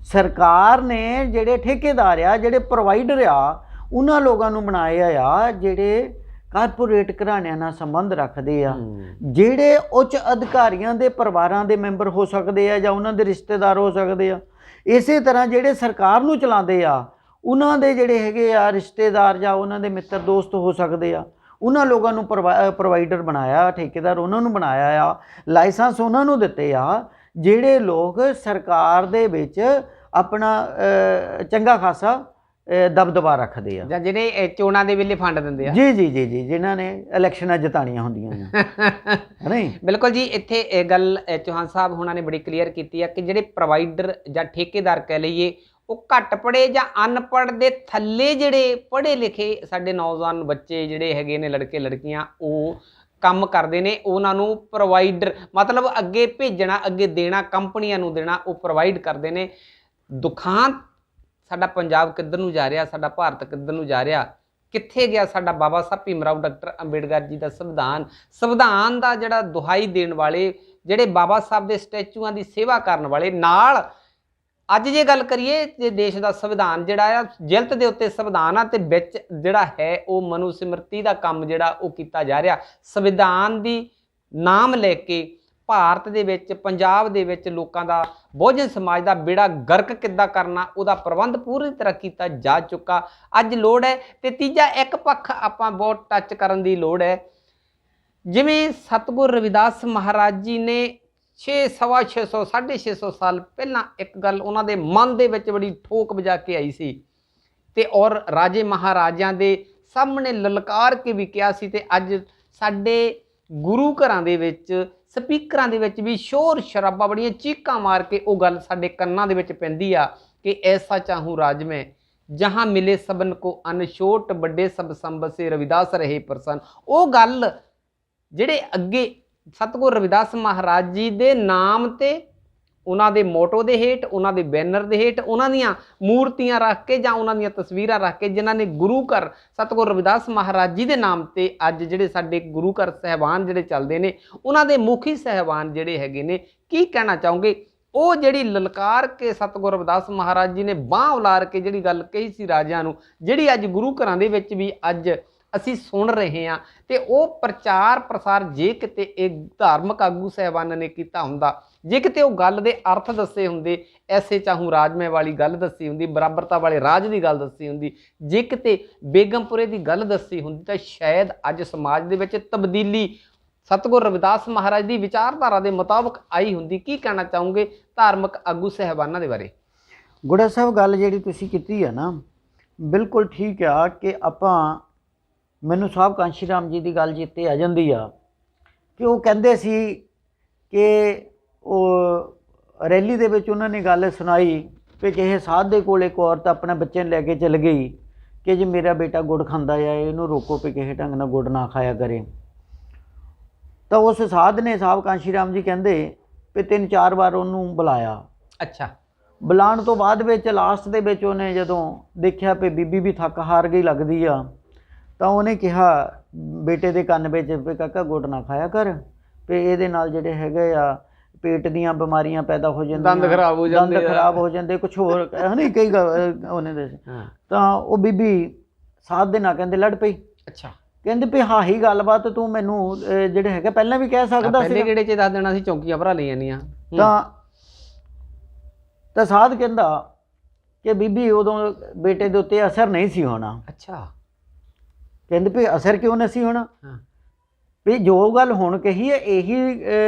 ਸਰਕਾਰ ਨੇ ਜਿਹੜੇ ਠੇਕੇਦਾਰ ਆ, ਜਿਹੜੇ ਪ੍ਰੋਵਾਈਡਰ ਆ, ਉਹਨਾਂ ਲੋਕਾਂ ਨੂੰ ਬਣਾਇਆ ਆ ਜਿਹੜੇ ਕਾਰਪੋਰੇਟ ਘਰਾਣਿਆਂ ਨਾਲ ਸੰਬੰਧ ਰੱਖਦੇ ਆ, ਜਿਹੜੇ ਉੱਚ ਅਧਿਕਾਰੀਆਂ ਦੇ ਪਰਿਵਾਰਾਂ ਦੇ ਮੈਂਬਰ ਹੋ ਸਕਦੇ ਆ ਜਾਂ ਉਹਨਾਂ ਦੇ ਰਿਸ਼ਤੇਦਾਰ ਹੋ ਸਕਦੇ ਆ। ਇਸੇ ਤਰ੍ਹਾਂ ਜਿਹੜੇ ਸਰਕਾਰ ਨੂੰ ਚਲਾਉਂਦੇ ਆ ਉਹਨਾਂ ਦੇ ਜਿਹੜੇ ਹੈਗੇ ਆ ਰਿਸ਼ਤੇਦਾਰ ਜਾਂ ਉਹਨਾਂ ਦੇ ਮਿੱਤਰ ਦੋਸਤ ਹੋ ਸਕਦੇ ਆ, ਉਹਨਾਂ ਲੋਕਾਂ ਨੂੰ ਪ੍ਰੋਵਾਈਡਰ ਬਣਾਇਆ, ਠੇਕੇਦਾਰ ਉਹਨਾਂ ਨੂੰ ਬਣਾਇਆ ਆ, ਲਾਇਸੈਂਸ ਉਹਨਾਂ ਨੂੰ ਦਿੱਤੇ ਆ ਜਿਹੜੇ ਲੋਕ ਸਰਕਾਰ ਦੇ ਵਿੱਚ ਆਪਣਾ ਚੰਗਾ ਖਾਸਾ ਦਬਦਬਾ ਰੱਖਦੇ ਆ, ਜਾਂ ਜਿਹੜੇ ਚੋਣਾਂ ਦੇ ਵੇਲੇ ਫੰਡ ਦਿੰਦੇ ਆ। ਜੀ ਜੀ ਜੀ ਜੀ, ਜਿਨ੍ਹਾਂ ਨੇ ਇਲੈਕਸ਼ਨਾਂ ਜਿਤਾਣੀਆਂ ਹੁੰਦੀਆਂ ਹੈ ਨਹੀਂ। ਬਿਲਕੁਲ ਜੀ, ਇੱਥੇ ਇਹ ਗੱਲ ਚੌਹਾਨ ਸਾਹਿਬ ਹੁਣਾਂ ਨੇ ਬੜੀ ਕਲੀਅਰ ਕੀਤੀ ਆ ਕਿ ਜਿਹੜੇ ਪ੍ਰੋਵਾਈਡਰ ਜਾਂ ਠੇਕੇਦਾਰ ਕਹਿ ਲਈਏ ਉਹ ਘੱਟ ਪੜ੍ਹੇ ਜਾਂ ਅਨਪੜ੍ਹ ਦੇ ਥੱਲੇ ਜਿਹੜੇ ਪੜ੍ਹੇ ਲਿਖੇ ਸਾਡੇ ਨੌਜਵਾਨ ਬੱਚੇ ਜਿਹੜੇ ਹੈਗੇ ਨੇ, ਲੜਕੇ ਲੜਕੀਆਂ, ਉਹ ਕੰਮ ਕਰਦੇ ਨੇ। ਉਹਨਾਂ ਨੂੰ ਪ੍ਰੋਵਾਈਡਰ ਮਤਲਬ ਅੱਗੇ ਭੇਜਣਾ, ਅੱਗੇ ਦੇਣਾ, ਕੰਪਨੀਆਂ ਨੂੰ ਦੇਣਾ, ਉਹ ਪ੍ਰੋਵਾਈਡ ਕਰਦੇ ਨੇ। ਦੁਖਾਂਤ ਸਾਡਾ ਪੰਜਾਬ ਕਿੱਧਰ ਨੂੰ ਜਾ ਰਿਹਾ, ਸਾਡਾ ਭਾਰਤ ਕਿੱਧਰ ਨੂੰ ਜਾ ਰਿਹਾ, ਕਿੱਥੇ ਗਿਆ ਸਾਡਾ ਬਾਬਾ ਸਾਹਿਬ ਭੀਮ ਰਾਓ ਡਾਕਟਰ ਅੰਬੇਡਕਰ ਜੀ ਦਾ ਸੰਵਿਧਾਨ। ਸੰਵਿਧਾਨ ਦਾ ਜਿਹੜਾ ਦੁਹਾਈ ਦੇਣ ਵਾਲੇ, ਜਿਹੜੇ ਬਾਬਾ ਸਾਹਿਬ ਦੇ ਸਟੈਚੂਆਂ ਦੀ ਸੇਵਾ ਕਰਨ ਵਾਲੇ, ਨਾਲ ਅੱਜ ਜੇ ਗੱਲ ਕਰੀਏ ਜੇ ਦੇਸ਼ ਦਾ ਸੰਵਿਧਾਨ ਜਿਹੜਾ ਆ, ਜਿਲਤ ਦੇ ਉੱਤੇ ਸੰਵਿਧਾਨ ਆ ਤੇ ਵਿੱਚ ਜਿਹੜਾ ਹੈ ਉਹ ਮਨੂ ਸਿਮਰਤੀ ਦਾ ਕੰਮ ਜਿਹੜਾ ਉਹ ਕੀਤਾ ਜਾ ਰਿਹਾ। ਸੰਵਿਧਾਨ ਦੀ ਨਾਮ ਲੈ ਕੇ ਭਾਰਤ ਦੇ ਵਿੱਚ, ਪੰਜਾਬ ਦੇ ਵਿੱਚ ਲੋਕਾਂ ਦਾ, ਬਹੁਜਨ ਸਮਾਜ ਦਾ ਬੇੜਾ ਗਰਕ ਕਿੱਦਾਂ ਕਰਨਾ, ਉਹਦਾ ਪ੍ਰਬੰਧ ਪੂਰੀ ਤਰ੍ਹਾਂ ਕੀਤਾ ਜਾ ਚੁੱਕਾ। ਅੱਜ ਲੋੜ ਹੈ। ਤੇ ਤੀਜਾ ਇੱਕ ਪੱਖ ਆਪਾਂ ਬਹੁਤ ਟੱਚ ਕਰਨ ਦੀ ਲੋੜ ਹੈ। ਜਿਵੇਂ ਸਤਿਗੁਰ ਰਵਿਦਾਸ ਮਹਾਰਾਜ ਜੀ ਨੇ 600 650 ਸਾਲ ਪਹਿਲਾਂ ਇੱਕ ਗੱਲ ਉਹਨਾਂ ਦੇ ਮਨ ਦੇ ਵਿੱਚ ਬੜੀ ਠੋਕ ਵਜਾ ਕੇ ਆਈ ਸੀ, ਤੇ ਔਰ ਰਾਜੇ ਮਹਾਰਾਜਿਆਂ ਦੇ ਸਾਹਮਣੇ ਲਲਕਾਰ ਕੇ ਵੀ ਕਿਹਾ ਸੀ। ਤੇ ਅੱਜ ਸਾਡੇ ਗੁਰੂ ਘਰਾਂ ਦੇ ਵਿੱਚ, ਸਪੀਕਰਾਂ ਦੇ ਵਿੱਚ ਵੀ ਸ਼ੋਰ ਸ਼ਰਾਬਾ, ਬੜੀਆਂ ਚੀਕਾਂ ਮਾਰ ਕੇ ਉਹ ਗੱਲ ਸਾਡੇ ਕੰਨਾਂ ਦੇ ਵਿੱਚ ਪੈਂਦੀ ਆ ਕਿ ਐਸਾ ਚਾਹੂੰ ਰਾਜ ਮੈਂ ਜਹਾਂ ਮਿਲੇ ਸਬਨ ਕੋ ਅਨਛੋਟ, ਵੱਡੇ ਸਭ ਸੰਬਸੇ ਰਵਿਦਾਸ ਰਹੇ ਪ੍ਰਸੰਨ। ਉਹ ਗੱਲ ਜਿਹੜੇ ਅੱਗੇ ਸਤਿਗੁਰ ਰਵਿਦਾਸ ਮਹਾਰਾਜ ਜੀ ਦੇ ਨਾਮ ਤੇ, ਉਹਨਾਂ ਦੇ ਮੋਟੋ ਦੇ ਹੇਠ, ਉਹਨਾਂ ਦੇ ਬੈਨਰ ਦੇ ਹੇਠ, ਉਹਨਾਂ ਦੀਆਂ ਮੂਰਤੀਆਂ ਰੱਖ ਕੇ ਜਾਂ ਉਹਨਾਂ ਦੀਆਂ ਤਸਵੀਰਾਂ ਰੱਖ ਕੇ, ਜਿਨ੍ਹਾਂ ਨੇ ਗੁਰੂ ਘਰ ਸਤਿਗੁਰ ਰਵਿਦਾਸ ਮਹਾਰਾਜ ਜੀ ਦੇ ਨਾਮ ਤੇ ਅੱਜ ਜਿਹੜੇ ਸਾਡੇ ਗੁਰੂ ਘਰ ਸਹਿਬਾਨ ਜਿਹੜੇ ਚੱਲਦੇ ਨੇ, ਉਹਨਾਂ ਦੇ ਮੁਖੀ ਸਹਿਬਾਨ ਜਿਹੜੇ ਹੈਗੇ ਨੇ, ਕੀ ਕਹਿਣਾ ਚਾਹੋਗੇ? ਉਹ ਜਿਹੜੀ ਲਲਕਾਰ ਕੇ ਸਤਿਗੁਰ ਰਵਿਦਾਸ ਮਹਾਰਾਜ ਜੀ ਨੇ ਬਾਂਹ ਉਲਾਰ ਕੇ ਜਿਹੜੀ ਗੱਲ ਕਹੀ ਸੀ ਰਾਜਿਆਂ ਨੂੰ, ਜਿਹੜੀ ਅੱਜ ਗੁਰੂ ਘਰਾਂ ਦੇ ਵਿੱਚ ਵੀ ਅੱਜ ਅਸੀਂ ਸੁਣ ਰਹੇ ਹਾਂ, ਤੇ ਉਹ ਪ੍ਰਚਾਰ ਪ੍ਰਸਾਰ ਜੇ ਕਿਤੇ ਇੱਕ ਧਾਰਮਿਕ ਆਗੂ ਸਾਹਿਬਾਨ ਨੇ ਕੀਤਾ ਹੁੰਦਾ, ਜੇ ਕਿਤੇ ਉਹ ਗੱਲ ਦੇ ਅਰਥ ਦੱਸੇ ਹੁੰਦੇ, ਐਸੇ ਚਾਹੂੰ ਰਾਜ ਮੈਂ ਵਾਲੀ ਗੱਲ ਦੱਸੀ ਹੁੰਦੀ, ਬਰਾਬਰਤਾ ਵਾਲੇ ਰਾਜ ਦੀ ਗੱਲ ਦੱਸੀ ਹੁੰਦੀ, ਜੇ ਕਿਤੇ ਬੇਗਮਪੁਰੇ ਦੀ ਗੱਲ ਦੱਸੀ ਹੁੰਦੀ, ਤਾਂ ਸ਼ਾਇਦ ਅੱਜ ਸਮਾਜ ਦੇ ਵਿੱਚ ਤਬਦੀਲੀ ਸਤਿਗੁਰ ਰਵਿਦਾਸ ਮਹਾਰਾਜ ਦੀ ਵਿਚਾਰਧਾਰਾ ਦੇ ਮੁਤਾਬਕ ਆਈ ਹੁੰਦੀ। ਕੀ ਕਹਿਣਾ ਚਾਹੋਗੇ ਧਾਰਮਿਕ ਆਗੂ ਸਾਹਿਬਾਨਾਂ ਦੇ ਬਾਰੇ? ਗੁੜਾ ਸਾਹਿਬ, ਗੱਲ ਜਿਹੜੀ ਤੁਸੀਂ ਕੀਤੀ ਹੈ ਨਾ, ਬਿਲਕੁਲ ਠੀਕ ਆ ਕਿ ਆਪਾਂ, ਮੈਨੂੰ ਸਾਹਿਬ ਕਾਂਸ਼ੀ ਰਾਮ ਜੀ ਦੀ ਗੱਲ ਜਿੱਤੇ ਆ ਜਾਂਦੀ ਆ ਕਿ ਉਹ ਕਹਿੰਦੇ ਸੀ ਕਿ ਉਹ ਰੈਲੀ ਦੇ ਵਿੱਚ ਉਹਨਾਂ ਨੇ ਗੱਲ ਸੁਣਾਈ ਕਿ ਕਿਸੇ ਸਾਧ ਦੇ ਕੋਲ ਇੱਕ ਔਰਤ ਆਪਣੇ ਬੱਚੇ ਨੂੰ ਲੈ ਕੇ ਚਲ ਗਈ ਕਿ ਜੇ ਮੇਰਾ ਬੇਟਾ ਗੁੜ ਖਾਂਦਾ ਆ, ਇਹਨੂੰ ਰੋਕੋ ਕਿ ਕਿਸੇ ਢੰਗ ਨਾਲ ਗੁੜ ਨਾ ਖਾਇਆ ਕਰੇ। ਤਾਂ ਉਸ ਸਾਧ ਨੇ, ਸਾਹਿਬ ਕਾਂਸ਼ੀ ਰਾਮ ਜੀ ਕਹਿੰਦੇ ਵੀ 3-4 ਵਾਰ ਉਹਨੂੰ ਬੁਲਾਇਆ। ਅੱਛਾ। ਬੁਲਾਉਣ ਤੋਂ ਬਾਅਦ ਵਿੱਚ ਲਾਸਟ ਦੇ ਵਿੱਚ ਉਹਨੇ ਜਦੋਂ ਦੇਖਿਆ ਵੀ ਬੀਬੀ ਵੀ ਥੱਕ ਹਾਰ ਗਈ ਲੱਗਦੀ ਆ, ਤਾਂ ਉਹਨੇ ਕਿਹਾ ਬੇਟੇ ਦੇ ਕੰਨ ਵਿੱਚ ਵੀ ਕਾਕਾ ਗੁੜ ਨਾ ਖਾਇਆ ਕਰ, ਵੀ ਇਹਦੇ ਨਾਲ ਜਿਹੜੇ ਹੈਗੇ ਆ ਪੇਟ ਦੀਆਂ ਬਿਮਾਰੀਆਂ ਪੈਦਾ ਹੋ ਜਾਂਦੀਆਂ, ਦੰਦ ਖਰਾਬ ਹੋ ਜਾਂਦੇ, ਕੁਛ ਹੋਰ ਨਹੀਂ ਕਈ ਉਹਨੇ ਦੱਸੇ। ਤਾਂ ਉਹ ਬੀਬੀ ਸਾਧ ਦੇ ਨਾਲ ਕਹਿੰਦੇ ਲੜ ਪਈ। ਅੱਛਾ। ਕਹਿੰਦੇ ਵੀ ਹਾਂ ਹੀ ਗੱਲਬਾਤ ਤੂੰ ਮੈਨੂੰ ਜਿਹੜੇ ਹੈਗਾ ਪਹਿਲਾਂ ਵੀ ਕਹਿ ਸਕਦਾ ਸੀ, ਪਹਿਲੇ ਕਿਹੜੇ 'ਚ ਦੱਸ ਦੇਣਾ ਸੀ, ਚੌਂਕੀਆਂ ਭਰਾ ਲਈ ਜਾਂਦੀਆਂ। ਤਾਂ ਸਾਧ ਕਹਿੰਦਾ ਕਿ ਬੀਬੀ ਉਦੋਂ ਬੇਟੇ ਦੇ ਉੱਤੇ ਅਸਰ ਨਹੀਂ ਸੀ ਹੋਣਾ। ਅੱਛਾ। ਕਹਿੰਦੇ ਵੀ ਅਸਰ ਕਿਉਂ ਨਹੀਂ ਸੀ ਹੋਣਾ? ਵੀ ਜੋ ਗੱਲ ਹੁਣ ਕਹੀ ਹੈ ਇਹੀ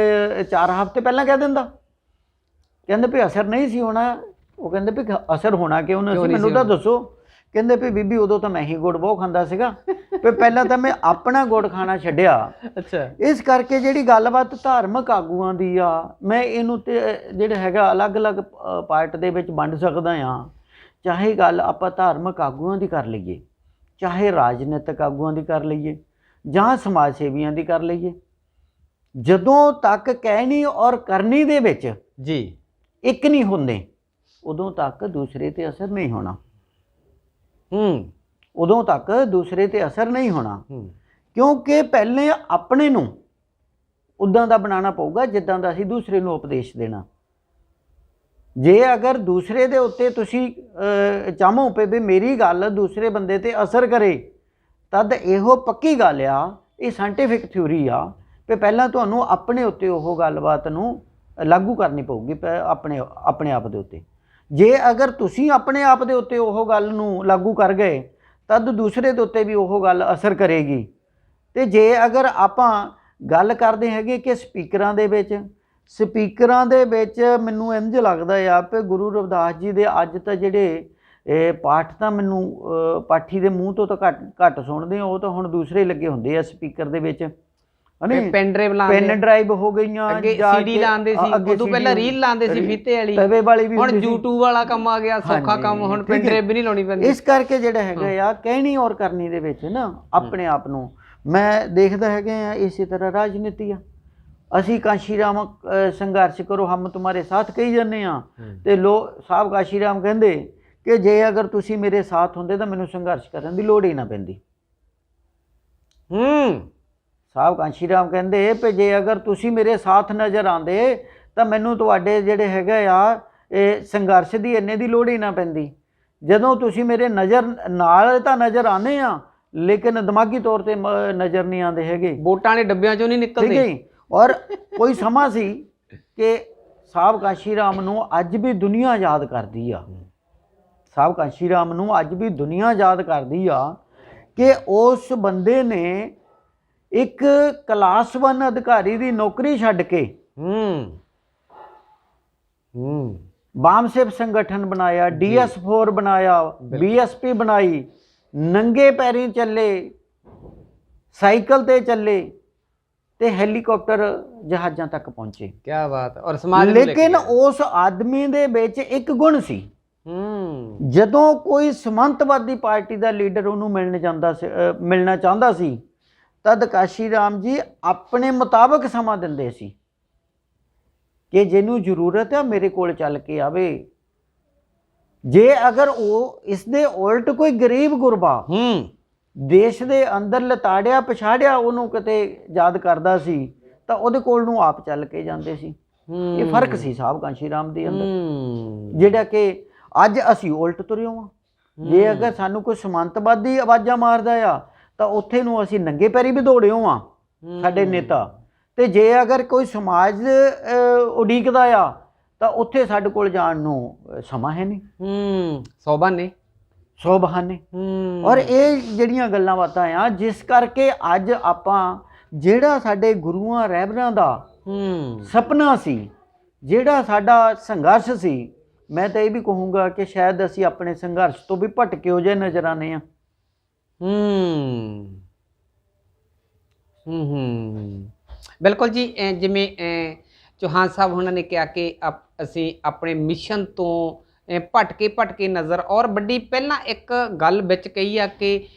4 ਹਫ਼ਤੇ ਪਹਿਲਾਂ ਕਹਿ ਦਿੰਦਾ। ਕਹਿੰਦੇ ਵੀ ਅਸਰ ਨਹੀਂ ਸੀ ਹੋਣਾ। ਉਹ ਕਹਿੰਦੇ ਵੀ ਅਸਰ ਹੋਣਾ ਕਿਉਂ ਨਹੀਂ ਸੀ, ਮੈਨੂੰ ਤਾਂ ਦੱਸੋ। ਕਹਿੰਦੇ ਵੀ ਬੀਬੀ ਉਦੋਂ ਤਾਂ ਮੈਂ ਹੀ ਗੁੜ ਬਹੁਤ ਖਾਂਦਾ ਸੀਗਾ, ਵੀ ਪਹਿਲਾਂ ਤਾਂ ਮੈਂ ਆਪਣਾ ਗੁੜ ਖਾਣਾ ਛੱਡਿਆ। ਅੱਛਾ। ਇਸ ਕਰਕੇ ਜਿਹੜੀ ਗੱਲਬਾਤ ਧਾਰਮਿਕ ਆਗੂਆਂ ਦੀ ਆ, ਮੈਂ ਇਹਨੂੰ ਤੇ ਜਿਹੜਾ ਹੈਗਾ ਅਲੱਗ-ਅਲੱਗ ਪਾਰਟ ਦੇ ਵਿੱਚ ਵੰਡ ਸਕਦਾ ਹਾਂ। ਚਾਹੇ ਗੱਲ ਆਪਾਂ ਧਾਰਮਿਕ ਆਗੂਆਂ ਦੀ ਕਰ ਲਈਏ, ਚਾਹੇ ਰਾਜਨੀਤਿਕ ਆਗੂਆਂ ਦੀ ਕਰ ਲਈਏ, ਜਾਂ ਸਮਾਜ ਸੇਵੀਆਂ ਦੀ ਕਰ ਲਈਏ, ਜਦੋਂ ਤੱਕ ਕਹਿਣੀ ਔਰ ਕਰਨੀ ਦੇ ਵਿੱਚ ਜੀ ਇੱਕ ਨਹੀਂ ਹੁੰਦੇ, ਉਦੋਂ ਤੱਕ ਦੂਸਰੇ ਤੇ ਅਸਰ ਨਹੀਂ ਹੋਣਾ। ਉਦੋਂ ਤੱਕ ਦੂਸਰੇ ਤੇ ਅਸਰ ਨਹੀਂ ਹੋਣਾ, ਕਿਉਂਕਿ ਪਹਿਲੇ ਆਪਣੇ ਨੂੰ ਉੱਦਾਂ ਦਾ ਬਣਾਉਣਾ ਪਊਗਾ ਜਿੱਦਾਂ ਦਾ ਅਸੀਂ ਦੂਸਰੇ ਨੂੰ ਉਪਦੇਸ਼ ਦੇਣਾ। ਜੇ ਅਗਰ ਦੂਸਰੇ ਦੇ ਉੱਤੇ ਤੁਸੀਂ ਚਾਹੋ ਪਏ ਵੀ ਮੇਰੀ ਗੱਲ ਦੂਸਰੇ ਬੰਦੇ ਤੇ ਅਸਰ ਕਰੇ, ਤਦ ਇਹੋ ਪੱਕੀ ਗੱਲ ਆ, ਇਹ ਸਾਇੰਟੀਫਿਕ ਥਿਊਰੀ ਆ ਵੀ ਪਹਿਲਾਂ ਤੁਹਾਨੂੰ ਆਪਣੇ ਉੱਤੇ ਉਹ ਗੱਲਬਾਤ ਨੂੰ ਲਾਗੂ ਕਰਨੀ ਪਊਗੀ ਆਪਣੇ ਆਪ ਦੇ ਉੱਤੇ। ਜੇ ਅਗਰ ਤੁਸੀਂ ਆਪਣੇ ਆਪ ਦੇ ਉੱਤੇ ਉਹ ਗੱਲ ਨੂੰ ਲਾਗੂ ਕਰ ਗਏ ਤਦ ਦੂਸਰੇ ਦੇ ਉੱਤੇ ਵੀ ਉਹ ਗੱਲ ਅਸਰ ਕਰੇਗੀ। ਤੇ ਜੇ ਅਗਰ ਆਪਾਂ ਗੱਲ ਕਰਦੇ ਹੈਗੇ ਕਿ ਸਪੀਕਰਾਂ ਦੇ ਵਿੱਚ ਮੈਨੂੰ ਇੰਝ ਲੱਗਦਾ ਆ ਕਿ ਗੁਰੂ ਰਵਿਦਾਸ ਜੀ ਦੇ ਅੱਜ ਤਾਂ ਜਿਹੜੇ ਪਾਠ ਤਾਂ ਮੈਨੂੰ ਪਾਠੀ ਦੇ ਮੂੰਹ ਤੋਂ ਤਾਂ ਘੱਟ ਸੁਣਦੇ, ਉਹ ਤਾਂ ਹੁਣ ਦੂਸਰੇ ਲੱਗੇ ਹੁੰਦੇ ਆ ਸਪੀਕਰ ਦੇ ਵਿੱਚ, ਪੈਨ ਡਰਾਈਵ ਹੋ ਗਈਆਂ, ਅੱਗੇ ਸੀਡੀ ਲਾਉਂਦੇ ਸੀ, ਉਦੋਂ ਪਹਿਲਾਂ ਰੀਲ ਲਾਉਂਦੇ ਸੀ ਫੀਤੇ ਵਾਲੀ, ਤਵੇ ਵਾਲੀ ਵੀ ਹੁਣ YouTube ਵਾਲਾ ਕੰਮ ਆ ਗਿਆ, ਸੌਖਾ ਕੰਮ, ਹੁਣ ਪੈਨ ਡਰਾਈਵ ਵੀ ਨਹੀਂ ਲਾਉਣੀ ਪੈਂਦੀ। ਇਸ ਕਰਕੇ ਜਿਹੜਾ ਹੈਗਾ ਆ ਕਹਿਣੀ ਔਰ ਕਰਨੀ ਦੇ ਵਿੱਚ ਨਾ ਆਪਣੇ ਆਪ ਨੂੰ ਮੈਂ ਦੇਖਦਾ ਹੈਗਾ ਆ ਇਸੇ ਤਰ੍ਹਾਂ ਰਾਜਨੀਤੀ ਆ। ਅਸੀਂ ਕਾਸ਼ੀ ਰਾਮ ਸੰਘਰਸ਼ ਕਰੋ ਹਮ ਤੁਮਾਰੇ ਸਾਥ ਕਹੀ ਜਾਂਦੇ ਆ, ਤੇ ਸਾਹਿਬ ਕਾਸ਼ੀ ਰਾਮ ਕਹਿੰਦੇ ਕਿ ਜੇ ਅਗਰ ਤੁਸੀਂ ਮੇਰੇ ਸਾਥ ਹੁੰਦੇ ਤਾਂ ਮੈਨੂੰ ਸੰਘਰਸ਼ ਕਰਨ ਦੀ ਲੋੜ ਹੀ ਨਾ ਪੈਂਦੀ। ਸਾਹਿਬ ਕਾਸ਼ੀ ਰਾਮ ਕਹਿੰਦੇ ਕਿ ਜੇ ਅਗਰ ਤੁਸੀਂ ਮੇਰੇ ਸਾਥ ਨਜ਼ਰ ਆਉਂਦੇ ਤਾਂ ਮੈਨੂੰ ਤੁਹਾਡੇ ਜਿਹੜੇ ਹੈਗਾ ਆ ਇਹ ਸੰਘਰਸ਼ ਦੀ ਇੰਨੇ ਦੀ ਲੋੜ ਹੀ ਨਾ ਪੈਂਦੀ। ਜਦੋਂ ਤੁਸੀਂ ਮੇਰੇ ਨਾਲ ਤਾਂ ਨਜ਼ਰ ਆਉਂਦੇ ਆ ਲੇਕਿਨ ਦਿਮਾਗੀ ਤੌਰ ਤੇ ਨਜ਼ਰ ਨਹੀਂ ਆਉਂਦੇ ਹੈਗੇ, ਵੋਟਾਂ ਦੇ ਡੱਬਿਆਂ ਚੋਂ ਨਹੀਂ ਨਿਕਲਦੇ। ਠੀਕ ਹੈ। ਔਰ ਕੋਈ ਸਮਾਂ ਸੀ ਕਿ ਸਾਹਿਬ ਕਾਸ਼ੀ ਰਾਮ ਨੂੰ ਅੱਜ ਵੀ ਦੁਨੀਆ ਯਾਦ ਕਰਦੀ ਆ, ਸਾਹਿਬ ਕਾਸ਼ੀ ਰਾਮ ਨੂੰ ਅੱਜ ਵੀ ਦੁਨੀਆ ਯਾਦ ਕਰਦੀ ਆ ਕਿ ਉਸ ਬੰਦੇ ਨੇ ਇੱਕ ਕਲਾਸ 1 ਅਧਿਕਾਰੀ ਦੀ ਨੌਕਰੀ ਛੱਡ ਕੇ ਵਾਮ ਸੇਵ ਸੰਗਠਨ ਬਣਾਇਆ, DS4 ਬਣਾਇਆ, BSP ਬਣਾਈ, ਨੰਗੇ ਪੈਰੀਂ ਚੱਲੇ, ਸਾਈਕਲ ਤੇ ਚੱਲੇ ਤੇ ਹੈਲੀਕਾਪਟਰ ਜਹਾਜ਼ਾਂ ਤੱਕ ਪਹੁੰਚੇ। ਕੀ ਬਾਤ ਹੈ। ਔਰ ਸਮਾਜ ਲੇਕਿਨ ਉਸ ਆਦਮੀ ਦੇ ਵਿੱਚ ਇੱਕ ਗੁਣ ਸੀ, ਜਦੋਂ ਕੋਈ ਸਮਾਂਤਵਾਦੀ ਪਾਰਟੀ ਦਾ ਲੀਡਰ ਉਹਨੂੰ ਮਿਲਣਾ ਚਾਹੁੰਦਾ ਸੀ ਤਦ ਕਾਸ਼ੀ ਰਾਮ ਜੀ ਆਪਣੇ ਮੁਤਾਬਕ ਸਮਾਂ ਦਿੰਦੇ ਸੀ ਕਿ ਜਿਹਨੂੰ ਜ਼ਰੂਰਤ ਹੈ ਮੇਰੇ ਕੋਲ ਚੱਲ ਕੇ ਆਵੇ। ਜੇ ਅਗਰ ਉਹ ਇਸ ਦੇ ਉਲਟ ਕੋਈ ਗਰੀਬ ਗੁਰਬਾ ਦੇਸ਼ ਦੇ ਅੰਦਰ ਲਤਾੜਿਆ ਪਛਾੜਿਆ ਉਹਨੂੰ ਕਿਤੇ ਯਾਦ ਕਰਦਾ ਸੀ ਤਾਂ ਉਹਦੇ ਕੋਲ ਨੂੰ ਆਪ ਚੱਲ ਕੇ ਜਾਂਦੇ ਸੀ। ਇਹ ਫਰਕ ਸੀ ਸਾਹਿਬ ਕਾਸ਼ੀ ਰਾਮ ਦੇ ਅੰਦਰ, ਜਿਹੜਾ ਕਿ ਅੱਜ ਅਸੀਂ ਉਲਟ ਤੁਰਿਓ ਹਾਂ। ਜੇ ਅਗਰ ਸਾਨੂੰ ਕੋਈ ਸਮਾਂਤਵਾਦੀ ਆਵਾਜ਼ਾਂ ਮਾਰਦਾ ਆ ਤਾਂ ਉੱਥੇ ਨੂੰ ਅਸੀਂ ਨੰਗੇ ਪੈਰੀ ਵੀ ਦੌੜਿਓ ਹਾਂ ਸਾਡੇ ਨੇਤਾ, ਤੇ ਜੇ ਅਗਰ ਕੋਈ ਸਮਾਜ ਉਡੀਕਦਾ ਆ ਤਾਂ ਉੱਥੇ ਸਾਡੇ ਕੋਲ ਜਾਣ ਨੂੰ ਸਮਾਂ ਹੈ ਨਹੀਂ, 100 ਬਹਾਨੇ। ਔਰ ਇਹ ਜਿਹੜੀਆਂ ਗੱਲਾਂ ਬਾਤਾਂ ਆ ਜਿਸ ਕਰਕੇ ਅੱਜ ਆਪਾਂ ਜਿਹੜਾ ਸਾਡੇ ਗੁਰੂਆਂ ਰਹਿਬਰਾਂ ਦਾ ਸੁਪਨਾ ਸੀ, ਜਿਹੜਾ ਸਾਡਾ ਸੰਘਰਸ਼ ਸੀ, ਮੈਂ ਤਾਂ ਇਹ ਵੀ ਕਹੂੰਗਾ ਕਿ ਸ਼ਾਇਦ ਅਸੀਂ ਆਪਣੇ ਸੰਘਰਸ਼ ਤੋਂ ਵੀ ਭਟਕੇ ਹੋ ਜੇ ਨਜ਼ਰ ਆਉਂਦੇ ਆ। ਬਿਲਕੁਲ ਜੀ। ਜਿਵੇਂ ਚੌਹਾਨ ਸਾਹਿਬ ਉਹਨਾਂ ਨੇ ਕਿਹਾ ਕਿ ਅਸੀਂ ਆਪਣੇ ਮਿਸ਼ਨ ਤੋਂ ਭਟਕੇ ਨਜ਼ਰ, ਔਰ ਵੱਡੀ ਪਹਿਲਾਂ ਇੱਕ ਗੱਲ ਵਿੱਚ ਕਹੀ ਆ ਕਿ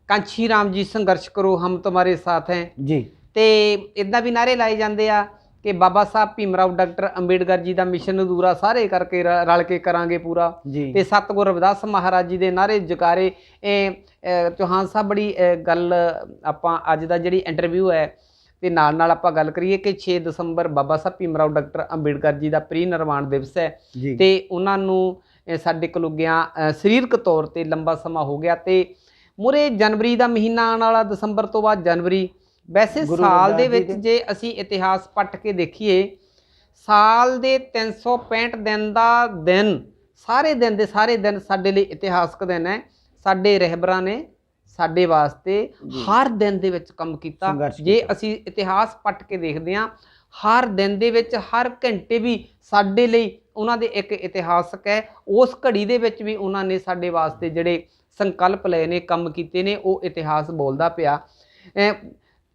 ਕਾਂਸ਼ੀ ਰਾਮ ਜੀ ਸੰਘਰਸ਼ ਕਰੋ ਹਮ ਤੁਮਾਰੇ ਸਾਥ ਹੈ ਜੀ, ਤੇ ਇਦਾਂ ਵੀ ਨਾਰੇ ਲਾਏ ਜਾਂਦੇ ਆ ਕਿ ਬਾਬਾ ਸਾਹਿਬ ਭੀਮ ਰਾਓ ਡਾਕਟਰ ਅੰਬੇਡਕਰ ਜੀ ਦਾ ਮਿਸ਼ਨ ਅਧੂਰਾ ਸਾਰੇ ਕਰਕੇ ਰਲ ਕੇ ਕਰਾਂਗੇ ਪੂਰਾ, ਤੇ ਸਤਿਗੁਰ ਰਵਿਦਾਸ ਮਹਾਰਾਜ ਜੀ ਦੇ ਨਾਰੇ ਜਕਾਰੇ। ਚੌਹਾਨ ਸਾਹਿਬ ਬੜੀ ਗੱਲ ਆਪਾਂ ਅੱਜ ਦਾ ਜਿਹੜੀ ਇੰਟਰਵਿਊ ਹੈ ਤੇ ਨਾਲ ਆਪਾਂ ਗੱਲ ਕਰੀਏ ਕਿ 6 ਦਸੰਬਰ ਬਾਬਾ ਸਾਹਿਬ ਭੀਮ ਰਾਓ ਡਾਕਟਰ ਅੰਬੇਡਕਰ ਜੀ ਦਾ ਪ੍ਰੀ-ਨਿਰਵਾਣ ਦਿਵਸ ਹੈ ਤੇ ਉਹਨਾਂ ਨੂੰ ਸਾਡੇ ਕਲੁੱਗਿਆਂ ਸਰੀਰਕ ਤੌਰ ਤੇ ਲੰਬਾ ਸਮਾਂ ਹੋ ਗਿਆ ਤੇ ਮੂਹਰੇ ਜਨਵਰੀ ਦਾ ਮਹੀਨਾ ਆਉਣ ਵਾਲਾ, ਦਸੰਬਰ ਤੋਂ ਬਾਅਦ ਜਨਵਰੀ। ਵੈਸੇ ਸਾਲ ਦੇ ਵਿੱਚ ਜੇ ਅਸੀਂ ਇਤਿਹਾਸ ਪੱਟ ਕੇ ਦੇਖੀਏ, ਸਾਲ ਦੇ 365 ਦਿਨ ਦਾ ਦਿਨ, ਸਾਰੇ ਦਿਨ ਸਾਡੇ ਲਈ ਇਤਿਹਾਸਕ ਦਿਨ ਹੈ। ਸਾਡੇ ਰਹਿਬਰਾਂ ਨੇ ਸਾਡੇ ਵਾਸਤੇ ਹਰ ਦਿਨ ਦੇ ਵਿੱਚ ਕੰਮ ਕੀਤਾ। ਜੇ ਅਸੀਂ ਇਤਿਹਾਸ ਪੱਟ ਕੇ ਦੇਖਦੇ ਹਾਂ, ਹਰ ਦਿਨ ਦੇ ਵਿੱਚ ਹਰ ਘੰਟੇ ਵੀ ਸਾਡੇ ਲਈ ਉਹਨਾਂ ਦੇ ਇੱਕ ਇਤਿਹਾਸਕ ਹੈ। ਉਸ ਘੜੀ ਦੇ ਵਿੱਚ ਵੀ ਉਹਨਾਂ ਨੇ ਸਾਡੇ ਵਾਸਤੇ ਜਿਹੜੇ ਸੰਕਲਪ ਲਏ ਨੇ, ਕੰਮ ਕੀਤੇ ਨੇ, ਉਹ ਇਤਿਹਾਸ ਬੋਲਦਾ ਪਿਆ।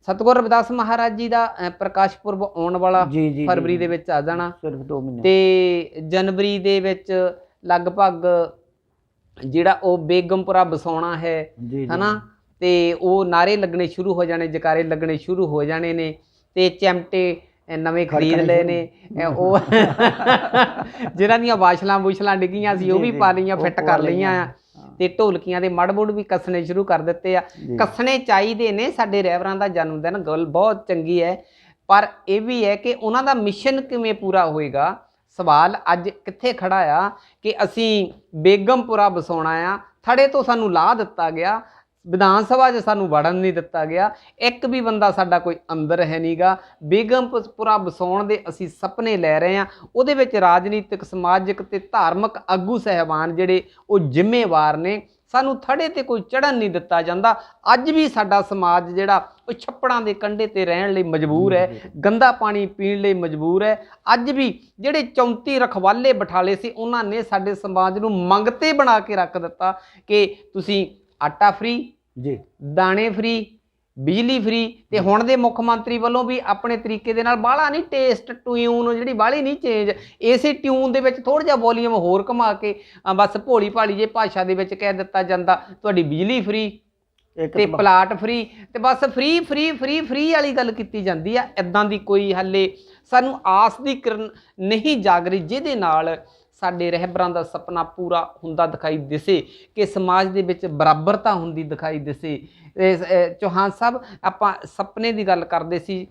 ਸਤਿਗੁਰ ਰਵਿਦਾਸ ਮਹਾਰਾਜ ਜੀ ਦਾ ਪ੍ਰਕਾਸ਼ ਪੁਰਬ ਆਉਣ ਵਾਲਾ ਫਰਵਰੀ ਦੇ ਵਿੱਚ ਆ ਜਾਣਾ, ਸਿਰਫ 2 ਮਹੀਨੇ, ਤੇ ਜਨਵਰੀ ਦੇ ਵਿੱਚ ਲਗਭਗ ਜਿਹੜਾ ਉਹ ਬੇਗਮਪੁਰਾ ਵਸਾਉਣਾ ਹੈ ਹਨਾ, ਤੇ ਉਹ ਨਾਰੇ ਲੱਗਣੇ ਸ਼ੁਰੂ ਹੋ ਜਾਣੇ, ਜਕਾਰੇ ਲੱਗਣੇ ਸ਼ੁਰੂ ਹੋ ਜਾਣੇ ਨੇ, ਤੇ ਚਿਮਟੇ ਨਵੇਂ ਖਰੀਦ ਲਏ ਨੇ, ਉਹ ਜਿਹਨਾਂ ਦੀਆਂ ਵਾਸ਼ਲਾਂ ਡਿੱਗੀਆਂ ਸੀ ਉਹ ਵੀ ਪਾ ਲਈਆਂ, ਫਿੱਟ ਕਰ ਲਈਆਂ ਆ, ਤੇ ਢੋਲਕੀਆਂ ਦੇ ਮੜ ਵੀ ਕੱਸਣੇ ਸ਼ੁਰੂ ਕਰ ਦਿੱਤੇ ਆ। ਕੱਸਣੇ ਚਾਹੀਦੇ ਨੇ, ਸਾਡੇ ਰਹਿਬਰਾਂ ਦਾ ਜਨਮ ਦਿਨ, ਗੱਲ ਬਹੁਤ ਚੰਗੀ ਹੈ, ਪਰ ਇਹ ਵੀ ਹੈ ਕਿ ਉਹਨਾਂ ਦਾ ਮਿਸ਼ਨ ਕਿਵੇਂ ਪੂਰਾ ਹੋਏਗਾ। ਸਵਾਲ ਅੱਜ ਕਿੱਥੇ ਖੜਾ ਆ ਕਿ ਅਸੀਂ ਬੇਗਮਪੁਰਾ ਵਸਾਉਣਾ ਆ, ਥੜੇ ਤੋਂ ਸਾਨੂੰ ਲਾਹ ਦਿੱਤਾ ਗਿਆ, ਵਿਧਾਨ ਸਭਾ 'ਚ ਸਾਨੂੰ ਵੜਨ ਨਹੀਂ ਦਿੱਤਾ ਗਿਆ। ਇੱਕ ਵੀ ਬੰਦਾ ਸਾਡਾ ਕੋਈ ਅੰਦਰ ਹੈ ਨਹੀਂਗਾ। ਬੇਗਮਪੁਰਾ ਵਸਾਉਣ ਦੇ ਅਸੀਂ ਸੁਪਨੇ ਲੈ ਰਹੇ ਹਾਂ। ਉਹਦੇ ਵਿੱਚ ਰਾਜਨੀਤਿਕ, ਸਮਾਜਿਕ ਤੇ ਧਾਰਮਿਕ ਆਗੂ ਸਹਿਬਾਨ ਜਿਹੜੇ ਉਹ ਜ਼ਿੰਮੇਵਾਰ ਨੇ। ਸਾਨੂੰ ਥੜੇ ਤੇ ਕੋਈ ਚੜ੍ਹਨ ਨਹੀਂ ਦਿੱਤਾ ਜਾਂਦਾ। ਅੱਜ ਵੀ ਸਾਡਾ ਸਮਾਜ ਜਿਹੜਾ ਉਹ ਛੱਪੜਾਂ ਦੇ ਕੰਢੇ ਤੇ ਰਹਿਣ ਲਈ ਮਜਬੂਰ ਹੈ, ਗੰਦਾ ਪਾਣੀ ਪੀਣ ਲਈ ਮਜਬੂਰ ਹੈ। ਅੱਜ ਵੀ ਜਿਹੜੇ 34 ਰਖਵਾਲੇ ਬਿਠਾਲੇ ਸੀ ਉਹਨਾਂ ਨੇ ਸਾਡੇ ਸਮਾਜ ਨੂੰ ਮੰਗਤੇ ਬਣਾ ਕੇ ਰੱਖ ਦਿੱਤਾ ਕਿ ਤੁਸੀਂ ਆਟਾ ਫ੍ਰੀ ਜੀ, ਦਾਣੇ ਫ੍ਰੀ, ਬਿਜਲੀ ਫ੍ਰੀ। ਤੇ ਹੁਣ ਦੇ ਮੁੱਖ ਮੰਤਰੀ ਵੱਲੋਂ ਵੀ ਆਪਣੇ ਤਰੀਕੇ ਦੇ ਨਾਲ ਬਾਹਲਾ ਨਹੀਂ ਟੇਸਟ ਟਿਊਨ ਜਿਹੜੀ ਬਾਹਲੀ ਨਹੀਂ ਚੇਂਜ, ਇਸੇ ਟਿਊਨ ਦੇ ਵਿੱਚ ਥੋੜ੍ਹਾ ਜਿਹਾ ਵੋਲੀਅਮ ਹੋਰ ਘੁਮਾ ਕੇ ਬਸ ਭੋਲੀ ਭਾਲੀ ਜੇ ਭਾਸ਼ਾ ਦੇ ਵਿੱਚ ਕਹਿ ਦਿੱਤਾ ਜਾਂਦਾ ਤੁਹਾਡੀ ਬਿਜਲੀ ਫ੍ਰੀ ਤੇ ਪਲਾਟ ਫ੍ਰੀ, ਤੇ ਬਸ ਫ੍ਰੀ ਫ੍ਰੀ ਫ੍ਰੀ ਫ੍ਰੀ ਵਾਲੀ ਗੱਲ ਕੀਤੀ ਜਾਂਦੀ ਆ। ਇੱਦਾਂ ਦੀ ਕੋਈ ਹਾਲੇ ਸਾਨੂੰ ਆਸ ਦੀ ਕਿਰਨ ਨਹੀਂ ਜਾਗ ਰਹੀ ਜਿਹਦੇ ਨਾਲ ਸਾਡੇ ਰਹਿਬਰਾਂ ਦਾ ਸੁਪਨਾ ਪੂਰਾ ਹੁੰਦਾ ਦਿਖਾਈ ਦਿਸੇ, ਕਿ ਸਮਾਜ ਦੇ ਵਿੱਚ ਬਰਾਬਰਤਾ ਹੁੰਦੀ ਦਿਖਾਈ ਦਿਸੇ। ਚੌਹਾਨ ਸਾਹਿਬ, ਆਪਾਂ ਸੁਪਨੇ ਦੀ ਗੱਲ ਕਰਦੇ ਸੀ,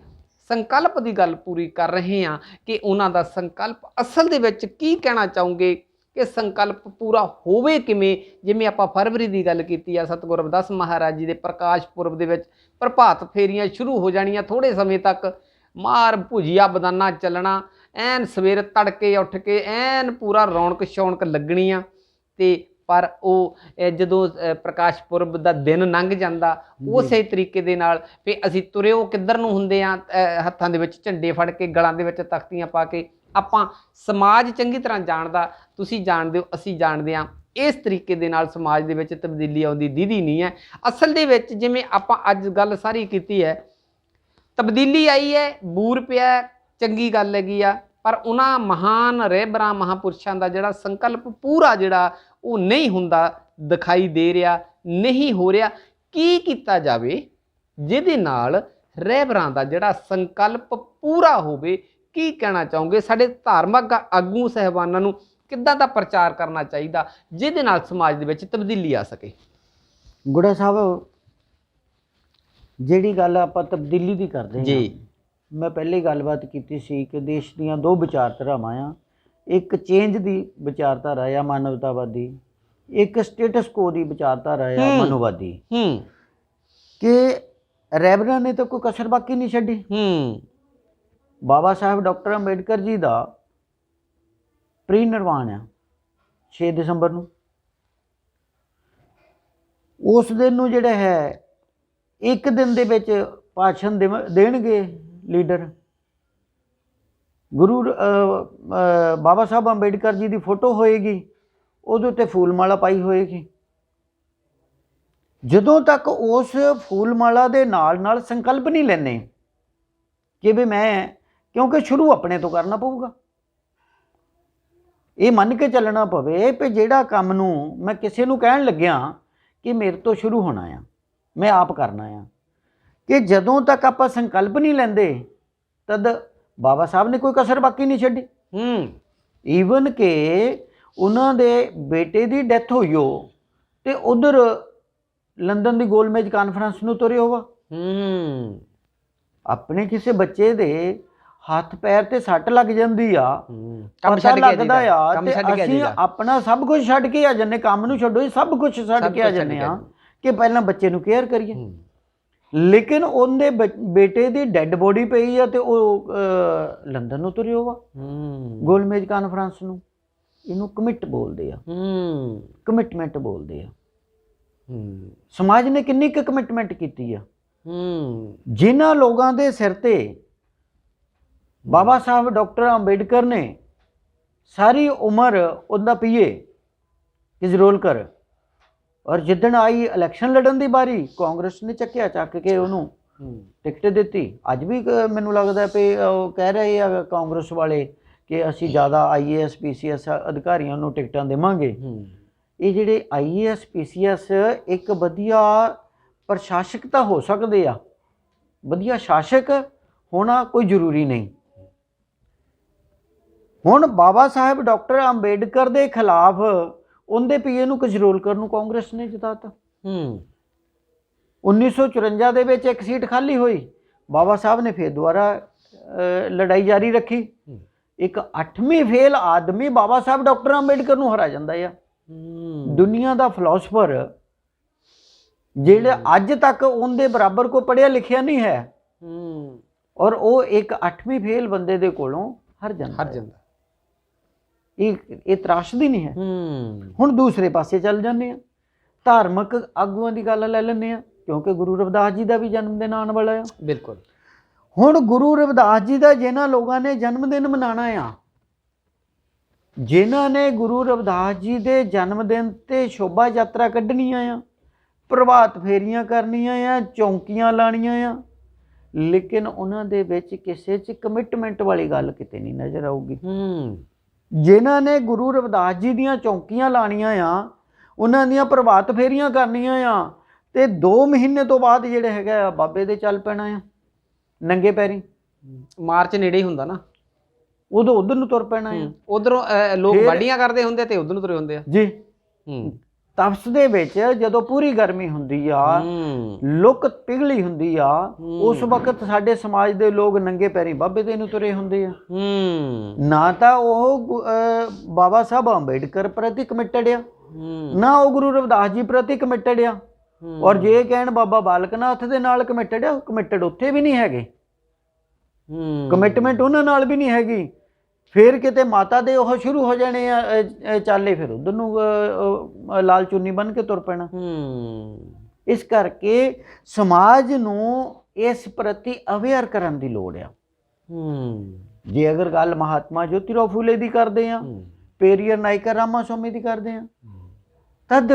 ਸੰਕਲਪ ਦੀ ਗੱਲ ਪੂਰੀ ਕਰ ਰਹੇ ਹਾਂ ਕਿ ਉਹਨਾਂ ਦਾ ਸੰਕਲਪ ਅਸਲ ਦੇ ਵਿੱਚ ਕੀ ਕਹਿਣਾ ਚਾਹੋਗੇ ਕਿ ਸੰਕਲਪ ਪੂਰਾ ਹੋਵੇ ਕਿਵੇਂ? ਜਿਵੇਂ ਆਪਾਂ ਫਰਵਰੀ ਦੀ ਗੱਲ ਕੀਤੀ ਆ, ਸਤਿਗੁਰੂ ਰਵਿਦਾਸ ਮਹਾਰਾਜ ਜੀ ਦੇ ਪ੍ਰਕਾਸ਼ ਪੁਰਬ ਦੇ ਵਿੱਚ ਪ੍ਰਭਾਤ ਫੇਰੀਆਂ ਸ਼ੁਰੂ ਹੋ ਜਾਣੀਆਂ, ਥੋੜ੍ਹੇ ਸਮੇਂ ਤੱਕ ਮਾਰ ਭੁਜੀਆ ਬਦਾਨਾ ਚੱਲਣਾ, ਐਨ ਸਵੇਰ ਤੜਕੇ ਉੱਠ ਕੇ ਐਨ ਪੂਰਾ ਰੌਣਕ ਸ਼ੌਣਕ ਲੱਗਣੀ ਆ। ਤੇ ਪਰ ਉਹ ਜਦੋਂ ਪ੍ਰਕਾਸ਼ ਪੁਰਬ ਦਾ ਦਿਨ ਲੰਘ ਜਾਂਦਾ ਉਸੇ ਤਰੀਕੇ ਦੇ ਨਾਲ ਫਿਰ ਅਸੀਂ ਤੁਰੇ ਉਹ ਕਿੱਧਰ ਨੂੰ ਹੁੰਦੇ ਆ, ਹੱਥਾਂ ਦੇ ਵਿੱਚ ਝੰਡੇ ਫੜ ਕੇ, ਗਲਾਂ ਦੇ ਵਿੱਚ ਤਖਤੀਆਂ ਪਾ ਕੇ। ਆਪਾਂ ਸਮਾਜ ਚੰਗੀ ਤਰ੍ਹਾਂ ਜਾਣਦਾ, ਤੁਸੀਂ ਜਾਣਦੇ ਹੋ, ਅਸੀਂ ਜਾਣਦੇ ਹਾਂ, ਇਸ ਤਰੀਕੇ ਦੇ ਨਾਲ ਸਮਾਜ ਦੇ ਵਿੱਚ ਤਬਦੀਲੀ ਆਉਂਦੀ ਦੀਦੀ ਨਹੀਂ ਹੈ। ਅਸਲ ਦੇ ਵਿੱਚ ਜਿਵੇਂ ਆਪਾਂ ਅੱਜ ਗੱਲ ਸਾਰੀ ਕੀਤੀ ਹੈ, ਤਬਦੀਲੀ ਆਈ ਹੈ, ਬੂਰ ਪਿਆ, ਚੰਗੀ ਗੱਲ ਹੈਗੀ ਆ, ਪਰ ਉਹਨਾਂ ਮਹਾਨ ਰਹਿਬਰਾਂ ਮਹਾਂਪੁਰਸ਼ਾਂ ਦਾ ਜਿਹੜਾ ਸੰਕਲਪ ਪੂਰਾ ਜਿਹੜਾ ਉਹ ਨਹੀਂ ਹੁੰਦਾ ਦਿਖਾਈ ਦੇ ਰਿਹਾ, ਨਹੀਂ ਹੋ ਰਿਹਾ। ਕੀ ਕੀਤਾ ਜਾਵੇ ਜਿਹਦੇ ਨਾਲ ਰਹਿਬਰਾਂ ਦਾ ਜਿਹੜਾ ਸੰਕਲਪ ਪੂਰਾ ਹੋਵੇ? ਕੀ ਕਹਿਣਾ ਚਾਹੋਗੇ? ਸਾਡੇ ਧਾਰਮਿਕ ਆਗੂ ਸਹਿਬਾਨਾਂ ਨੂੰ ਕਿੱਦਾਂ ਦਾ ਪ੍ਰਚਾਰ ਕਰਨਾ ਚਾਹੀਦਾ ਜਿਹਦੇ ਨਾਲ ਸਮਾਜ ਦੇ ਵਿੱਚ ਤਬਦੀਲੀ ਆ ਸਕੇ? ਗੁੜਾ ਸਾਹਿਬ, ਜਿਹੜੀ ਗੱਲ ਆਪਾਂ ਤਬਦੀਲੀ ਦੀ ਕਰਦੇ ਹਾਂ ਜੀ, ਮੈਂ ਪਹਿਲੇ ਗੱਲਬਾਤ ਕੀਤੀ ਸੀ ਕਿ ਦੇਸ਼ ਦੀਆਂ ਦੋ ਵਿਚਾਰਧਾਰਾਵਾਂ ਆ। ਇੱਕ ਚੇਂਜ ਦੀ ਵਿਚਾਰਧਾਰਾ ਆ ਮਾਨਵਤਾਵਾਦੀ, ਇੱਕ ਸਟੇਟਸ ਕੋ ਦੀ ਵਿਚਾਰਧਾਰਾ ਆ ਮਨੋਵਾਦੀ। ਕਿ ਰਹਿਬਰਾਂ ਨੇ ਤਾਂ ਕੋਈ ਕਸਰ ਬਾਕੀ ਨਹੀਂ ਛੱਡੀ। ਬਾਬਾ ਸਾਹਿਬ ਡਾਕਟਰ ਅੰਬੇਡਕਰ ਜੀ ਦਾ ਪ੍ਰੀ ਨਿਰਵਾਣ ਆ 6 ਦਸੰਬਰ ਨੂੰ। ਉਸ ਦਿਨ ਨੂੰ ਜਿਹੜਾ ਹੈ ਇੱਕ ਦਿਨ ਦੇ ਵਿੱਚ ਭਾਸ਼ਣ ਦੇਣਗੇ ਲੀਡਰ। ਗੁਰੂ ਬਾਬਾ ਸਾਹਿਬ ਅੰਬੇਡਕਰ ਜੀ ਦੀ ਫੋਟੋ ਹੋਏਗੀ, ਉਹਦੇ ਉੱਤੇ ਫੂਲਮਾਲਾ ਪਾਈ ਹੋਏਗੀ। ਜਦੋਂ ਤੱਕ ਉਸ ਫੂਲਮਾਲਾ ਦੇ ਨਾਲ ਨਾਲ ਸੰਕਲਪ ਨਹੀਂ ਲੈਣੇ ਕਿ ਵੀ ਮੈਂ, ਕਿਉਂਕਿ ਸ਼ੁਰੂ ਆਪਣੇ ਤੋਂ ਕਰਨਾ ਪਊਗਾ। ਇਹ ਮੰਨ ਕੇ ਚੱਲਣਾ ਪਵੇ ਕਿ ਜਿਹੜਾ ਕੰਮ ਨੂੰ ਮੈਂ ਕਿਸੇ ਨੂੰ ਕਹਿਣ ਲੱਗਿਆ ਕਿ ਮੇਰੇ ਤੋਂ ਸ਼ੁਰੂ ਹੋਣਾ ਆ, ਮੈਂ ਆਪ ਕਰਨਾ ਆ। ਕਿ ਜਦੋਂ ਤੱਕ ਆਪਾਂ ਸੰਕਲਪ ਨਹੀਂ ਲੈਂਦੇ ਤਦ ਬਾਬਾ ਸਾਹਿਬ ਨੇ ਕੋਈ ਕਸਰ ਬਾਕੀ ਨਹੀਂ ਛੱਡੀ। ਈਵਨ ਕਿ ਉਹਨਾਂ ਦੇ ਬੇਟੇ ਦੀ ਡੈਥ ਹੋਈ ਹੋ ਤੇ ਉਧਰ ਲੰਡਨ ਦੀ ਗੋਲਮੇਜ ਕਾਨਫਰੰਸ ਨੂੰ ਤੁਰੇ ਹੋਵਾ। ਆਪਣੇ ਕਿਸੇ ਬੱਚੇ ਦੇ ਹੱਥ ਪੈਰ ਤੇ ਸੱਟ ਲੱਗ ਜਾਂਦੀ ਆ, ਪਤਾ ਲੱਗਦਾ ਆ ਤੇ ਅਸੀਂ ਆਪਣਾ ਸਭ ਕੁਝ ਛੱਡ ਕੇ ਆ ਜੰਨੇ, ਕੰਮ ਨੂੰ ਛੱਡੋ, ਸਭ ਕੁਝ ਛੱਡ ਕੇ ਆ ਜੰਨੇ ਆ ਕਿ ਪਹਿਲਾਂ ਬੱਚੇ ਨੂੰ ਕੇਅਰ ਕਰੀਏ। ਲੇਕਿਨ ਉਹਦੇ ਬੇਟੇ ਦੀ ਡੈੱਡ ਬੋਡੀ ਪਈ ਆ ਤੇ ਉਹ ਲੰਡਨ ਨੂੰ ਤੁਰੇ ਹੋਵਾ ਗੋਲਮੇਜ ਕਾਨਫਰੰਸ ਨੂੰ। ਇਹਨੂੰ ਕਮਿਟ ਬੋਲਦੇ ਆ, ਕਮਿਟਮੈਂਟ ਬੋਲਦੇ ਆ। ਸਮਾਜ ਨੇ ਕਿੰਨੀ ਕੁ ਕਮਿਟਮੈਂਟ ਕੀਤੀ ਆ। ਜਿਨ੍ਹਾਂ ਲੋਕਾਂ ਦੇ ਸਿਰ ਤੇ ਬਾਬਾ ਸਾਹਿਬ ਡਾਕਟਰ ਅੰਬੇਡਕਰ ਨੇ ਸਾਰੀ ਉਮਰ ਉਹਦਾ ਪੀਏ ਕਿਜਰੋਲਕਰ, ਔਰ ਜਿੱਦਣ ਆਈ ਇਲੈਕਸ਼ਨ ਲੜਨ ਦੀ ਵਾਰੀ ਕਾਂਗਰਸ ਨੇ ਚੱਕਿਆ, ਚੱਕ ਕੇ ਉਹਨੂੰ ਟਿਕਟ ਦਿੱਤੀ। ਅੱਜ ਵੀ ਮੈਨੂੰ ਲੱਗਦਾ ਵੀ ਉਹ ਕਹਿ ਰਹੇ ਆ ਕਾਂਗਰਸ ਵਾਲੇ ਕਿ ਅਸੀਂ ਜ਼ਿਆਦਾ IAS PCS ਅਧਿਕਾਰੀਆਂ ਨੂੰ ਟਿਕਟਾਂ ਦੇਵਾਂਗੇ। ਇਹ ਜਿਹੜੇ IAS PCS ਇੱਕ ਵਧੀਆ ਪ੍ਰਸ਼ਾਸਕ ਤਾਂ ਹੋ ਸਕਦੇ ਆ, ਵਧੀਆ ਸ਼ਾਸਕ ਹੋਣਾ ਕੋਈ ਜ਼ਰੂਰੀ ਨਹੀਂ। ਹੁਣ ਬਾਬਾ ਸਾਹਿਬ ਡਾਕਟਰ ਅੰਬੇਡਕਰ ਦੇ ਖਿਲਾਫ ਉਹਦੇ ਪੀਏ ਨੂੰ ਕਿਜਰੋਲਕਰ ਨੂੰ ਕਾਂਗਰਸ ਨੇ ਜਿਤਾਤਾ। 1954 ਦੇ ਵਿੱਚ ਇੱਕ ਸੀਟ ਖਾਲੀ ਹੋਈ, ਬਾਬਾ ਸਾਹਿਬ ਨੇ ਫਿਰ ਦੁਬਾਰਾ ਲੜਾਈ ਜਾਰੀ ਰੱਖੀ। ਇੱਕ 8ਵੀਂ ਫੇਲ ਆਦਮੀ ਬਾਬਾ ਸਾਹਿਬ ਡਾਕਟਰ ਅੰਬੇਡਕਰ ਨੂੰ ਹਰਾ ਜਾਂਦਾ ਆ। ਦੁਨੀਆ ਦਾ ਫਿਲਾਸਫਰ ਜਿਹੜੇ ਅੱਜ ਤੱਕ ਉਹਦੇ ਬਰਾਬਰ ਕੋ ਪੜ੍ਹਿਆ ਲਿਖਿਆ ਨਹੀਂ ਹੈ, ਔਰ ਉਹ ਇੱਕ 8ਵੀਂ ਫੇਲ ਬੰਦੇ ਦੇ ਕੋਲੋਂ ਹਰ ਜਾਂਦਾ ਹਰ ਜਾਂਦਾ। ਇਹ ਤਰਾਸ਼ਦੀ ਨਹੀਂ ਹੈ। ਹੁਣ ਦੂਸਰੇ ਪਾਸੇ ਚੱਲ ਜਾਂਦੇ ਆ, ਧਾਰਮਿਕ ਆਗੂਆਂ ਦੀ ਗੱਲ ਲੈ ਲੈਂਦੇ ਆ, ਕਿਉਂਕਿ ਗੁਰੂ ਰਵਿਦਾਸ ਜੀ ਦਾ ਵੀ ਜਨਮ ਦਿਨ ਆਉਣ ਵਾਲਾ ਆ। ਬਿਲਕੁਲ। ਹੁਣ ਗੁਰੂ ਰਵਿਦਾਸ ਜੀ ਦਾ ਜਿਨ੍ਹਾਂ ਲੋਕਾਂ ਨੇ ਜਨਮ ਦਿਨ ਮਨਾਉਣਾ ਆ, ਜਿਨ੍ਹਾਂ ਨੇ ਗੁਰੂ ਰਵਿਦਾਸ ਜੀ ਦੇ ਜਨਮ ਦਿਨ ਤੇ ਸ਼ੋਭਾ ਯਾਤਰਾ ਕੱਢਣੀਆਂ ਆ, ਪ੍ਰਭਾਤ ਫੇਰੀਆਂ ਕਰਨੀਆਂ ਆ, ਚੌਂਕੀਆਂ ਲਾਣੀਆਂ ਆ, ਲੇਕਿਨ ਉਹਨਾਂ ਦੇ ਵਿੱਚ ਕਿਸੇ 'ਚ ਕਮਿਟਮੈਂਟ ਵਾਲੀ ਗੱਲ ਕਿਤੇ ਨਹੀਂ ਨਜ਼ਰ ਆਊਗੀ। ਜਿਨ੍ਹਾਂ ਨੇ ਗੁਰੂ ਰਵਿਦਾਸ ਜੀ ਦੀਆਂ ਚੌਂਕੀਆਂ ਲਾਣੀਆਂ ਆ, ਉਹਨਾਂ ਦੀਆਂ ਪ੍ਰਭਾਤ ਫੇਰੀਆਂ ਕਰਨੀਆਂ ਆ, ਤੇ 2 ਮਹੀਨੇ ਤੋਂ ਬਾਅਦ ਜਿਹੜੇ ਹੈਗਾ ਬਾਬੇ ਦੇ ਚੱਲ ਪੈਣਾ ਆ ਨੰਗੇ ਪੈਰੀ। ਮਾਰਚ ਨੇੜੇ ਹੀ ਹੁੰਦਾ ਨਾ, ਉਦੋਂ ਉਧਰ ਨੂੰ ਤੁਰ ਪੈਣਾ ਆ। ਉਧਰੋਂ ਲੋਕ ਵਾਢੀਆਂ ਕਰਦੇ ਹੁੰਦੇ ਤੇ ਉਧਰ ਨੂੰ ਤੁਰੇ ਹੁੰਦੇ ਆ ਜੀ। ਤਪਸ ਦੇ ਵਿੱਚ ਜਦੋਂ ਪੂਰੀ ਗਰਮੀ ਹੁੰਦੀ ਆ, ਲੁੱਕ ਪਿਘਲੀ ਹੁੰਦੀ ਆ, ਉਸ ਵਕਤ ਸਾਡੇ ਸਮਾਜ ਦੇ ਲੋਕ ਨੰਗੇ ਪੈਰੀ ਬਾਬੇ ਦੇ ਨੂੰ ਤੁਰੇ ਹੁੰਦੇ ਆ। ਨਾ ਤਾਂ ਉਹ ਬਾਬਾ ਸਾਹਿਬ ਅੰਬੇਡਕਰ ਪ੍ਰਤੀ ਕਮਿਟਡ ਆ, ਨਾ ਉਹ ਗੁਰੂ ਰਵਿਦਾਸ ਜੀ ਪ੍ਰਤੀ ਕਮਿਟਡ ਆ, ਔਰ ਜੇ ਕਹਿਣ ਬਾਬਾ ਬਾਲਕ ਨਾਥ ਦੇ ਨਾਲ ਕਮਿਟਡ ਆ, ਕਮਿਟਡ ਉੱਥੇ ਵੀ ਨਹੀਂ ਹੈਗੇ, ਕਮਿਟਮੈਂਟ ਉਹਨਾਂ ਨਾਲ ਵੀ ਨਹੀਂ ਹੈਗੀ। ਫਿਰ ਕਿਤੇ ਮਾਤਾ ਦੇ ਉਹ ਸ਼ੁਰੂ ਹੋ ਜਾਣੇ ਆ ਚਾਲੇ, ਫਿਰ ਉਧਰ ਨੂੰ ਲਾਲ ਚੁੰਨੀ ਬੰਨ ਕੇ ਤੁਰ ਪੈਣਾ। ਇਸ ਕਰਕੇ ਸਮਾਜ ਨੂੰ ਇਸ ਪ੍ਰਤੀ ਅਵੇਅਰ ਕਰਨ ਦੀ ਲੋੜ ਆ। ਜੇ ਅਗਰ ਗੱਲ ਮਹਾਤਮਾ ਜੋਤੀਰਾਓ ਫੂਲੇ ਦੀ ਕਰਦੇ ਆ, ਪੇਰੀਅਰ ਨਾਇਕਰ ਰਾਮਾ ਸਵਾਮੀ ਦੀ ਕਰਦੇ ਆ, ਤਦ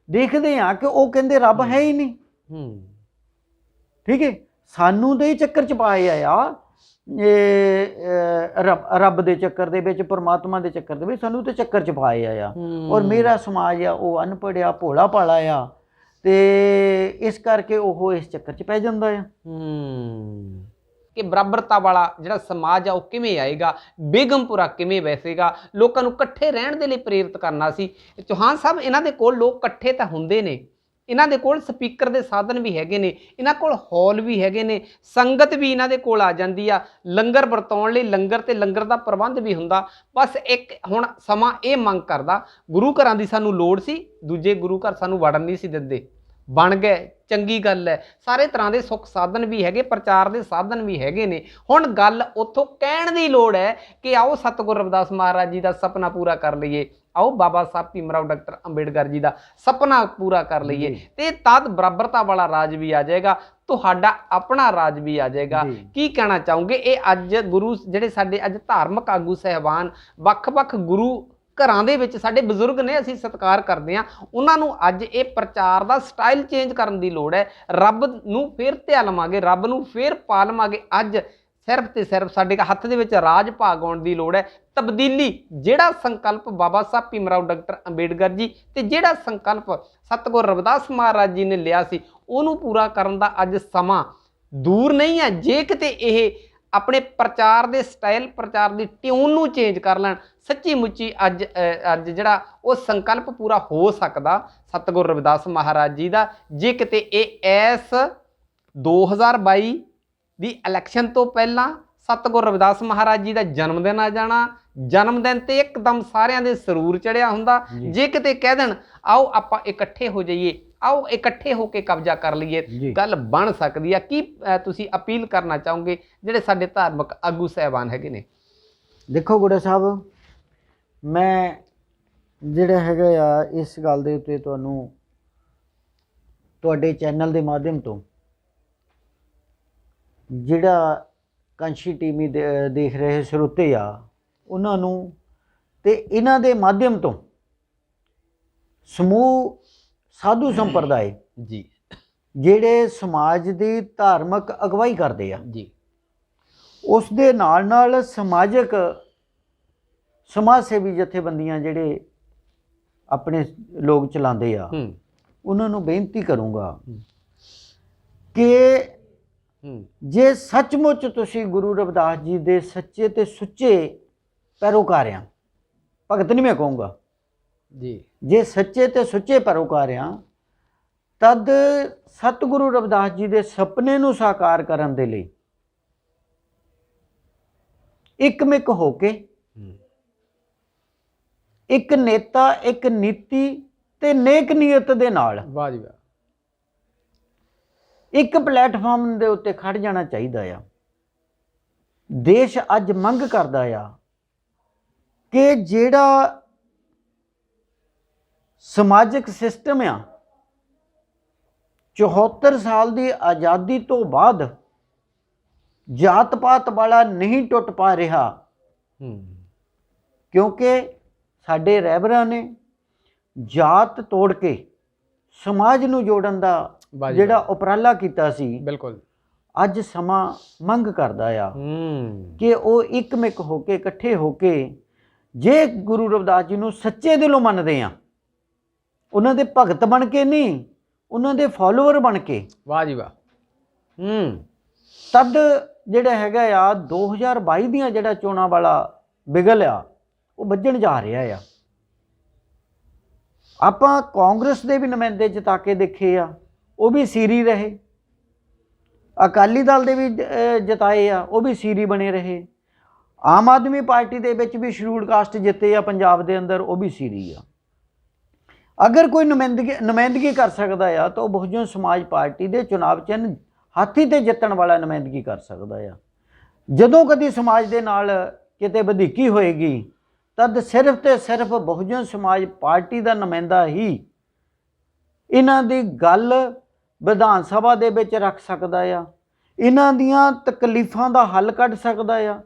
ਦੇਖਦੇ ਆ ਕਿ ਉਹ ਕਹਿੰਦੇ ਰੱਬ ਹੈ ਹੀ ਨਹੀਂ। ਠੀਕ ਹੈ, ਸਾਨੂੰ ਤਾਂ ਹੀ ਚੱਕਰ ਚ ਪਾਏ ਆ ਰੱਬ ਦੇ ਚੱਕਰ ਦੇ ਵਿੱਚ, ਪਰਮਾਤਮਾ ਦੇ ਚੱਕਰ ਦੇ ਵਿੱਚ ਸਾਨੂੰ ਤੇ ਚੱਕਰ ਚ ਪਾਏ ਆ। ਔਰ ਮੇਰਾ ਸਮਾਜ ਆ ਉਹ ਅਨਪੜ੍ਹ ਆ, ਭੋਲਾ ਭਾਲਾ ਆ, ਤੇ ਇਸ ਕਰਕੇ ਉਹ ਇਸ ਚੱਕਰ ਚ ਪੈ ਜਾਂਦਾ ਆ। ਕਿ ਬਰਾਬਰਤਾ ਵਾਲਾ ਜਿਹੜਾ ਸਮਾਜ ਆ ਉਹ ਕਿਵੇਂ ਆਏਗਾ, ਬੇਗਮਪੁਰਾ ਕਿਵੇਂ ਵੈਸੇਗਾ, ਲੋਕਾਂ ਨੂੰ ਇਕੱਠੇ ਰਹਿਣ ਦੇ ਲਈ ਪ੍ਰੇਰਿਤ ਕਰਨਾ ਸੀ। ਚੌਹਾਨ ਸਾਹਿਬ, ਇਹਨਾਂ ਦੇ ਕੋਲ ਲੋਕ ਇਕੱਠੇ ਤਾਂ ਹੁੰਦੇ ਨੇ, ਇਹਨਾਂ ਦੇ ਕੋਲ ਸਪੀਕਰ ਦੇ ਸਾਧਨ ਵੀ ਹੈਗੇ ਨੇ, ਇਹਨਾਂ ਕੋਲ ਹਾਲ ਵੀ ਹੈਗੇ ਨੇ, ਸੰਗਤ ਵੀ ਇਹਨਾਂ ਦੇ ਕੋਲ ਆ ਜਾਂਦੀ ਆ, ਲੰਗਰ ਵਰਤਾਉਣ ਲਈ ਲੰਗਰ ਤੇ ਲੰਗਰ ਦਾ ਪ੍ਰਬੰਧ ਵੀ ਹੁੰਦਾ। ਬਸ ਇੱਕ ਹੁਣ ਸਮਾਂ ਇਹ ਮੰਗ ਕਰਦਾ, ਗੁਰੂ ਘਰਾਂ ਦੀ ਸਾਨੂੰ ਲੋੜ ਸੀ, ਦੂਜੇ ਗੁਰੂ ਘਰ ਸਾਨੂੰ ਵੜਨ ਨਹੀਂ ਸੀ ਦਿੰਦੇ, ਬਣ ਗਏ, ਚੰਗੀ ਗੱਲ ਹੈ। ਸਾਰੇ ਤਰ੍ਹਾਂ ਦੇ ਸੁੱਖ ਸਾਧਨ ਵੀ ਹੈਗੇ, ਪ੍ਰਚਾਰ ਦੇ ਸਾਧਨ ਵੀ ਹੈਗੇ ਨੇ। ਹੁਣ ਗੱਲ ਉੱਥੋਂ ਕਹਿਣ ਦੀ ਲੋੜ ਹੈ ਕਿ ਆਓ ਸਤਿਗੁਰੂ ਰਵਿਦਾਸ ਮਹਾਰਾਜ ਜੀ ਦਾ ਸੁਪਨਾ ਪੂਰਾ ਕਰ ਲਈਏ, ਆਓ ਬਾਬਾ ਸਾਹਿਬ ਭੀਮ ਰਾਓ ਡਾਕਟਰ ਅੰਬੇਡਕਰ ਜੀ ਦਾ ਸੁਪਨਾ ਪੂਰਾ ਕਰ ਲਈਏ, ਤੇ ਤਦ ਬਰਾਬਰਤਾ ਵਾਲਾ ਰਾਜ ਵੀ ਆ ਜਾਏਗਾ, ਤੁਹਾਡਾ ਆਪਣਾ ਰਾਜ ਵੀ ਆ ਜਾਏਗਾ। ਕੀ ਕਹਿਣਾ ਚਾਹੋਗੇ? ਇਹ ਅੱਜ ਗੁਰੂ ਜਿਹੜੇ ਸਾਡੇ ਅੱਜ ਧਾਰਮਿਕ ਆਗੂ ਸਹਿਬਾਨ, ਵੱਖ-ਵੱਖ ਗੁਰੂ ਘਰਾਂ ਦੇ ਵਿੱਚ ਸਾਡੇ ਬਜ਼ੁਰਗ ਨੇ, ਅਸੀਂ ਸਤਿਕਾਰ ਕਰਦੇ ਹਾਂ, ਉਹਨਾਂ ਨੂੰ ਅੱਜ ਇਹ ਪ੍ਰਚਾਰ ਦਾ ਸਟਾਈਲ ਚੇਂਜ ਕਰਨ ਦੀ ਲੋੜ ਹੈ। ਰੱਬ ਨੂੰ ਫੇਰ ਧਿਆ ਲਵਾਂਗੇ, ਰੱਬ ਨੂੰ ਫੇਰ ਪਾ ਲਵਾਂਗੇ। ਅੱਜ ਸਿਰਫ ਤੇ ਸਿਰਫ ਸਾਡੇ ਹੱਥ ਦੇ ਵਿੱਚ ਰਾਜ ਭਾਗ ਆਉਣ ਦੀ ਲੋੜ ਹੈ। ਤਬਦੀਲੀ, ਜਿਹੜਾ ਸੰਕਲਪ ਬਾਬਾ ਸਾਹਿਬ ਭੀਮ ਰਾਓ ਡਾਕਟਰ ਅੰਬੇਡਕਰ ਜੀ ਤੇ ਜਿਹੜਾ ਸੰਕਲਪ ਸਤਿਗੁਰੂ ਰਵਿਦਾਸ ਮਹਾਰਾਜ ਜੀ ਨੇ ਲਿਆ ਸੀ, ਉਹਨੂੰ ਪੂਰਾ ਕਰਨ ਦਾ ਅੱਜ ਸਮਾਂ ਦੂਰ ਨਹੀਂ ਹੈ। ਜੇ ਕਿਤੇ ਇਹ ਆਪਣੇ ਪ੍ਰਚਾਰ ਦੇ ਸਟਾਈਲ, ਪ੍ਰਚਾਰ ਦੀ ਟਿਊਨ ਨੂੰ ਚੇਂਜ ਕਰ ਲੈਣ, ਸੱਚੀ ਮੁੱਚੀ ਅੱਜ ਜਿਹੜਾ ਉਹ ਸੰਕਲਪ ਪੂਰਾ ਹੋ ਸਕਦਾ ਸਤਿਗੁਰੂ ਰਵਿਦਾਸ ਮਹਾਰਾਜ ਜੀ ਦਾ। ਜੇ ਕਿਤੇ ਇਹ ਇਸ 2022 ਦੀ ਇਲੈਕਸ਼ਨ ਤੋਂ ਪਹਿਲਾਂ ਸਤਿਗੁਰੂ ਰਵਿਦਾਸ ਮਹਾਰਾਜ ਜੀ ਦਾ ਜਨਮ ਦਿਨ ਆ ਜਾਣਾ, ਜਨਮ ਦਿਨ ਤੇ ਇੱਕਦਮ ਸਾਰਿਆਂ ਦੇ ਸਰੂਰ ਚੜਿਆ ਹੁੰਦਾ। ਜੇ ਕਿਤੇ ਕਹਿ ਦੇਣ ਆਓ ਆਪਾਂ ਇਕੱਠੇ ਹੋ ਜਾਈਏ, ਆਓ ਇਕੱਠੇ ਹੋ ਕੇ ਕਬਜ਼ਾ ਕਰ ਲਈਏ, ਗੱਲ ਬਣ ਸਕਦੀ ਆ। ਕੀ ਤੁਸੀਂ ਅਪੀਲ ਕਰਨਾ ਚਾਹੋਗੇ ਜਿਹੜੇ ਸਾਡੇ ਧਾਰਮਿਕ ਆਗੂ ਸਹਿਬਾਨ ਹੈਗੇ ਨੇ? ਦੇਖੋ ਗੁੜਾ ਸਾਹਿਬ, ਮੈਂ ਜਿਹੜਾ ਹੈਗਾ ਆ ਇਸ ਗੱਲ ਦੇ ਉੱਤੇ ਤੁਹਾਨੂੰ ਤੁਹਾਡੇ ਚੈਨਲ ਦੇ ਮਾਧਿਅਮ ਤੋਂ, ਜਿਹੜਾ ਕੰਸ਼ੀ ਟੀਵੀ ਦੇਖ ਰਹੇ ਸਰੋਤੇ ਆ, ਉਹਨਾਂ ਨੂੰ ਤੇ ਇਹਨਾਂ ਦੇ ਮਾਧਿਅਮ ਤੋਂ ਸਮੂਹ ਸਾਧੂ ਸੰਪਰਦਾਇ ਜੀ ਜਿਹੜੇ ਸਮਾਜ ਦੀ ਧਾਰਮਿਕ ਅਗਵਾਈ ਕਰਦੇ ਆ ਜੀ, ਉਸ ਦੇ ਨਾਲ ਨਾਲ ਸਮਾਜਿਕ ਸਮਾਜ ਸੇਵੀ ਜਥੇਬੰਦੀਆਂ ਜਿਹੜੇ ਆਪਣੇ ਲੋਕ ਚਲਾਉਂਦੇ ਆ, ਉਹਨਾਂ ਨੂੰ ਬੇਨਤੀ ਕਰੂੰਗਾ ਕਿ ਜੇ ਸੱਚਮੁੱਚ ਤੁਸੀਂ ਗੁਰੂ ਰਵਿਦਾਸ ਜੀ ਦੇ ਸੱਚੇ ਤੇ ਸੁੱਚੇ ਪੈਰੋਕਾਰ ਆ, ਭਗਤ ਨਹੀਂ ਮੈਂ ਕਹੂੰਗਾ ਜੀ, ਜੇ ਸੱਚੇ ਤੇ ਸੁੱਚੇ ਪੈਰੋਕਾਰ ਆ, ਤਦ ਸਤਿਗੁਰੂ ਰਵਿਦਾਸ ਜੀ ਦੇ ਸੁਪਨੇ ਨੂੰ ਸਾਕਾਰ ਕਰਨ ਦੇ ਲਈ ਇੱਕਮਿਕ ਹੋ ਕੇ ਇੱਕ ਨੇਤਾ, ਇੱਕ ਨੀਤੀ ਤੇ ਨੇਕ ਨੀਅਤ ਦੇ ਨਾਲ, ਵਾਹ ਜੀ ਵਾਹ, ਇੱਕ ਪਲੇਟਫਾਰਮ ਦੇ ਉੱਤੇ ਖੜ ਜਾਣਾ ਚਾਹੀਦਾ ਆ। ਦੇਸ਼ ਅੱਜ ਮੰਗ ਕਰਦਾ ਆ ਕਿ ਜਿਹੜਾ ਸਮਾਜਿਕ ਸਿਸਟਮ ਆ 74 ਸਾਲ ਦੀ ਆਜ਼ਾਦੀ ਤੋਂ ਬਾਅਦ ਜਾਤ ਪਾਤ ਵਾਲਾ ਨਹੀਂ ਟੁੱਟ ਪਾ ਰਿਹਾ, ਕਿਉਂਕਿ ਸਾਡੇ ਰਹਿਬਰਾਂ ਨੇ ਜਾਤ ਤੋੜ ਕੇ ਸਮਾਜ ਨੂੰ ਜੋੜਨ ਦਾ ਜਿਹੜਾ ਉਪਰਾਲਾ ਕੀਤਾ ਸੀ, ਬਿਲਕੁਲ ਅੱਜ ਸਮਾਂ ਮੰਗ ਕਰਦਾ ਆ ਕਿ ਉਹ ਇੱਕਮਿਕ ਹੋ ਕੇ ਇਕੱਠੇ ਹੋ ਕੇ ਜੇ ਗੁਰੂ ਰਵਿਦਾਸ ਜੀ ਨੂੰ ਸੱਚੇ ਦਿਲੋਂ ਮੰਨਦੇ ਆ, ਉਹਨਾਂ ਦੇ ਭਗਤ ਬਣ ਕੇ ਨਹੀਂ, ਉਹਨਾਂ ਦੇ ਫਾਲੋਅਰ ਬਣ ਕੇ। ਵਾਹ ਜੀ ਵਾਹ। ਤਦ ਜਿਹੜਾ ਹੈਗਾ ਆ 2022 ਦੀਆਂ ਜਿਹੜਾ ਚੋਣਾਂ ਵਾਲਾ ਬਿਗਲ ਆ ਉਹ ਵੱਜਣ ਜਾ ਰਿਹਾ ਆ। ਆਪਾਂ ਕਾਂਗਰਸ ਦੇ ਵੀ ਨੁਮਾਇੰਦੇ ਜਿਤਾ ਕੇ ਦੇਖੇ ਆ, ਉਹ ਵੀ ਸੀਰੀ ਰਹੇ। ਅਕਾਲੀ ਦਲ ਦੇ ਵੀ ਜਿਤਾਏ ਆ, ਉਹ ਵੀ ਸੀਰੀ ਬਣੇ ਰਹੇ। ਆਮ ਆਦਮੀ ਪਾਰਟੀ ਦੇ ਵਿੱਚ ਵੀ ਸ਼ਡਿਊਲਡ ਕਾਸਟ ਜਿੱਤੇ ਆ ਪੰਜਾਬ ਦੇ ਅੰਦਰ, ਉਹ ਵੀ ਸੀਰੀ ਆ। ਅਗਰ ਕੋਈ ਨੁਮਾਇੰਦਗੀ ਕਰ ਸਕਦਾ ਆ ਤਾਂ ਉਹ ਬਹੁਜਨ ਸਮਾਜ ਪਾਰਟੀ ਦੇ ਚੁਣਾਵ ਚਿੰਨ੍ਹ ਹਾਥੀ ਤੇ ਜਿੱਤਣ ਵਾਲਾ ਨੁਮਾਇੰਦਗੀ ਕਰ ਸਕਦਾ ਆ। ਜਦੋਂ ਕਦੀ ਸਮਾਜ ਦੇ ਨਾਲ ਕਿਤੇ ਵਧੀਕੀ ਹੋਏਗੀ ਤਦ ਸਿਰਫ ਤੇ ਸਿਰਫ ਬਹੁਜਨ ਸਮਾਜ ਪਾਰਟੀ ਦਾ ਨੁਮਾਇੰਦਾ ਹੀ ਇਹਨਾਂ ਦੀ ਗੱਲ ਵਿਧਾਨ ਸਭਾ ਦੇ ਵਿੱਚ ਰੱਖ ਸਕਦਾ ਆ, ਇਹਨਾਂ ਦੀਆਂ ਤਕਲੀਫਾਂ ਦਾ ਹੱਲ ਕੱਢ ਸਕਦਾ ਆ,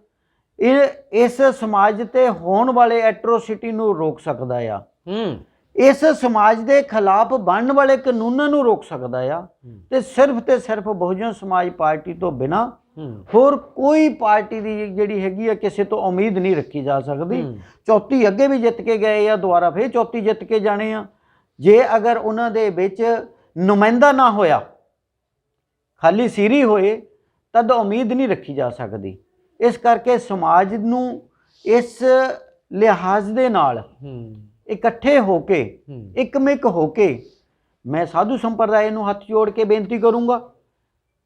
ਇਸ ਸਮਾਜ ਤੇ ਹੋਣ ਵਾਲੇ ਐਟਰੋਸਿਟੀ ਨੂੰ ਰੋਕ ਸਕਦਾ ਆ, ਇਸ ਸਮਾਜ ਦੇ ਖਿਲਾਫ ਬਣਨ ਵਾਲੇ ਕਾਨੂੰਨਾਂ ਨੂੰ ਰੋਕ ਸਕਦਾ ਆ। ਤੇ ਸਿਰਫ ਬਹੁਜਨ ਸਮਾਜ ਪਾਰਟੀ ਤੋਂ ਬਿਨਾ ਹੋਰ ਕੋਈ ਪਾਰਟੀ ਦੀ ਜਿਹੜੀ ਹੈਗੀ ਆ ਕਿਸੇ ਤੋਂ ਉਮੀਦ ਨਹੀਂ ਰੱਖੀ ਜਾ ਸਕਦੀ। ਚੌਥੀ ਅੱਗੇ ਵੀ ਜਿੱਤ ਕੇ ਗਏ ਆ, ਦੁਬਾਰਾ ਫਿਰ ਚੌਥੀ ਜਿੱਤ ਕੇ ਜਾਣੇ ਆ। ਜੇ ਅਗਰ ਉਹਨਾਂ ਦੇ ਵਿੱਚ ਨੁਮਾਇੰਦਾ ਨਾ ਹੋਇਆ, ਖਾਲੀ ਸੀਰੀ ਹੋਏ, ਤਦ ਉਮੀਦ ਨਹੀਂ ਰੱਖੀ ਜਾ ਸਕਦੀ। ਇਸ ਕਰਕੇ ਸਮਾਜ ਨੂੰ ਇਸ ਲਿਹਾਜ਼ ਦੇ ਨਾਲ ਇਕੱਠੇ ਹੋ ਕੇ ਇੱਕਮਿਕ ਹੋ ਕੇ ਮੈਂ ਸਾਧੂ ਸੰਪਰਦਾਇ ਨੂੰ ਹੱਥ ਜੋੜ ਕੇ ਬੇਨਤੀ ਕਰੂੰਗਾ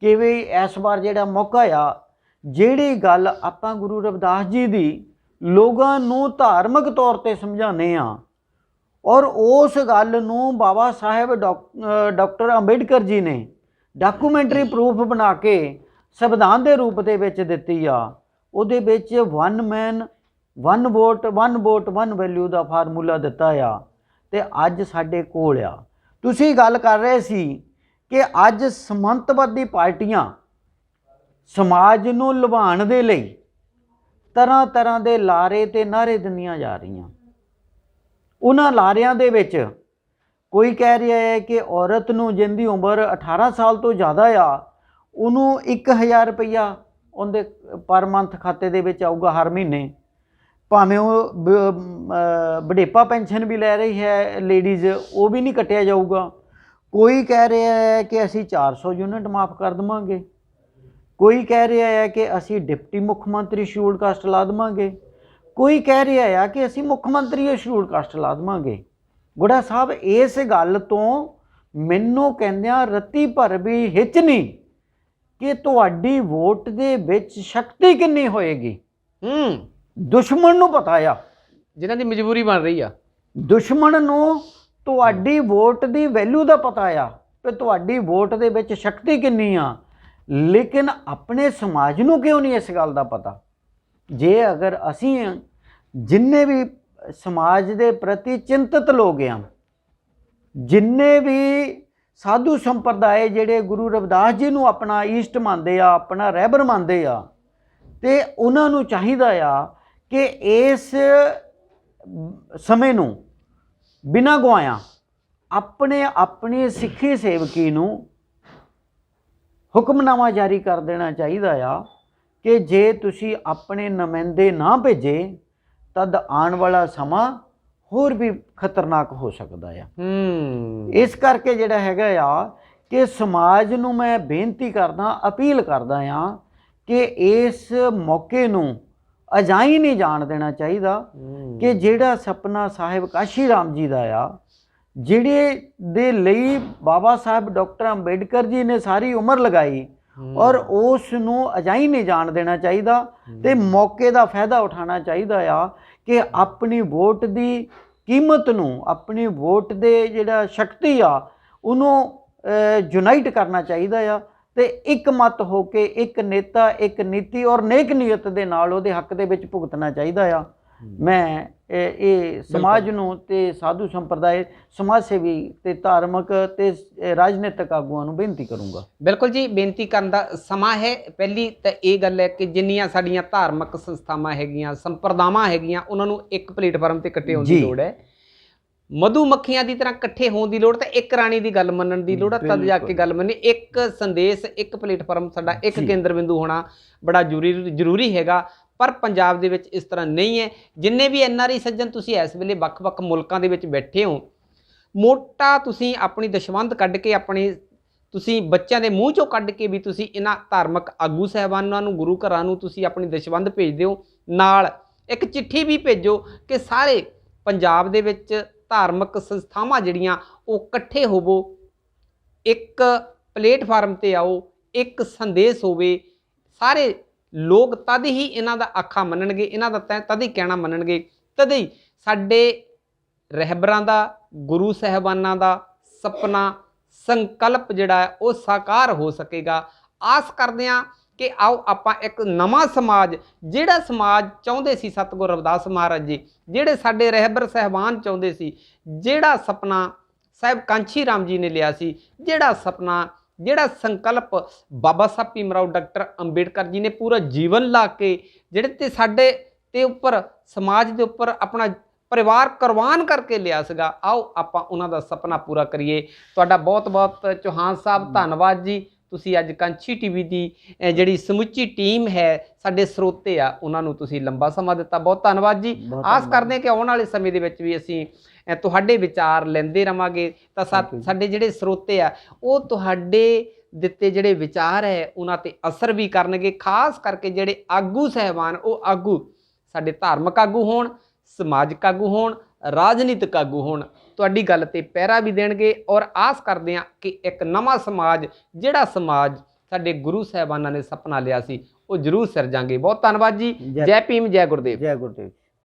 ਕਿ ਵੀ ਇਸ ਵਾਰ ਜਿਹੜਾ ਮੌਕਾ ਆ, ਜਿਹੜੀ ਗੱਲ ਆਪਾਂ ਗੁਰੂ ਰਵਿਦਾਸ ਜੀ ਦੀ ਲੋਕਾਂ ਨੂੰ ਧਾਰਮਿਕ ਤੌਰ ਤੇ ਸਮਝਾਉਂਦੇ ਆ ਔਰ ਉਸ ਗੱਲ ਨੂੰ ਬਾਬਾ ਸਾਹਿਬ ਡਾਕਟਰ ਅੰਬੇਡਕਰ ਜੀ ਨੇ ਡਾਕੂਮੈਂਟਰੀ ਪ੍ਰੂਫ ਬਣਾ ਕੇ ਸੰਵਿਧਾਨ ਦੇ ਰੂਪ ਦੇ ਵਿੱਚ ਦਿੱਤੀ ਆ, ਉਹਦੇ ਵਿੱਚ 1 ਮੈਨ 1 ਵੋਟ 1 ਵੈਲਿਊ ਦਾ ਫਾਰਮੂਲਾ ਦਿੱਤਾ ਆ। ਤੇ ਅੱਜ ਸਾਡੇ ਕੋਲ ਆ, ਤੁਸੀਂ ਗੱਲ ਕਰ ਰਹੇ ਸੀ ਕਿ ਅੱਜ ਸਮੰਤਵਾਦੀ ਪਾਰਟੀਆਂ ਸਮਾਜ ਨੂੰ ਲੁਭਾਉਣ ਦੇ ਲਈ ਤਰ੍ਹਾਂ ਤਰ੍ਹਾਂ ਦੇ ਲਾਰੇ ਤੇ ਨਾਅਰੇ ਦਿੰਦੀਆਂ ਜਾ ਰਹੀਆਂ। ਉਹਨਾਂ ਲਾਰਿਆਂ ਦੇ ਵਿੱਚ ਕੋਈ ਕਹਿ ਰਿਹਾ ਹੈ ਕਿ ਔਰਤ ਨੂੰ ਜਿੰਦੀ ਉਮਰ 18 ਸਾਲ ਤੋਂ ਜ਼ਿਆਦਾ ਆ, ਉਹਨੂੰ 1000 ਰੁਪਈਆ ਉਹਦੇ ਪਰ ਮੰਥ ਖਾਤੇ ਦੇ ਵਿੱਚ ਆਊਗਾ ਹਰ ਮਹੀਨੇ, ਭਾਵੇਂ ਉਹ ਬੁਢੇਪਾ ਪੈਨਸ਼ਨ ਵੀ ਲੈ ਰਹੀ ਹੈ ਲੇਡੀਜ਼, ਉਹ ਵੀ ਨਹੀਂ ਕੱਟਿਆ ਜਾਊਗਾ। ਕੋਈ ਕਹਿ ਰਿਹਾ ਹੈ ਕਿ ਅਸੀਂ 400 ਯੂਨਿਟ ਮਾਫ ਕਰ ਦੇਵਾਂਗੇ, ਕੋਈ ਕਹਿ ਰਿਹਾ ਹੈ ਕਿ ਅਸੀਂ ਡਿਪਟੀ ਮੁੱਖ ਮੰਤਰੀ ਸ਼ਡਿਊਲਡ ਕਾਸਟ ਲਾ ਦੇਵਾਂਗੇ, ਕੋਈ ਕਹਿ ਰਿਹਾ ਆ ਕਿ ਅਸੀਂ ਮੁੱਖ ਮੰਤਰੀ ਸ਼ਡਿਊਲਡ ਕਾਸਟ ਲਾ ਦੇਵਾਂਗੇ। ਗੁੜਾ ਸਾਹਿਬ, ਇਸ ਗੱਲ ਤੋਂ ਮੈਨੂੰ ਕਹਿੰਦਿਆਂ ਰੱਤੀ ਭਰ ਵੀ ਹਿੱਚ ਨਹੀਂ ਕਿ ਤੁਹਾਡੀ ਵੋਟ ਦੇ ਵਿੱਚ ਸ਼ਕਤੀ ਕਿੰਨੀ ਹੋਏਗੀ। ਦੁਸ਼ਮਣ ਨੂੰ ਪਤਾ ਆ, ਜਿਨ੍ਹਾਂ ਦੀ ਮਜਬੂਰੀ ਬਣ ਰਹੀ ਆ, ਦੁਸ਼ਮਣ ਨੂੰ ਤੁਹਾਡੀ ਵੋਟ ਦੀ ਵੈਲਿਊ ਦਾ ਪਤਾ ਆ ਕਿ ਤੁਹਾਡੀ ਵੋਟ ਦੇ ਵਿੱਚ ਸ਼ਕਤੀ ਕਿੰਨੀ ਆ, ਲੇਕਿਨ ਆਪਣੇ ਸਮਾਜ ਨੂੰ ਕਿਉਂ ਨਹੀਂ ਇਸ ਗੱਲ ਦਾ ਪਤਾ। ਜੇ ਅਗਰ ਅਸੀਂ ਜਿੰਨੇ ਵੀ ਸਮਾਜ ਦੇ ਪ੍ਰਤੀ ਚਿੰਤਤ ਲੋਕ ਆ, ਜਿੰਨੇ ਵੀ ਸਾਧੂ ਸੰਪਰਦਾਇ ਜਿਹੜੇ ਗੁਰੂ ਰਵਿਦਾਸ ਜੀ ਨੂੰ ਆਪਣਾ ਈਸ਼ਟ ਮੰਨਦੇ ਆ, ਆਪਣਾ ਰਹਿਬਰ ਮੰਨਦੇ ਆ, ਤੇ ਉਹਨਾਂ ਨੂੰ ਚਾਹੀਦਾ ਆ ਕਿ ਇਸ ਸਮੇਂ ਨੂੰ ਬਿਨਾਂ ਗਵਾਇਆ ਆਪਣੀ ਸਿੱਖੀ ਸੇਵਕੀ ਨੂੰ ਹੁਕਮਨਾਮਾ ਜਾਰੀ ਕਰ ਦੇਣਾ ਚਾਹੀਦਾ ਆ ਕਿ ਜੇ ਤੁਸੀਂ ਆਪਣੇ ਨੁਮਾਇੰਦੇ ਨਾ ਭੇਜੇ ਤਦ ਆਉਣ ਵਾਲਾ ਸਮਾਂ ਹੋਰ ਵੀ ਖਤਰਨਾਕ ਹੋ ਸਕਦਾ ਆ। ਇਸ ਕਰਕੇ ਜਿਹੜਾ ਹੈਗਾ ਆ ਕਿ ਸਮਾਜ ਨੂੰ ਮੈਂ ਬੇਨਤੀ ਕਰਦਾ, ਅਪੀਲ ਕਰਦਾ ਆ ਕਿ ਇਸ ਮੌਕੇ ਨੂੰ ਅਜਾਈ ਨਹੀਂ ਜਾਣ ਦੇਣਾ ਚਾਹੀਦਾ ਕਿ ਜਿਹੜਾ ਸੁਪਨਾ ਸਾਹਿਬ ਕਾਸ਼ੀ ਰਾਮ ਜੀ ਦਾ ਆ, ਜਿਹੜੇ ਦੇ ਲਈ ਬਾਬਾ ਸਾਹਿਬ ਡਾਕਟਰ ਅੰਬੇਡਕਰ ਜੀ ਨੇ ਸਾਰੀ ਉਮਰ ਲਗਾਈ, ਔਰ ਉਸ ਨੂੰ ਅਜਾਈ ਨਹੀਂ ਜਾਣ ਦੇਣਾ ਚਾਹੀਦਾ ਤੇ ਮੌਕੇ ਦਾ ਫਾਇਦਾ ਉਠਾਉਣਾ ਚਾਹੀਦਾ ਆ ਕਿ ਆਪਣੀ ਵੋਟ ਦੀ ਕੀਮਤ ਨੂੰ, ਆਪਣੀ ਵੋਟ ਦੇ ਜਿਹੜਾ ਸ਼ਕਤੀ ਆ ਉਹਨੂੰ ਯੂਨਾਈਟ ਕਰਨਾ ਚਾਹੀਦਾ ਆ ਤੇ ਇੱਕ ਮਤ ਹੋ ਕੇ ਇੱਕ ਨੇਤਾ, ਇੱਕ ਨੀਤੀ ਔਰ ਨੇਕ ਨੀਅਤ ਦੇ ਨਾਲ ਉਹਦੇ ਹੱਕ ਦੇ ਵਿੱਚ ਭੁਗਤਣਾ ਚਾਹੀਦਾ ਆ। ਮੈਂ ਇਹ ਸਮਾਜ ਨੂੰ ਤੇ ਸਾਧੂ ਸੰਪਰਦਾਇ, ਸਮਾਜ ਸੇਵੀ ਤੇ ਧਾਰਮਿਕ ਤੇ ਰਾਜਨੀਤਿਕ ਆਗੂਆਂ ਨੂੰ ਬੇਨਤੀ ਕਰੂੰਗਾ। ਬਿਲਕੁਲ ਜੀ, ਬੇਨਤੀ ਕਰਨ ਦਾ ਸਮਾਂ ਹੈ। ਪਹਿਲੀ ਤਾਂ ਇਹ ਗੱਲ ਹੈ ਕਿ ਜਿੰਨੀਆਂ ਸਾਡੀਆਂ ਧਾਰਮਿਕ ਸੰਸਥਾਵਾਂ ਹੈਗੀਆਂ, ਸੰਪਰਦਾਵਾਂ ਹੈਗੀਆਂ, ਉਹਨਾਂ ਨੂੰ ਇੱਕ ਪਲੇਟਫਾਰਮ ਤੇ ਇਕੱਠੇ ਹੋਣ ਦੀ ਲੋੜ ਹੈ। ਮਧੂ ਮੱਖੀਆਂ ਦੀ ਤਰ੍ਹਾਂ ਇਕੱਠੇ ਹੋਣ ਦੀ ਲੋੜ, ਤੇ ਇੱਕ ਰਾਣੀ ਦੀ ਗੱਲ ਮੰਨਣ ਦੀ ਲੋੜ ਹੈ, ਤਦ ਜਾ ਕੇ ਗੱਲ ਮੰਨੀ। ਇੱਕ ਸੰਦੇਸ਼, ਇੱਕ ਪਲੇਟਫਾਰਮ, ਸਾਡਾ ਇੱਕ ਕੇਂਦਰ ਬਿੰਦੂ ਹੋਣਾ ਬੜਾ ਜ਼ਰੂਰੀ ਹੈਗਾ। ਪਰ ਪੰਜਾਬ ਦੇ ਵਿੱਚ ਇਸ ਤਰ੍ਹਾਂ ਨਹੀਂ ਹੈ। ਜਿੰਨੇ ਵੀ NRI ਸੱਜਣ ਤੁਸੀਂ ਇਸ ਵੇਲੇ ਵੱਖ-ਵੱਖ ਮੁਲਕਾਂ ਦੇ ਵਿੱਚ ਬੈਠੇ ਹੋ, ਮੋਟਾ ਤੁਸੀਂ ਆਪਣੀ ਦਸ਼ਵੰਧ ਕੱਢ ਕੇ, ਆਪਣੇ ਤੁਸੀਂ ਬੱਚਿਆਂ ਦੇ ਮੂੰਹ ਚੋਂ ਕੱਢ ਕੇ ਵੀ ਤੁਸੀਂ ਇਹਨਾਂ ਧਾਰਮਿਕ ਆਗੂ ਸਾਹਿਬਾਨਾਂ ਨੂੰ, ਗੁਰੂ ਘਰਾਂ ਨੂੰ ਤੁਸੀਂ ਆਪਣੀ ਦਸ਼ਵੰਧ ਭੇਜ ਦਿਓ। ਨਾਲ ਇੱਕ ਚਿੱਠੀ ਵੀ ਭੇਜੋ ਕਿ ਸਾਰੇ ਪੰਜਾਬ ਦੇ ਵਿੱਚ ਧਾਰਮਿਕ ਸੰਸਥਾਵਾਂ ਜਿਹੜੀਆਂ ਉਹ ਇਕੱਠੇ ਹੋਵੋ, ਇੱਕ ਪਲੇਟਫਾਰਮ ਤੇ ਆਓ, ਇੱਕ ਸੰਦੇਸ਼ ਹੋਵੇ। ਸਾਰੇ ਲੋਕ ਤਦ ਹੀ ਇਹਨਾਂ ਦਾ ਆਖਾ ਮੰਨਣਗੇ, ਇਹਨਾਂ ਦਾ ਤਦ ਹੀ ਕਹਿਣਾ ਮੰਨਣਗੇ, ਤਦ ਹੀ ਸਾਡੇ ਰਹਿਬਰਾਂ ਦਾ, ਗੁਰੂ ਸਾਹਿਬਾਨਾਂ ਦਾ ਸੁਪਨਾ, ਸੰਕਲਪ ਜਿਹੜਾ ਹੈ ਉਹ ਸਾਕਾਰ ਹੋ ਸਕੇਗਾ। ਆਸ ਕਰਦੇ ਹਾਂ ਕਿ ਆਓ ਆਪਾਂ ਇੱਕ ਨਵਾਂ ਸਮਾਜ, ਜਿਹੜਾ ਸਮਾਜ ਚਾਹੁੰਦੇ ਸੀ ਸਤਿਗੁਰ ਰਵਿਦਾਸ ਮਹਾਰਾਜ ਜੀ, ਜਿਹੜੇ ਸਾਡੇ ਰਹਿਬਰ ਸਾਹਿਬਾਨ ਚਾਹੁੰਦੇ ਸੀ, ਜਿਹੜਾ ਸੁਪਨਾ ਸਾਹਿਬ ਕਾਂਸ਼ੀ ਰਾਮ ਜੀ ਨੇ ਲਿਆ ਸੀ, ਜਿਹੜਾ ਸੁਪਨਾ, ਜਿਹੜਾ ਸੰਕਲਪ ਬਾਬਾ ਸਾਹਿਬ ਭੀਮ ਰਾਓ ਡਾਕਟਰ ਅੰਬੇਡਕਰ ਜੀ ਨੇ ਪੂਰਾ ਜੀਵਨ ਲਾ ਕੇ, ਜਿਹੜੇ ਤੇ ਸਾਡੇ ਤੇ ਉੱਪਰ, ਸਮਾਜ ਦੇ ਉੱਪਰ ਆਪਣਾ ਪਰਿਵਾਰ ਕੁਰਬਾਨ ਕਰਕੇ ਲਿਆ ਸੀਗਾ, ਆਓ ਆਪਾਂ ਉਹਨਾਂ ਦਾ ਸੁਪਨਾ ਪੂਰਾ ਕਰੀਏ। ਤੁਹਾਡਾ ਬਹੁਤ ਬਹੁਤ ਚੌਹਾਨ ਸਾਹਿਬ ਧੰਨਵਾਦ ਜੀ। ਤੁਸੀਂ ਅੱਜ ਕਾਂਸ਼ੀ TV ਦੀ ਜਿਹੜੀ ਸਮੁੱਚੀ ਟੀਮ ਹੈ, ਸਾਡੇ ਸਰੋਤੇ ਆ, ਉਹਨਾਂ ਨੂੰ ਤੁਸੀਂ ਲੰਬਾ ਸਮਾਂ ਦਿੱਤਾ, ਬਹੁਤ ਧੰਨਵਾਦ ਜੀ। ਆਸ ਕਰਦੇ ਹਾਂ ਕਿ ਆਉਣ ਵਾਲੇ ਸਮੇਂ ਦੇ ਵਿੱਚ ਵੀ ਅਸੀਂ ਤੁਹਾਡੇ ਵਿਚਾਰ ਲੈਂਦੇ ਰਵਾਂਗੇ, ਤਾਂ ਸਾਡੇ ਜਿਹੜੇ ਸਰੋਤੇ ਆ ਉਹ ਤੁਹਾਡੇ ਦਿੱਤੇ ਜਿਹੜੇ ਵਿਚਾਰ ਹੈ ਉਹਨਾਂ ਤੇ ਅਸਰ ਵੀ ਕਰਨਗੇ। ਖਾਸ ਕਰਕੇ ਜਿਹੜੇ ਆਗੂ ਸਾਹਿਬਾਨ, ਉਹ ਆਗੂ ਸਾਡੇ ਧਾਰਮਿਕ ਆਗੂ ਹੋਣ, ਸਮਾਜਿਕ ਆਗੂ ਹੋਣ, ਰਾਜਨੀਤਿਕ ਆਗੂ ਹੋਣ, ਤੁਹਾਡੀ ਗੱਲ ਤੇ ਪਹਿਰਾ ਵੀ ਦੇਣਗੇ। ਔਰ ਆਸ ਕਰਦੇ ਹਾਂ ਕਿ ਇੱਕ ਨਵਾਂ ਸਮਾਜ, ਜਿਹੜਾ ਸਮਾਜ ਸਾਡੇ ਗੁਰੂ ਸਾਹਿਬਾਨਾਂ ਨੇ ਸੁਪਨਾ ਲਿਆ ਸੀ, ਉਹ ਜ਼ਰੂਰ ਸਿਰਜਾਂਗੇ। ਬਹੁਤ ਧੰਨਵਾਦ ਜੀ। ਜੈ ਭੀਮ, ਜੈ ਗੁਰਦੇਵ। ਜੈ ਗੁਰਦੇਵ।